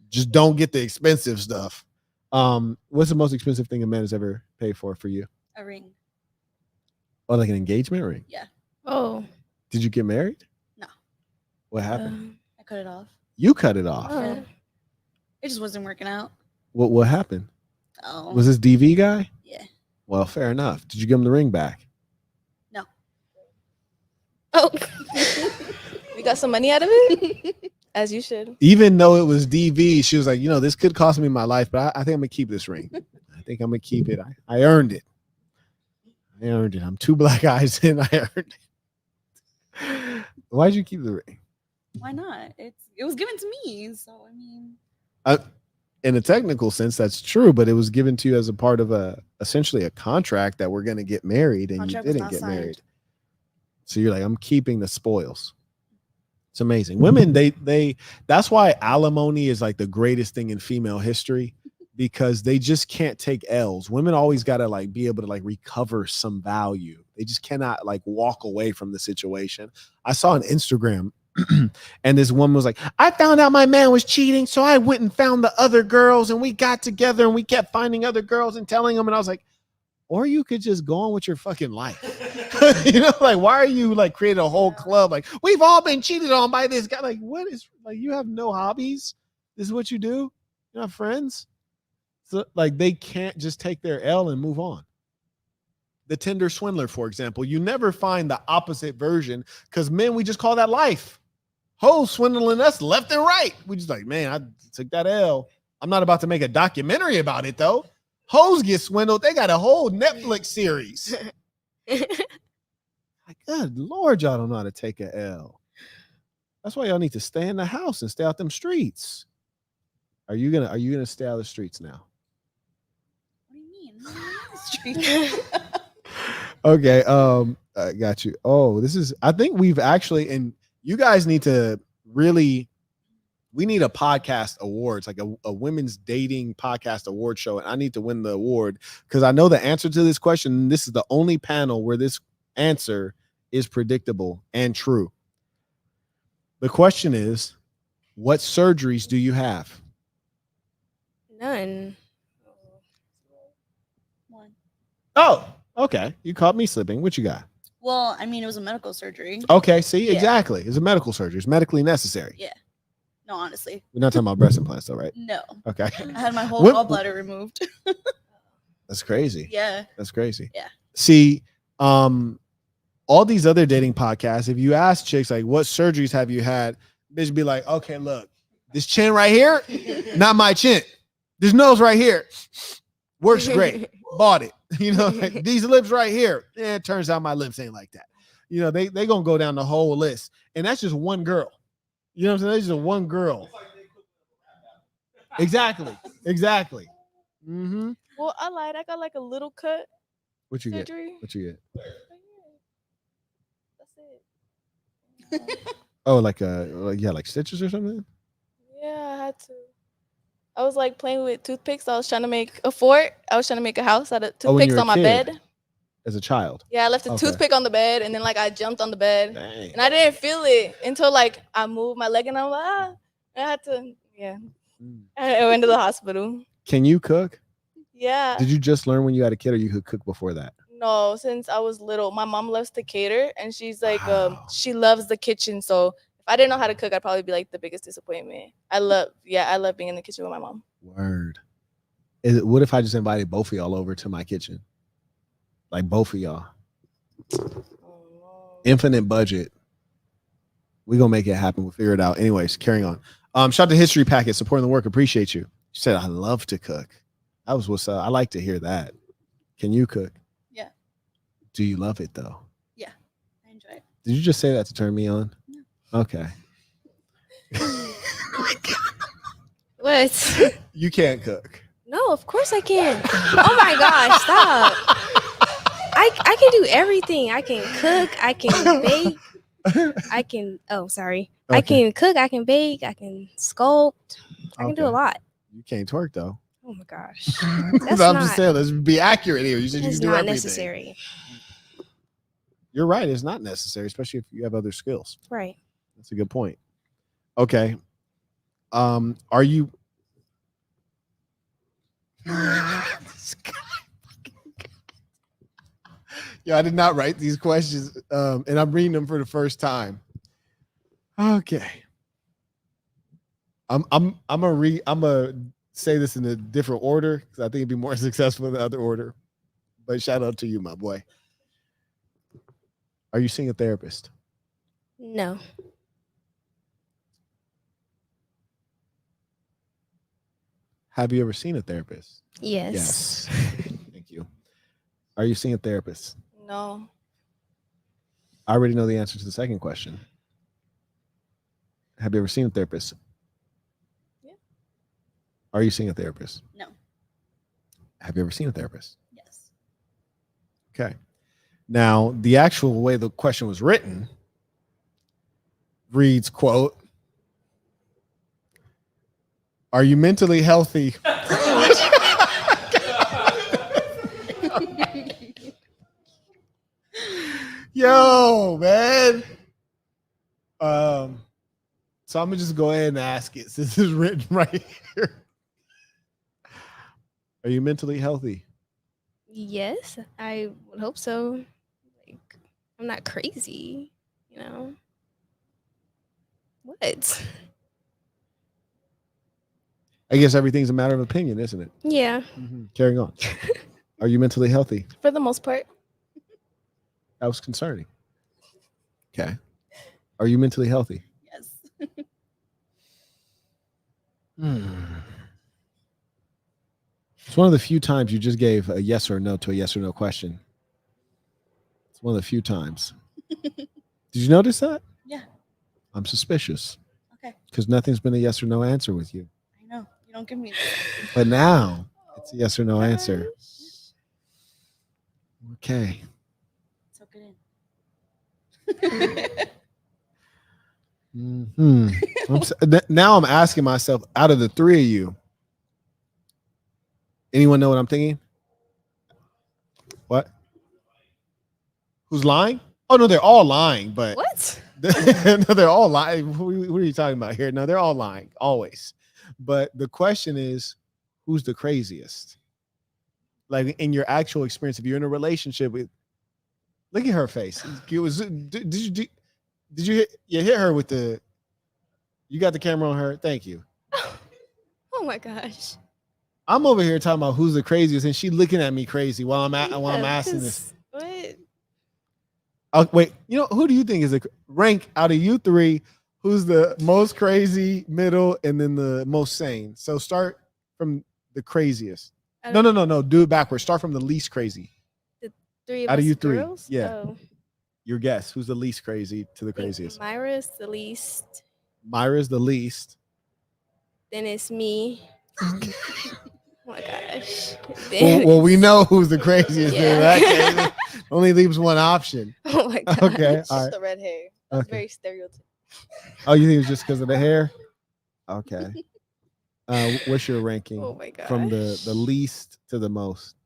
Just don't get the expensive stuff. What's the most expensive thing a man has ever paid for you? A ring. Oh, like an engagement ring? Yeah. Oh. Did you get married? No. What happened? I cut it off. You cut it off. Oh. Yeah. It just wasn't working out. What happened? Oh. Was this DV guy? Yeah. Well, fair enough. Did you give him the ring back? No. Oh. We got some money out of it, as you should. Even though it was DV, she was like, this could cost me my life, but I think I'm gonna keep this ring. I think I'm gonna keep it. I earned it. I earned it. I'm 2 black eyes in. I earned it. Why'd you keep the ring? Why not? It was given to me, so I mean. In a technical sense, that's true, but it was given to you as a part of essentially a contract that we're gonna get married, and Contract you was didn't not get signed. married. So you're like, I'm keeping the spoils. It's amazing. Women, they that's why alimony is like the greatest thing in female history, because they just can't take L's. Women always got to like be able to like recover some value. They just cannot like walk away from the situation. I saw on Instagram and this woman was like, I found out my man was cheating, so I went and found the other girls and we got together and we kept finding other girls and telling them. And I was like, or you could just go on with your fucking life. Like, why are you like creating a whole club? Like, we've all been cheated on by this guy. Like, what is, like, you have no hobbies? This is what you do? You're not friends? So like, they can't just take their L and move on. The Tinder swindler, for example, you never find the opposite version, because men, we just call that life. Hoes swindling us left and right. We just like, man, I took that L. I'm not about to make a documentary about it though. Hoes get swindled. They got a whole Netflix series. Like, good Lord, y'all don't know how to take a L. That's why y'all need to stay in the house and stay out them streets. Are you gonna stay out of the streets now? What do you mean? I'm not on the street. Okay, I got you. Oh, I think we've actually, and you guys need to really, we need a podcast awards, like a women's dating podcast award show. And I need to win the award because I know the answer to this question. This is the only panel where this answer is predictable and true. The question is, what surgeries do you have? None. Oh, okay. You caught me slipping. What you got? Well, I mean, it was a medical surgery. Okay, see, Yeah. exactly. It's a medical surgery. It's medically necessary. Yeah. No, honestly, We're not talking about breast implants, though, right? no. Okay. I had my whole What- gallbladder removed. That's crazy. Yeah. That's crazy. Yeah. See, all these other dating podcasts, if you ask chicks like what surgeries have you had, bitch be like, okay, look, this chin right here, not my chin. This nose right here works great. Bought it. You know, like, these lips right here. Yeah, it turns out my lips ain't like that. You know, they gonna go down the whole list. And that's just one girl. You know what I'm saying? That's just one girl. Exactly. Exactly. Mm-hmm. Well, I lied. I got like a little cut What you get? surgery. What you get? That's it. Oh, like stitches or something? Yeah, I had to. I was like playing with toothpicks. I was trying to make a fort. I was trying to make a house out of Oh, when you toothpicks were a on my kid? bed. As a child. Yeah, I left a Okay. toothpick on the bed, and then like I jumped on the bed, Dang. and I didn't feel it until like I moved my leg, and I'm like, ah. I had to, yeah. Mm. I went to the hospital. Can you cook? Yeah. Did you just learn when you had a kid, or you could cook before that? No, since I was little, my mom loves to cater, and she's like, Wow. she loves the kitchen. So if I didn't know how to cook, I'd probably be like the biggest disappointment. I love being in the kitchen with my mom. Word. What if I just invited both of y'all over to my kitchen? Like both of y'all. Infinite budget. We're gonna make it happen. We'll figure it out. Anyways, carrying on. Shout out to History Packet, supporting the work. Appreciate you. She said, I love to cook. That was what's up. I like to hear that. Can you cook? Yeah. Do you love it though? I enjoy it. Did you just say that to turn me on? No. Okay. What? You can't cook. No, of course I can. Oh my gosh, stop. I can do everything. I can cook, I can bake, I can I Okay. can cook, I can bake, I can sculpt. I can do a Okay. lot. You can't twerk though. Oh my gosh. I'm That's just not- saying, let's be accurate here. You said you It's can do not everything. necessary. You're right. It's not necessary, especially if you have other skills. Right. That's a good point. Okay. Are you Yeah, I did not write these questions. And I'm reading them for the first time. Okay. I'm gonna say this in a different order because I think it'd be more successful in the other order. But shout out to you, my boy. Are you seeing a therapist? No. Have you ever seen a therapist? Yes. Thank you. Are you seeing a therapist? No. I already know the answer to the second question. Have you ever seen a therapist? Yeah. Are you seeing a therapist? No. Have you ever seen a therapist? Yes. Okay. Now, the actual way the question was written reads, quote, are you mentally healthy? Yo, man. So I'm gonna just go ahead and ask it since it's written right here. Are you mentally healthy? Yes, I would hope so. Like, I'm not crazy, you know. What? I guess everything's a matter of opinion, isn't it? Yeah. Carrying on. Are you mentally healthy? For the most part. That was concerning. Okay. Are you mentally healthy? Yes. It's one of the few times you just gave a yes or no to a yes or no question. It's one of the few times. Did you notice that? Yeah. I'm suspicious Okay. because nothing's been a yes or no answer with you. I know. You don't give me. But now it's a yes or no answer. Okay. Soak it in. Now I'm asking myself, out of the three of you, anyone know what I'm thinking? What? Who's lying? Oh no, they're all lying. But What? no, they're all lying. What are you talking about here? No, they're all lying, always. But the question is, who's the craziest? like in your actual experience, if you're in a relationship with, look at her face. It was, did you hit her with the, you got the camera on her? Thank you. Oh my gosh. I'm over here talking about who's the craziest, and she looking at me crazy while I'm Yeah, asking this. 'cause what? Oh, wait, who do you think is the rank out of you three? Who's the most crazy, middle, and then the most sane? So start from the craziest. No. Do it backwards. Start from the least crazy. Three of Out of us you three, girls? yeah. Oh, Your guess. Who's the least crazy to the I think craziest? Myra's the least. Myra's the least. Then it's me. Oh my gosh. Well, we know who's the craziest. Yeah. In that case. Only leaves one option. Oh my gosh. Okay, all right. The red hair. That's Okay. very stereotypical. Oh, you think it's just because of the hair? Okay. What's your ranking Oh my gosh. from the least to the most?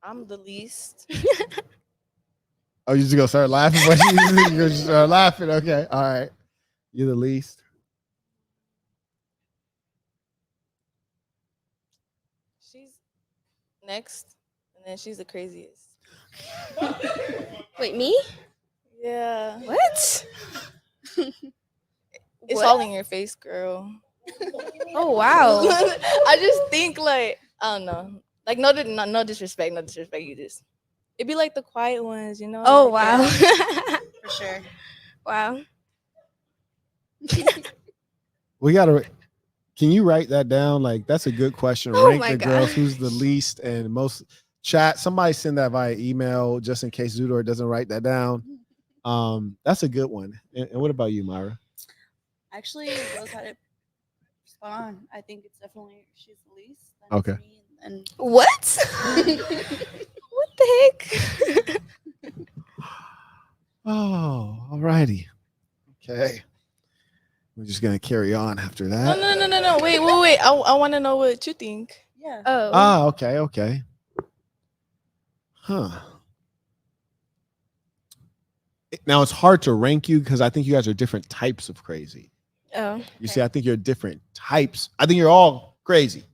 I'm the least. Oh, you just gonna start laughing? But you're gonna just start laughing. Okay, all right. You're the least. She's next, and then she's the craziest. Wait, me? Yeah. What? It's What? all in your face, girl. Oh wow. I just think like I don't know. Like no disrespect, no disrespect. You just it'd be like the quiet ones, you know. Oh like wow. that. For sure. Wow. We gotta. Can you write that down? Like that's a good question. Oh Rank my the girls. Who's the gosh. least and most? Chat. Somebody send that via email just in case Zudor doesn't write that down. That's a good one. And what about you, Myra? Actually, Rose had it spot on. I think it's definitely she's the least. Then Okay. it's me, and What? What the heck? Oh, all righty. Okay. We're just gonna carry on after No, that. no. Wait. I want to know what you think. yeah. Oh. Ah, okay. Huh. Now it's hard to rank you because I think you guys are different types of crazy. Oh. You see, I think you're different types. I think you're all crazy,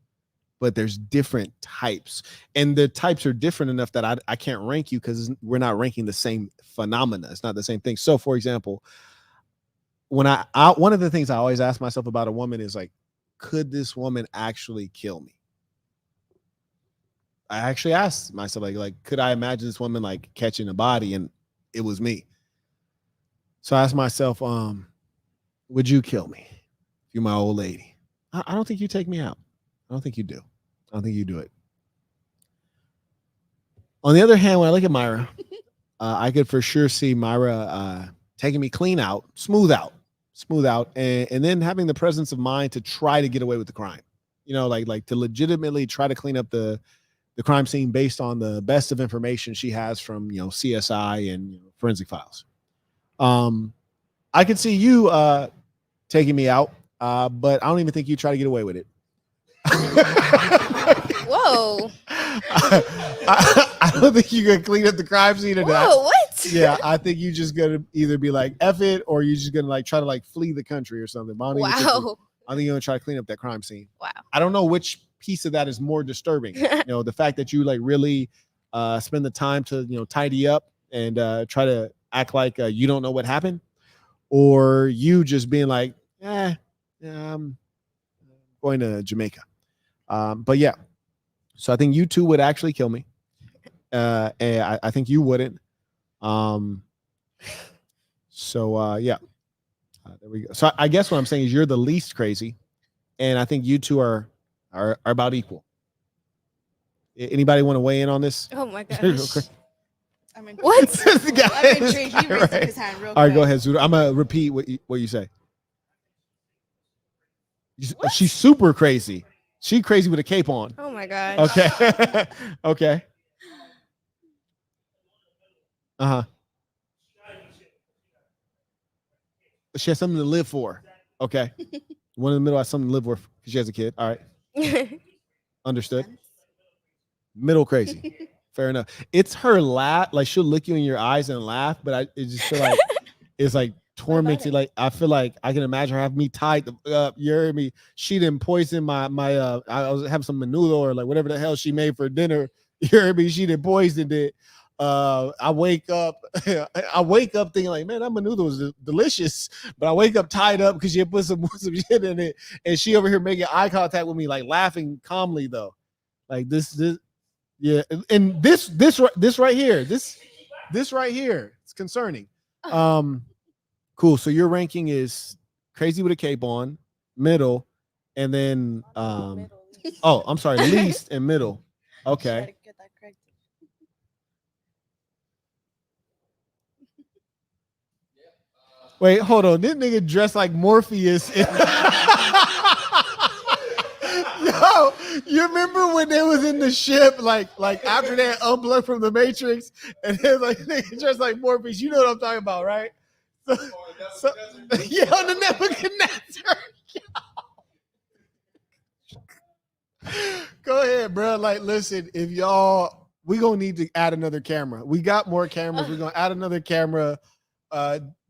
but there's different types. And the types are different enough that I can't rank you because we're not ranking the same phenomena. It's not the same thing. So, for example, when I one of the things I always ask myself about a woman is like, could this woman actually kill me? I actually asked myself, like, could I imagine this woman like catching a body and it was me? So I asked myself, would you kill me if you're my old lady? I don't think you take me out. I don't think you do. I don't think you do it. On the other hand, when I look at Mayra, I could for sure see Mayra taking me clean out, smooth out, and then having the presence of mind to try to get away with the crime. Like to legitimately try to clean up the crime scene based on the best of information she has from CSI and forensic files. I could see you taking me out, but I don't even think you try to get away with it. Whoa. I don't think you can clean up the crime scene or not. Whoa, what? Yeah, I think you just gonna either be like F it or you just gonna like try to like flee the country or something. But Wow. I think you're gonna try to clean up that crime scene. Wow. I don't know which piece of that is more disturbing. The fact that you like really spend the time to tidy up and try to act like you don't know what happened, or you just being like, I'm going to Jamaica. But yeah, so I think you two would actually kill me. And I think you wouldn't. Yeah, there we go. So I guess what I'm saying is you're the least crazy, and I think you two are about equal. Anybody want to weigh in on this? Oh my gosh. I'm intrigued. What? This guy I'm is- intrigued. He all raised right. his hand real quick. All right, go ahead, Zuda. I'm gonna repeat what you say. She's super crazy. She crazy with a cape on. Oh my gosh. Okay. Okay. Uh-huh. She has something to live for. Okay. One in the middle has something to live for because she has a kid. All right. Understood. Middle crazy. Fair enough. It's her laugh. Like she'll look you in your eyes and laugh, but it just feel like it's like tormented. Like I feel like I can imagine her having me tied up. You heard me? She didn't poison my I was having some menudo or like whatever the hell she made for dinner. You heard me? She didn't poison it. I wake up thinking like, man, that menudo was delicious. But I wake up tied up because she had put some shit in it, and she over here making eye contact with me, like laughing calmly though. Like this, yeah, and this right here, this right here, it's concerning. Cool. So your ranking is crazy with a cape on, middle, and then oh, I'm sorry, least and middle. Okay. Wait, hold on. This nigga dressed like Morpheus. Yo, you remember when they was in the ship, like after that unplugged from the Matrix, and then like nigga dressed like Morpheus? You know what I'm talking about, right? So yeah, on the Nebuchadnezzar. Go ahead, bro. Like, listen, if y'all, we gonna need to add another camera. We got more cameras. We're gonna add another camera,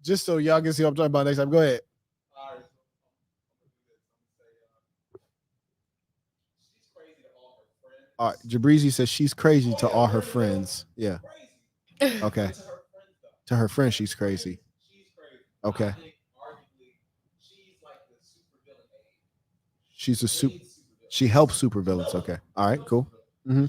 just so y'all can see what I'm talking about next time. Go ahead. All right, Jabrizi says she's crazy to all her friends. Yeah. Okay. To her friends, she's crazy. Okay. She's a she helps supervillains. Okay. All right. Cool. Mm-hmm.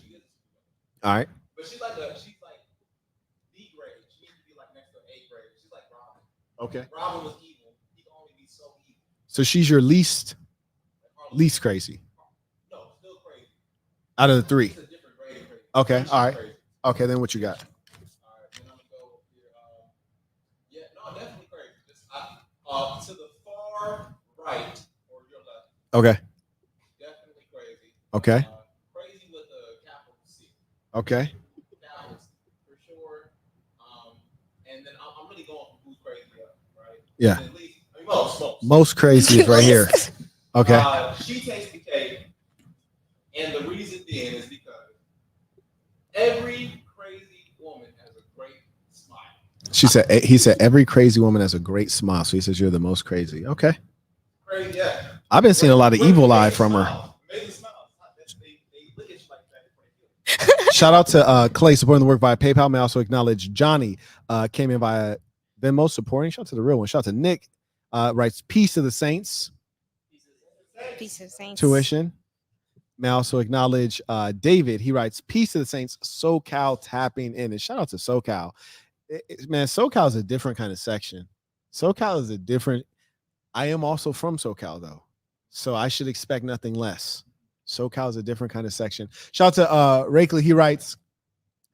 All right. But she's like B grade. She needs to be like next to A grade. She's like Robin. Okay. Robin was evil. He can only be so evil. So she's your least crazy. No, still crazy. Out of the three. It's a different grade of crazy. Okay. She's All right. crazy. Okay. Then what you got? All right. Then I'm gonna go here. Yeah. No, definitely crazy. Just, to the far right or your left. Okay. Definitely crazy. Okay. Crazy with a capital C. Okay. Capital C for sure. And then I'm really going for who's crazy, right? Yeah. At least, I mean, most crazy is right here. Okay. She takes the cake, and the reason being is because every crazy woman has a great smile. He said every crazy woman has a great smile. So he says you're the most crazy. Okay. Crazy, yeah. I've been seeing a lot of evil eye from her. Amazing smiles. They look at you like that. Shout out to Clay supporting the work via PayPal. May also acknowledge Johnny came in via Venmo supporting. Shout out to the real one. Shout out to Nick. Writes peace to the saints. Peace of saints. Tuition. May also acknowledge David. He writes peace to the saints. SoCal tapping in. And shout out to SoCal. Man, SoCal is a different kind of section. SoCal is a different. I am also from SoCal though, so I should expect nothing less. SoCal is a different kind of section. Shout out to Rakeley. He writes,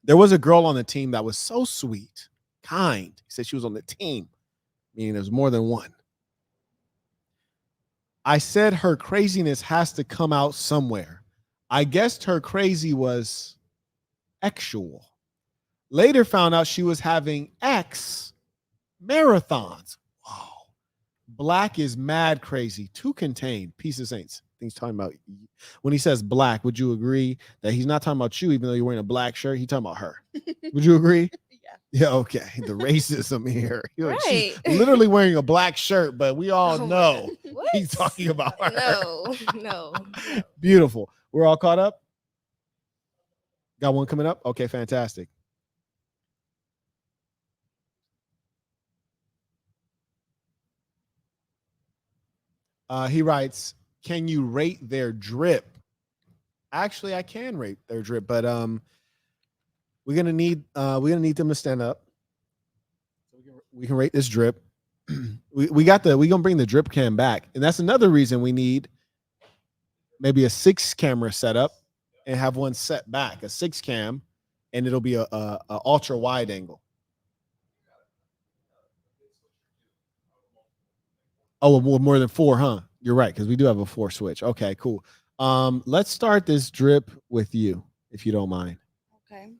there was a girl on the team that was so sweet, kind. He said she was on the team, meaning there's more than one. I said her craziness has to come out somewhere. I guessed her crazy was actual. Later found out she was having X marathons. Wow. Black is mad crazy. Too contained. Peace of saints. I think he's talking about when he says black. Would you agree that he's not talking about you, even though you're wearing a black shirt? He's talking about her. Would you agree? Yeah. Yeah. Okay. The racism here. Right. She's literally wearing a black shirt, but we all know What? he's talking about her. No. Beautiful. We're all caught up. Got one coming up. Okay. Fantastic. He writes, can you rate their drip? Actually, I can rate their drip, but we're gonna need them to stand up. We can rate this drip. we gonna bring the drip cam back, and that's another reason we need maybe a 6 camera setup and have one set back, a 6 cam, and it'll be a ultra wide angle. Oh, well, more than 4, huh? You're right, because we do have a 4 switch. Okay, cool. Let's start this drip with you, if you don't mind. Okay.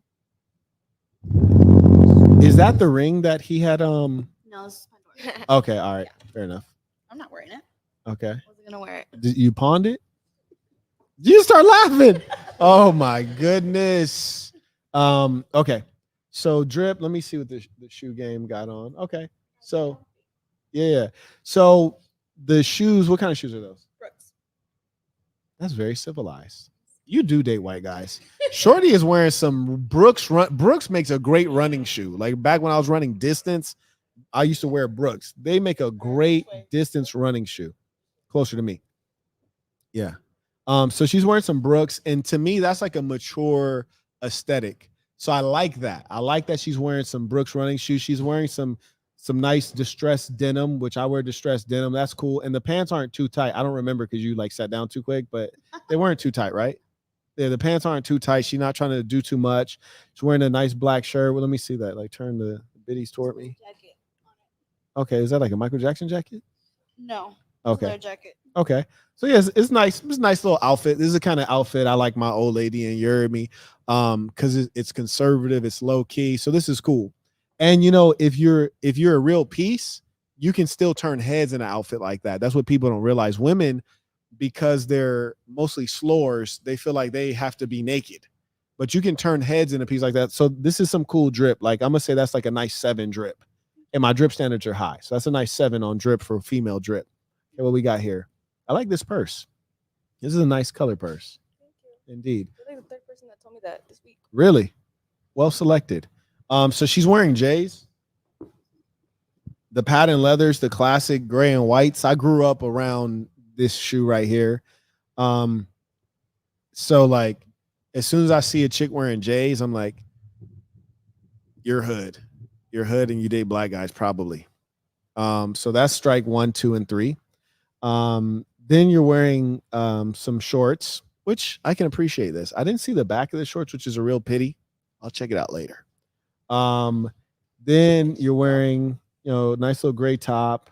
Is that the ring that he had? No, this is my door. Okay, all right, fair enough. I'm not wearing it. Okay. I wasn't gonna wear it. Did you pawned it? You start laughing. Oh my goodness. Okay. So drip, let me see what the shoe game got on. Okay. So Yeah. So the shoes, what kind of shoes are those? Brooks. That's very civilized. You do date white guys. Shorty is wearing some Brooks. Brooks makes a great running shoe. Like back when I was running distance, I used to wear Brooks. They make a great distance running shoe. Closer to me. Yeah. So she's wearing some Brooks, and to me, that's like a mature aesthetic. So I like that. I like that she's wearing some Brooks running shoes. She's wearing some nice distressed denim, which I wear distressed denim. That's cool. And the pants aren't too tight. I don't remember because you like sat down too quick, but they weren't too tight, right? Yeah, the pants aren't too tight. She's not trying to do too much. She's wearing a nice black shirt. Well, let me see that. Like turn the biddies toward me. Okay, is that like a Michael Jackson jacket? No. Okay. Leather jacket. Okay. So yes, it's nice. It's a nice little outfit. This is the kind of outfit I like my old lady and you're me. Because it's conservative, it's low key. So this is cool. And you know, if you're a real piece, you can still turn heads in an outfit like that. That's what people don't realize. Women, because they're mostly slores, they feel like they have to be naked. But you can turn heads in a piece like that. So this is some cool drip. Like I'm gonna say that's like a nice 7 drip. And my drip standards are high. So that's a nice 7 on drip for female drip. Okay, what we got here? I like this purse. This is a nice color purse. Thank you. Indeed. You're like the third person that told me that this week. Really? Well selected. So she's wearing J's. The patent leathers, the classic gray and whites. I grew up around this shoe right here. So like as soon as I see a chick wearing J's, I'm like, you're hood. You're hood and you date black guys, probably. So that's strike 1, 2, and 3. Then you're wearing some shorts, which I can appreciate this. I didn't see the back of the shorts, which is a real pity. I'll check it out later. Then you're wearing, you know, nice little gray top.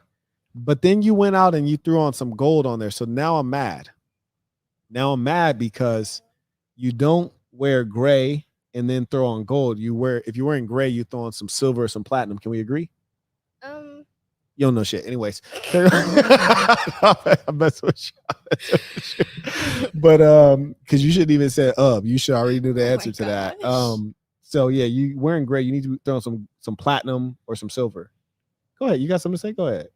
But then you went out and you threw on some gold on there. So now I'm mad. Now I'm mad because you don't wear gray and then throw on gold. If you're wearing gray, you throw on some silver or some platinum. Can we agree? You don't know shit. Anyways. I'm messing with you. But because you shouldn't even say you should already know the answer to that. So yeah, you wearing gray, you need to throw on some platinum or some silver. Go ahead. You got something to say? Go ahead.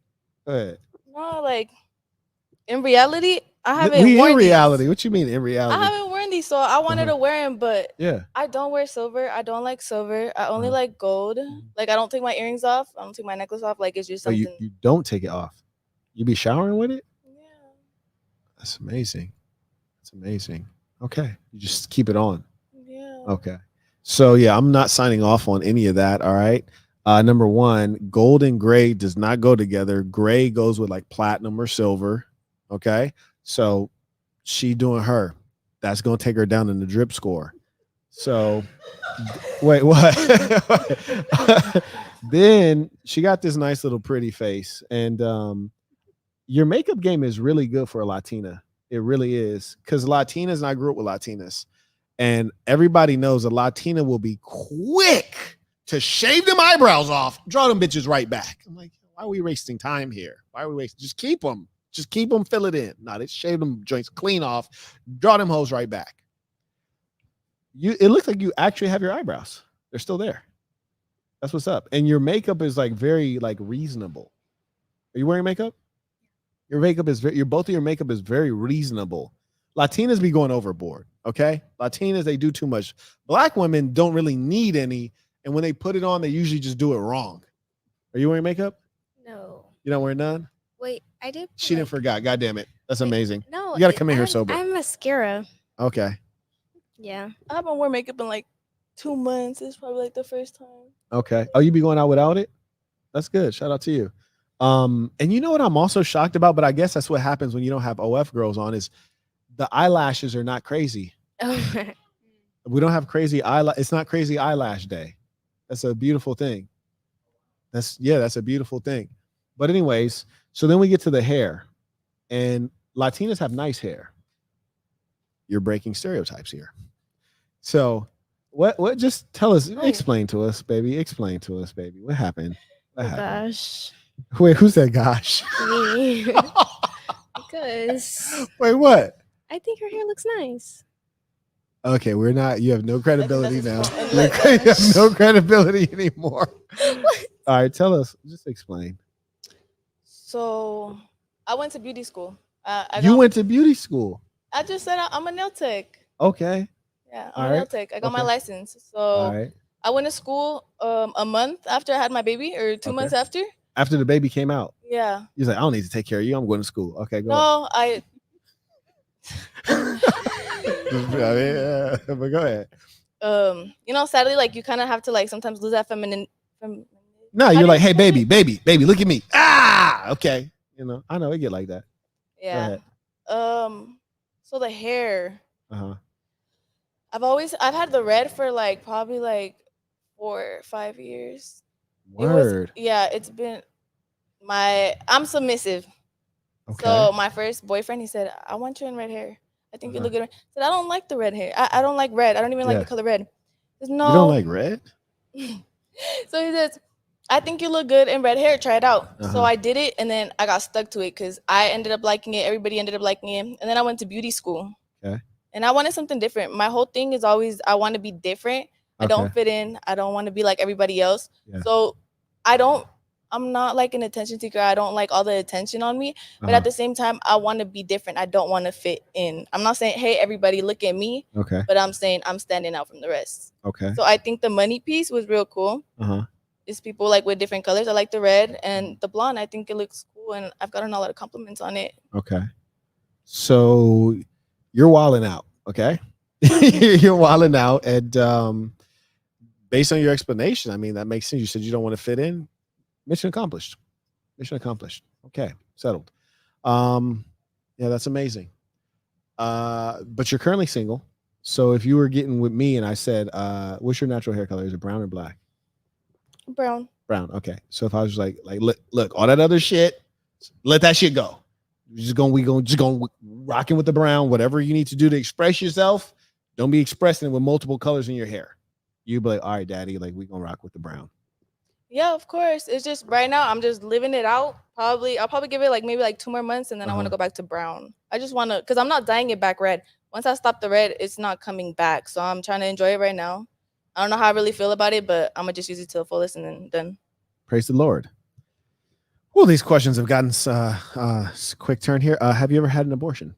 No, like in reality, I haven't in worn reality. these. What you mean in reality? I haven't worn these, so I wanted to wear them, but yeah, I don't wear silver. I don't like silver. I only like gold. Like I don't take my earrings off. I don't take my necklace off. Like it's just so something. you don't take it off. You be showering with it? Yeah. That's amazing. That's amazing. Okay, you just keep it on. Yeah. Okay. So yeah, I'm not signing off on any of that. All right. Number one, gold and gray does not go together. Gray goes with like platinum or silver. Okay. So she doing her. That's gonna take her down in the drip score. So wait, what? Then she got this nice little pretty face. And your makeup game is really good for a Latina. It really is. Because Latinas, and I grew up with Latinas. And everybody knows a Latina will be quick to shave them eyebrows off, draw them bitches right back. I'm like, why are we wasting time here? Why are we wasting? Just keep them. Just keep them, fill it in. No, they shave them joints clean off, draw them hoes right back. It looks like you actually have your eyebrows. They're still there. That's what's up. And your makeup is like very like reasonable. Are you wearing makeup? Your makeup is both of your makeup is very reasonable. Latinas be going overboard. Okay. Latinas, they do too much. Black women don't really need any. And when they put it on, they usually just do it wrong. Are you wearing makeup? No. You don't wear none? Wait, I did. She didn't forgot. God damn it. That's amazing. No. You got to come in here sober. I'm mascara. Okay. Yeah. I haven't worn makeup in like 2 months. It's probably like the first time. Okay. Oh, you be going out without it? That's good. Shout out to you. And you know what I'm also shocked about, but I guess that's what happens when you don't have OF girls on is the eyelashes are not crazy. We don't have crazy eyelash. It's not crazy eyelash day. That's a beautiful thing. That's a beautiful thing. But anyways, so then we get to the hair, and Latinas have nice hair. You're breaking stereotypes here. So what just tell us, explain to us, baby. Explain to us, baby. What happened? What happened? Gosh. Wait, who said gosh? Me. Because Wait, what? I think her hair looks nice. Okay, you have no credibility now. that's- You have no credibility anymore. All right, tell us, just explain. So I went to beauty school. You went to beauty school. I just said I'm a nail tech. Okay. Yeah, All I'm a nail right. tech. I got my Okay. license. So All right. I went to school a month after I had my baby, or 2 months Okay. after. After the baby came out, Yeah. you was like, I don't need to take care of you. I'm going to school. Okay, go No, I. ahead. Yeah, but go ahead. Sadly, like you kind of have to like sometimes lose that feminine. No, How you're do like, you hey, say it? baby, look at me. Ah, okay. I know it get like that. Yeah. So the hair, Uh-huh. I've had the red for like probably like 4 or 5 years. Word. It's been I'm submissive. Okay. So my first boyfriend, he said, I want you in red hair. I think you look good. I said, I don't like the red hair. I don't like red. I don't even like Yeah. the color red. He says, You don't no. like red? So he says, I think you look good in red hair. Try it out. So Uh-huh. I did it, and then I got stuck to it because I ended up liking it. Everybody ended up liking it. And then I went to beauty school. Okay. And I wanted something different. My whole thing is always I want to be different. I Okay. don't fit in. I don't want to be like everybody else. Yeah. So I'm not like an attention seeker. I don't like all the attention on me. But Uh-huh. at the same time, I want to be different. I don't want to fit in. I'm not saying, hey, everybody, look at me. Okay. But I'm saying I'm standing out from the rest. Okay. So I think the money piece was real cool. Uh-huh. It's people like with different colors. I like the red and the blonde. I think it looks cool, and I've gotten a lot of compliments on it. Okay. So you're wilding out, okay? You're wilding out, and based on your explanation, I mean that makes sense. You said you don't want to fit in. Mission accomplished. Mission accomplished. Okay, settled. Yeah, that's amazing. But you're currently single. So if you were getting with me and I said, what's your natural hair color? Is it brown or black? Brown. Brown. Okay. So if I was like look, all that other shit, let that shit go. We gonna rocking with the brown. Whatever you need to do to express yourself, don't be expressing it with multiple colors in your hair. You be like, all right, daddy, like we gonna rock with the brown. Yeah, of course. It's just right now I'm just living it out. I'll probably give it like maybe like 2 more months, and then I want to go back to brown. I just want to, because I'm not dyeing it back red. Once I stop the red, it's not coming back. So I'm trying to enjoy it right now. I don't know how I really feel about it, but I'm gonna just use it to the fullest and then done. Praise the Lord. Well, these questions have gotten quick turn here. Have you ever had an abortion?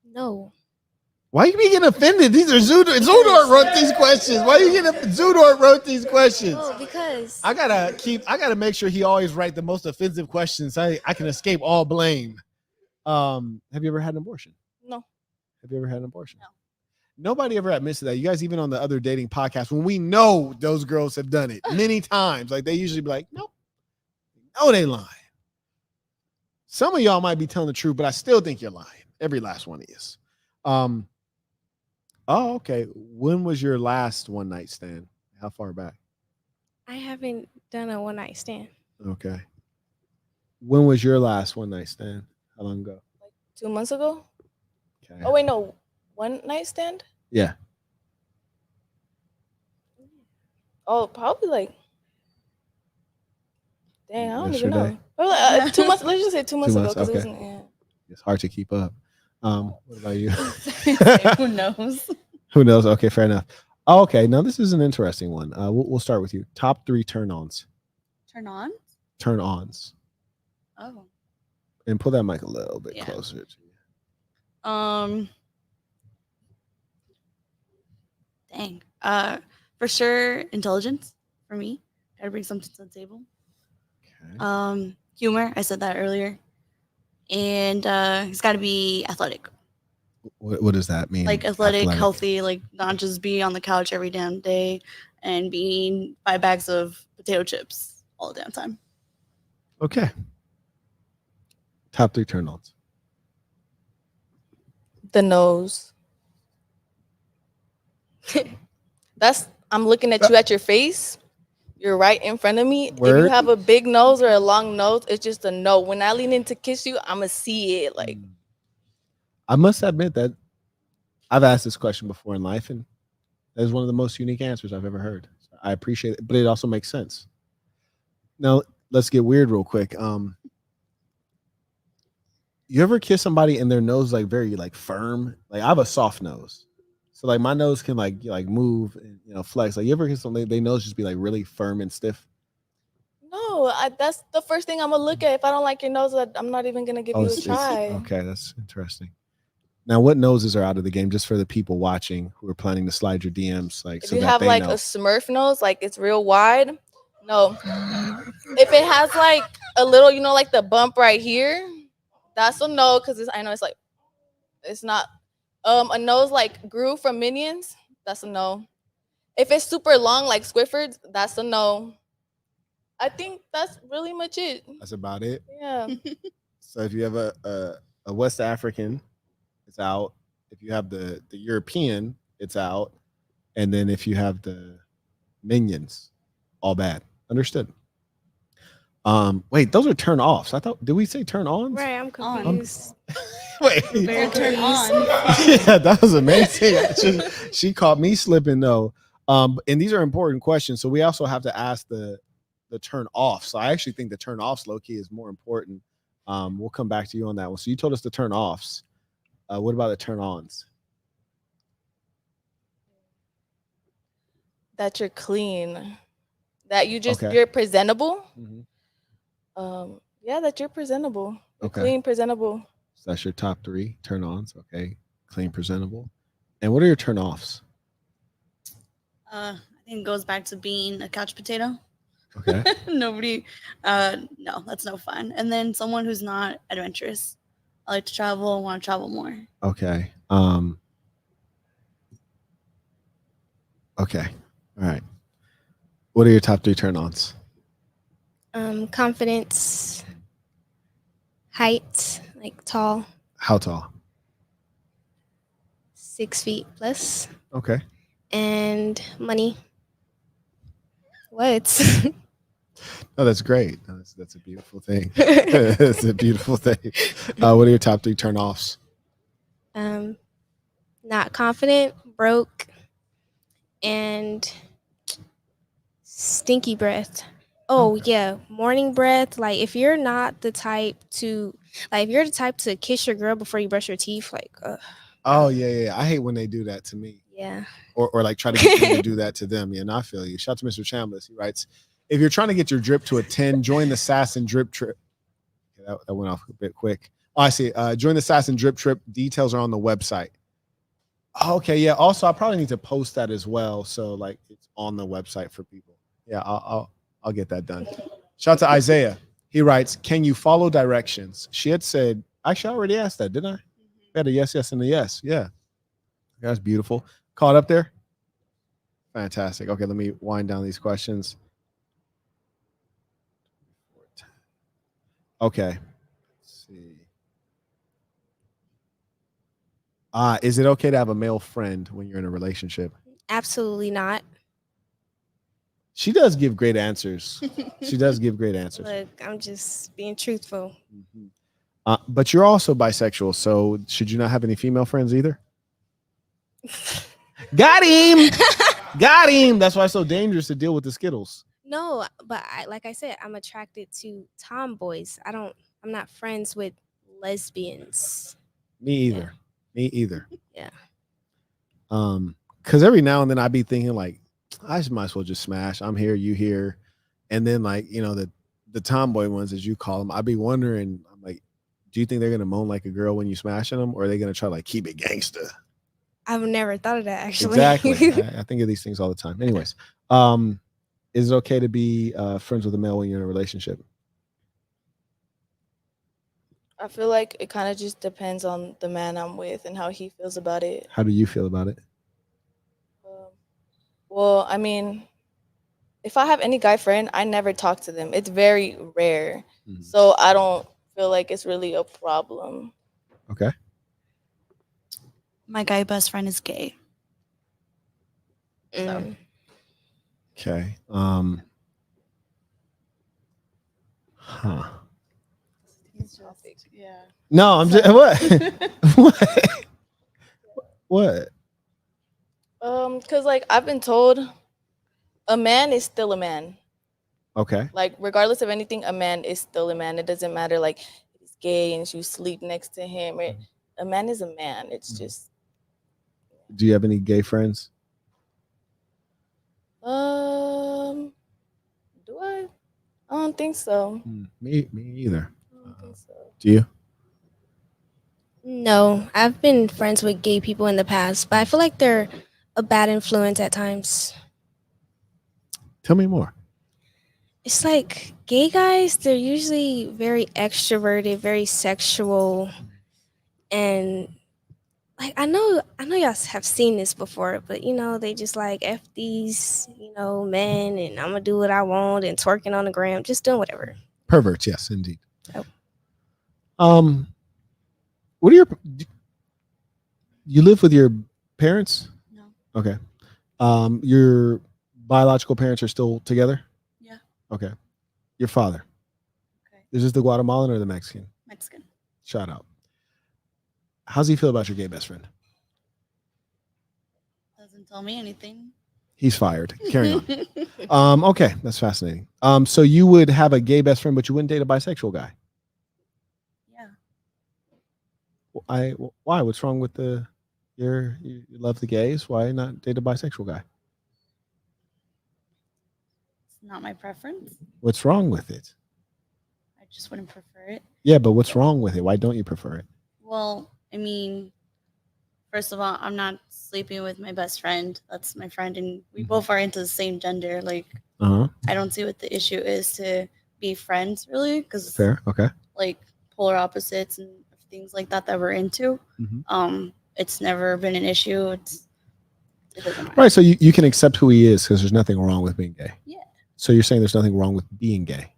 No. Why are you getting offended? These are Zudor wrote these questions. Why are you getting Zudor wrote these questions? Oh, because I gotta make sure he always write the most offensive questions. So I can escape all blame. Have you ever had an abortion? No. Have you ever had an abortion? No. Nobody ever admits to that. You guys, even on the other dating podcasts, when we know those girls have done it many times, like they usually be like, nope. No, they lying. Some of y'all might be telling the truth, but I still think you're lying. Every last one is. Oh, okay. When was your last one night stand? How far back? I haven't done a one night stand. Okay. When was your last one night stand? How long ago? Like 2 months ago. Okay. Oh wait, no, one night stand. Yeah. Oh, probably like. Dang, I don't even Yesterday? know. Probably like, 2 months. Let's just say 2 months ago, months, because okay. it wasn't. Yeah. It's hard to keep up. What about you? Who knows? Who knows? Okay, fair enough. Oh, okay, now this is an interesting one. We'll start with you. Top 3 turn-ons. Turn on? Turn-ons. Oh. And pull that mic a little bit Yeah. closer to you. Dang. For sure, intelligence for me. Gotta bring something to the table. Okay. Humor. I said that earlier. And it's got to be athletic. What does that mean? Like athletic, healthy, like not just be on the couch every damn day and be eating 5 bags of potato chips all the damn time. Okay. Top 3 turn-ons. The nose. I'm looking at you at your face. You're right in front of me. If Word. you have a big nose or a long nose, it's just a no. When I lean in to kiss you, I'ma see it. Like, I must admit that I've asked this question before in life, and that is one of the most unique answers I've ever heard. I appreciate it, but it also makes sense. Now let's get weird real quick. You ever kiss somebody and their nose like very like firm? Like I have a soft nose, so like my nose can like move and flex. Like you ever kiss somebody, their nose just be like really firm and stiff? no, no. That's the first thing I'm gonna look at. If I don't like your nose, I'm not even gonna give you a try. Okay, that's interesting. Now, what noses are out of the game? Just for the people watching who are planning to slide your DMs, like If so you that have they like know. a Smurf nose, like it's real wide, no. If it has like a little, like the bump right here, that's a no. Because I know it's like it's not. A nose like Gru from Minions, that's a no. If it's super long like Squifford's, that's a no. I think that's really much it. That's about it. Yeah. So if you have a West African, it's out. If you have the European, it's out. And then if you have the minions, all bad. Understood. Wait, those are turn offs. I thought, did we say turn ons? Right, I'm confused. Wait, Very Turn confused. on. yeah, that was amazing. She caught me slipping though. And these are important questions. So we also have to ask the turn off. So I actually think the turn offs low key is more important. We'll come back to you on that one. So you told us the turn offs. What about the turn ons? That you're clean. That Okay. you're presentable. Mm-hmm. Yeah, that you're presentable. You're Okay. clean, presentable. So that's your top 3 turn ons. Okay. Clean, presentable. And what are your turn offs? I think it goes back to being a couch potato. Okay. Nobody, no, that's no fun. And then someone who's not adventurous. I like to travel and want to travel more. Okay. Okay. All right. What are your top 3 turn ons? Confidence, height, like tall, How tall? 6 feet plus, Okay. and money. What? Oh, that's great. That's a beautiful thing. It's a beautiful thing. What are your top 3 turn offs? Not confident, broke, and stinky breath. Oh Okay. yeah, morning breath. Like if you're not the type to, like if you're the type to kiss your girl before you brush your teeth, like Oh yeah. I hate when they do that to me. yeah. Or like try to get me to do that to them. Yeah, and I feel you. Shout out to Mr. Chambliss. He writes, if you're trying to get your drip to a 10, join the Sass and Drip Trip. Okay, that went off a bit quick. Oh, I see. Join the Sass and Drip Trip. Details are on the website. Okay, yeah. Also, I probably need to post that as well. So like it's on the website for people. Yeah, I'll get that done. Shout out to Isaiah. He writes, can you follow directions? She had said, actually, I already asked that, didn't I? We had a yes, and a yes. Yeah. That's beautiful. Caught up there? Fantastic. Okay, let me wind down these questions. Okay. Let's see. Is it okay to have a male friend when you're in a relationship? Absolutely not. She does give great answers. She does give great answers. Look, I'm just being truthful. But you're also bisexual, so should you not have any female friends either? Got him. Got him. That's why it's so dangerous to deal with the Skittles. No, but like I said, I'm attracted to tomboys. I'm not friends with lesbians. Me either. Me either. Yeah. Because every now and then I'd be thinking like, I might as well just smash. I'm here, you here, and then like the tomboy ones as you call them, I'd be wondering. I'm like, do you think they're gonna moan like a girl when you smashing them, or are they gonna try to like keep it gangster? I've never thought of that actually. Exactly. I think of these things all the time. Anyways, is it okay to be friends with a male when you're in a relationship? I feel like it kind of just depends on the man I'm with and how he feels about it. How do you feel about it? Well, I mean, if I have any guy friend, I never talk to them. It's very rare. Mhm. So I don't feel like it's really a problem. Okay. My guy best friend is gay. Mm. Okay. Huh. Yeah. No, I'm just what? What? Cause like I've been told, a man is still a man. Okay. Like regardless of anything, a man is still a man. It doesn't matter like if he's gay and you sleep next to him. Or, a man is a man. It's just. Do you have any gay friends? Do I? don't think so. Me either. I don't think so. Do you? No, I've been friends with gay people in the past, but I feel like they're a bad influence at times. Tell me more. It's like gay guys, they're usually very extroverted, very sexual, and like I know y'all have seen this before, but they just like F these, men, and I'm gonna do what I want and twerking on the gram, just doing whatever. Perverts, yes, indeed. Oh. What are you live with your parents? No. Okay. Your biological parents are still together? Yeah. Okay. Your father? Okay. Is this the Guatemalan or the Mexican? Mexican. Shout out. How's he feel about your gay best friend? Doesn't tell me anything. He's fired. Carry on. Okay, that's fascinating. So you would have a gay best friend, but you wouldn't date a bisexual guy? Yeah. Why? What's wrong with you love the gays? Why not date a bisexual guy? It's not my preference. What's wrong with it? I just wouldn't prefer it. Yeah, but what's wrong with it? Why don't you prefer it? Well, I mean, first of all, I'm not sleeping with my best friend. That's my friend, and we both are into the same gender. Like, I don't see what the issue is to be friends, really, because Fair. Okay. like polar opposites and things like that we're into. It's never been an issue. It doesn't matter. Right. So you can accept who he is because there's nothing wrong with being gay. Yeah. So you're saying there's nothing wrong with being gay?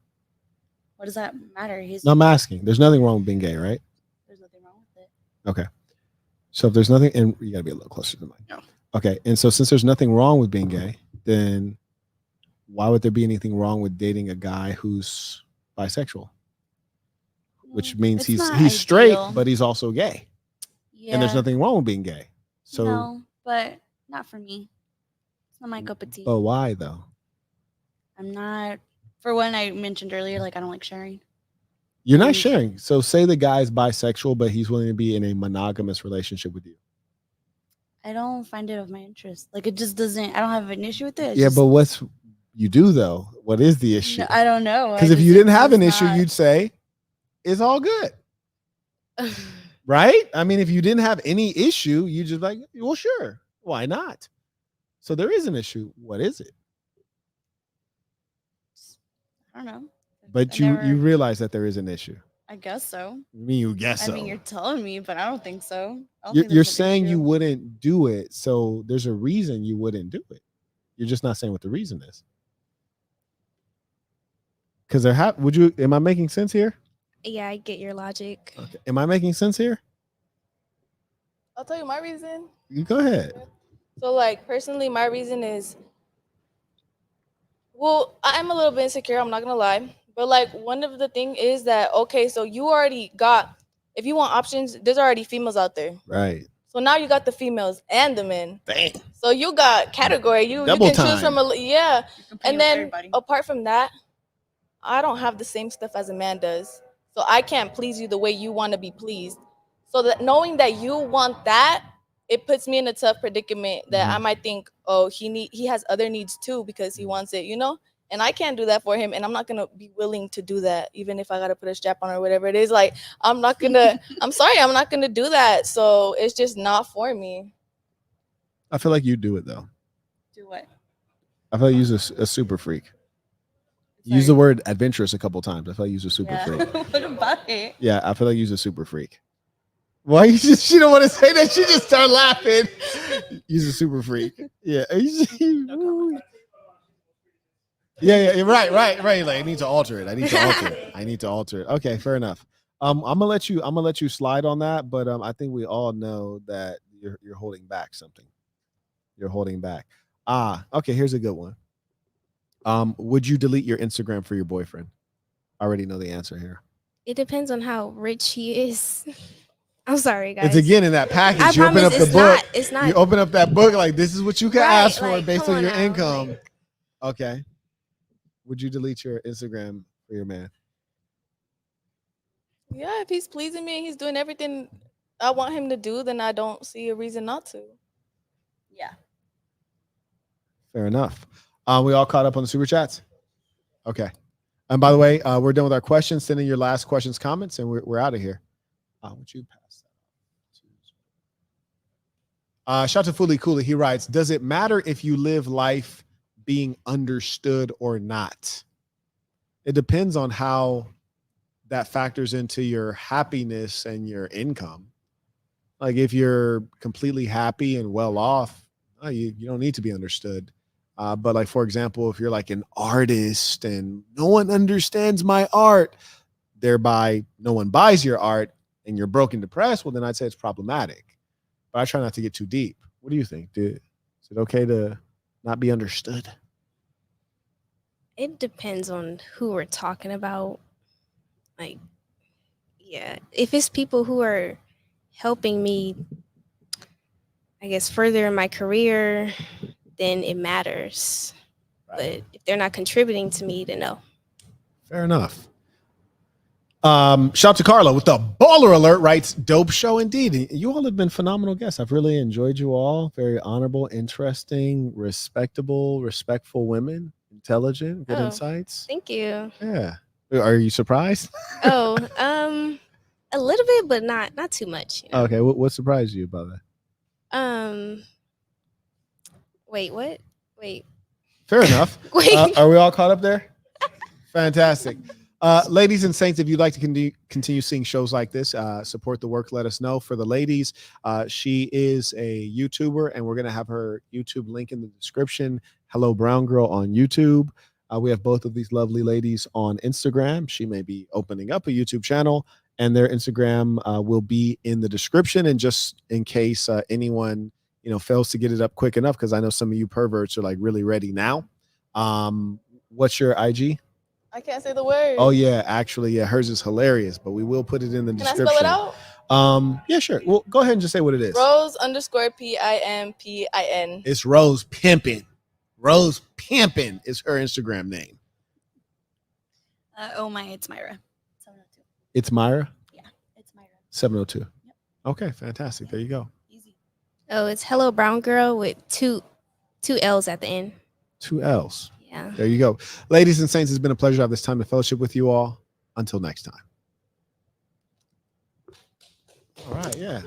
What does that matter? No, I'm asking. There's nothing wrong with being gay, right? There's nothing wrong with it. Okay. So if there's nothing, and you gotta be a little closer to the mic. No. Okay. And so since there's nothing wrong with being gay, then why would there be anything wrong with dating a guy who's bisexual? Which means he's straight, but he's also gay. Yeah. And there's nothing wrong with being gay. So no, but not for me. It's not my cup of tea. But why though? I'm not. For one, I mentioned earlier, like I don't like sharing. You're not sharing. So say the guy's bisexual, but he's willing to be in a monogamous relationship with you. I don't find it of my interest. Like it just doesn't. I don't have an issue with it. Yeah, but you do though? What is the issue? I don't know. Because if you didn't have an issue, you'd say it's all good. Right? I mean, if you didn't have any issue, you just like, well, sure. Why not? So there is an issue. What is it? I don't know. But you realize that there is an issue. I guess so. I mean, you guess so. I mean, you're telling me, but I don't think so. You're saying you wouldn't do it, so there's a reason you wouldn't do it. You're just not saying what the reason is. Because am I making sense here? Yeah, I get your logic. Okay. Am I making sense here? I'll tell you my reason. You go ahead. So, like, personally, my reason is, well, I'm a little bit insecure. I'm not going to lie. But, like, one of the thing is that, okay, so you already got, if you want options, there's already females out there. Right. So now you got the females and the men. Dang. So you got category. You can choose from yeah. And then apart from that, I don't have the same stuff as a man does. So I can't please you the way you want to be pleased. So that knowing that you want that, it puts me in a tough predicament that I might think, oh, he has other needs too because he wants it, And I can't do that for him, and I'm not gonna be willing to do that, even if I gotta put a strap on or whatever it is. Like I'm not gonna. I'm sorry, I'm not gonna do that. So it's just not for me. I feel like you do it though. Do what? I feel like you use a super freak. Use the word adventurous a couple times. I feel like use a super freak. What about it? Yeah, I feel like use a super freak. Why she don't want to say that? She just started laughing. Use a super freak. Yeah. Yeah. Right. Like, I need to alter it. I need to alter it. Okay, fair enough. I'm gonna let you slide on that, but I think we all know that you're holding back something. You're holding back. Okay, here's a good one. Would you delete your Instagram for your boyfriend? I already know the answer here. It depends on how rich he is. I'm sorry, guys. It's again in that package. I You open up promise the book. it's not. You open up that book like this is what you can Right, ask for like, based come on your on now, income. like- Okay. Would you delete your Instagram for your man? Yeah, if he's pleasing me and he's doing everything I want him to do, then I don't see a reason not to. Yeah. Fair enough. We all caught up on the super chats? Okay. And by the way, we're done with our questions. Send in your last questions, comments, and we're out of here. Would you pass that? Shout to Fuli Cooley. He writes, does it matter if you live life being understood or not? It depends on how that factors into your happiness and your income. Like if you're completely happy and well off, you don't need to be understood. But like, for example, if you're like an artist and no one understands my art, thereby no one buys your art and you're broke and depressed, well, then I'd say it's problematic. But I try not to get too deep. What do you think, dude? Is it okay to not be understood? It depends on who we're talking about. Like, yeah, if it's people who are helping me, I guess, further in my career, then it matters. But if they're not contributing to me, then no. Fair enough. Shout to Carla with the baller alert, writes, dope show indeed. You all have been phenomenal guests. I've really enjoyed you all. Very honorable, interesting, respectable, respectful women, intelligent, good insights. Thank you. Yeah. Are you surprised? Oh, a little bit, but not too much. You know? Okay. What surprised you about that? Wait, what? Wait. Fair enough. Wait. Are we all caught up there? Fantastic. Ladies and saints, if you'd like to continue seeing shows like this, support the work, let us know. For the ladies, she is a YouTuber, and we're going to have her YouTube link in the description. Hello, Brown Girl on YouTube. We have both of these lovely ladies on Instagram. She may be opening up a YouTube channel, and their Instagram will be in the description. And just in case anyone fails to get it up quick enough, because I know some of you perverts are like really ready now. What's your IG? I can't say the word. Oh yeah, actually, yeah, hers is hilarious, but we will put it in the description. Can I spell it out? Yeah, sure. Well, go ahead and just say what it is. Rose_PIMPIN. It's Rose Pimpin. Rose Pimpin is her Instagram name. It's Mayra. 702. It's Mayra? Yeah, it's Mayra. 702. Yep. Okay, fantastic. There you go. Easy. Oh, it's Hello Brown Girl with two L's at the end. 2 L's. Yeah. There you go. Ladies and saints, it's been a pleasure to have this time of fellowship with you all. Until next time. All right, yeah.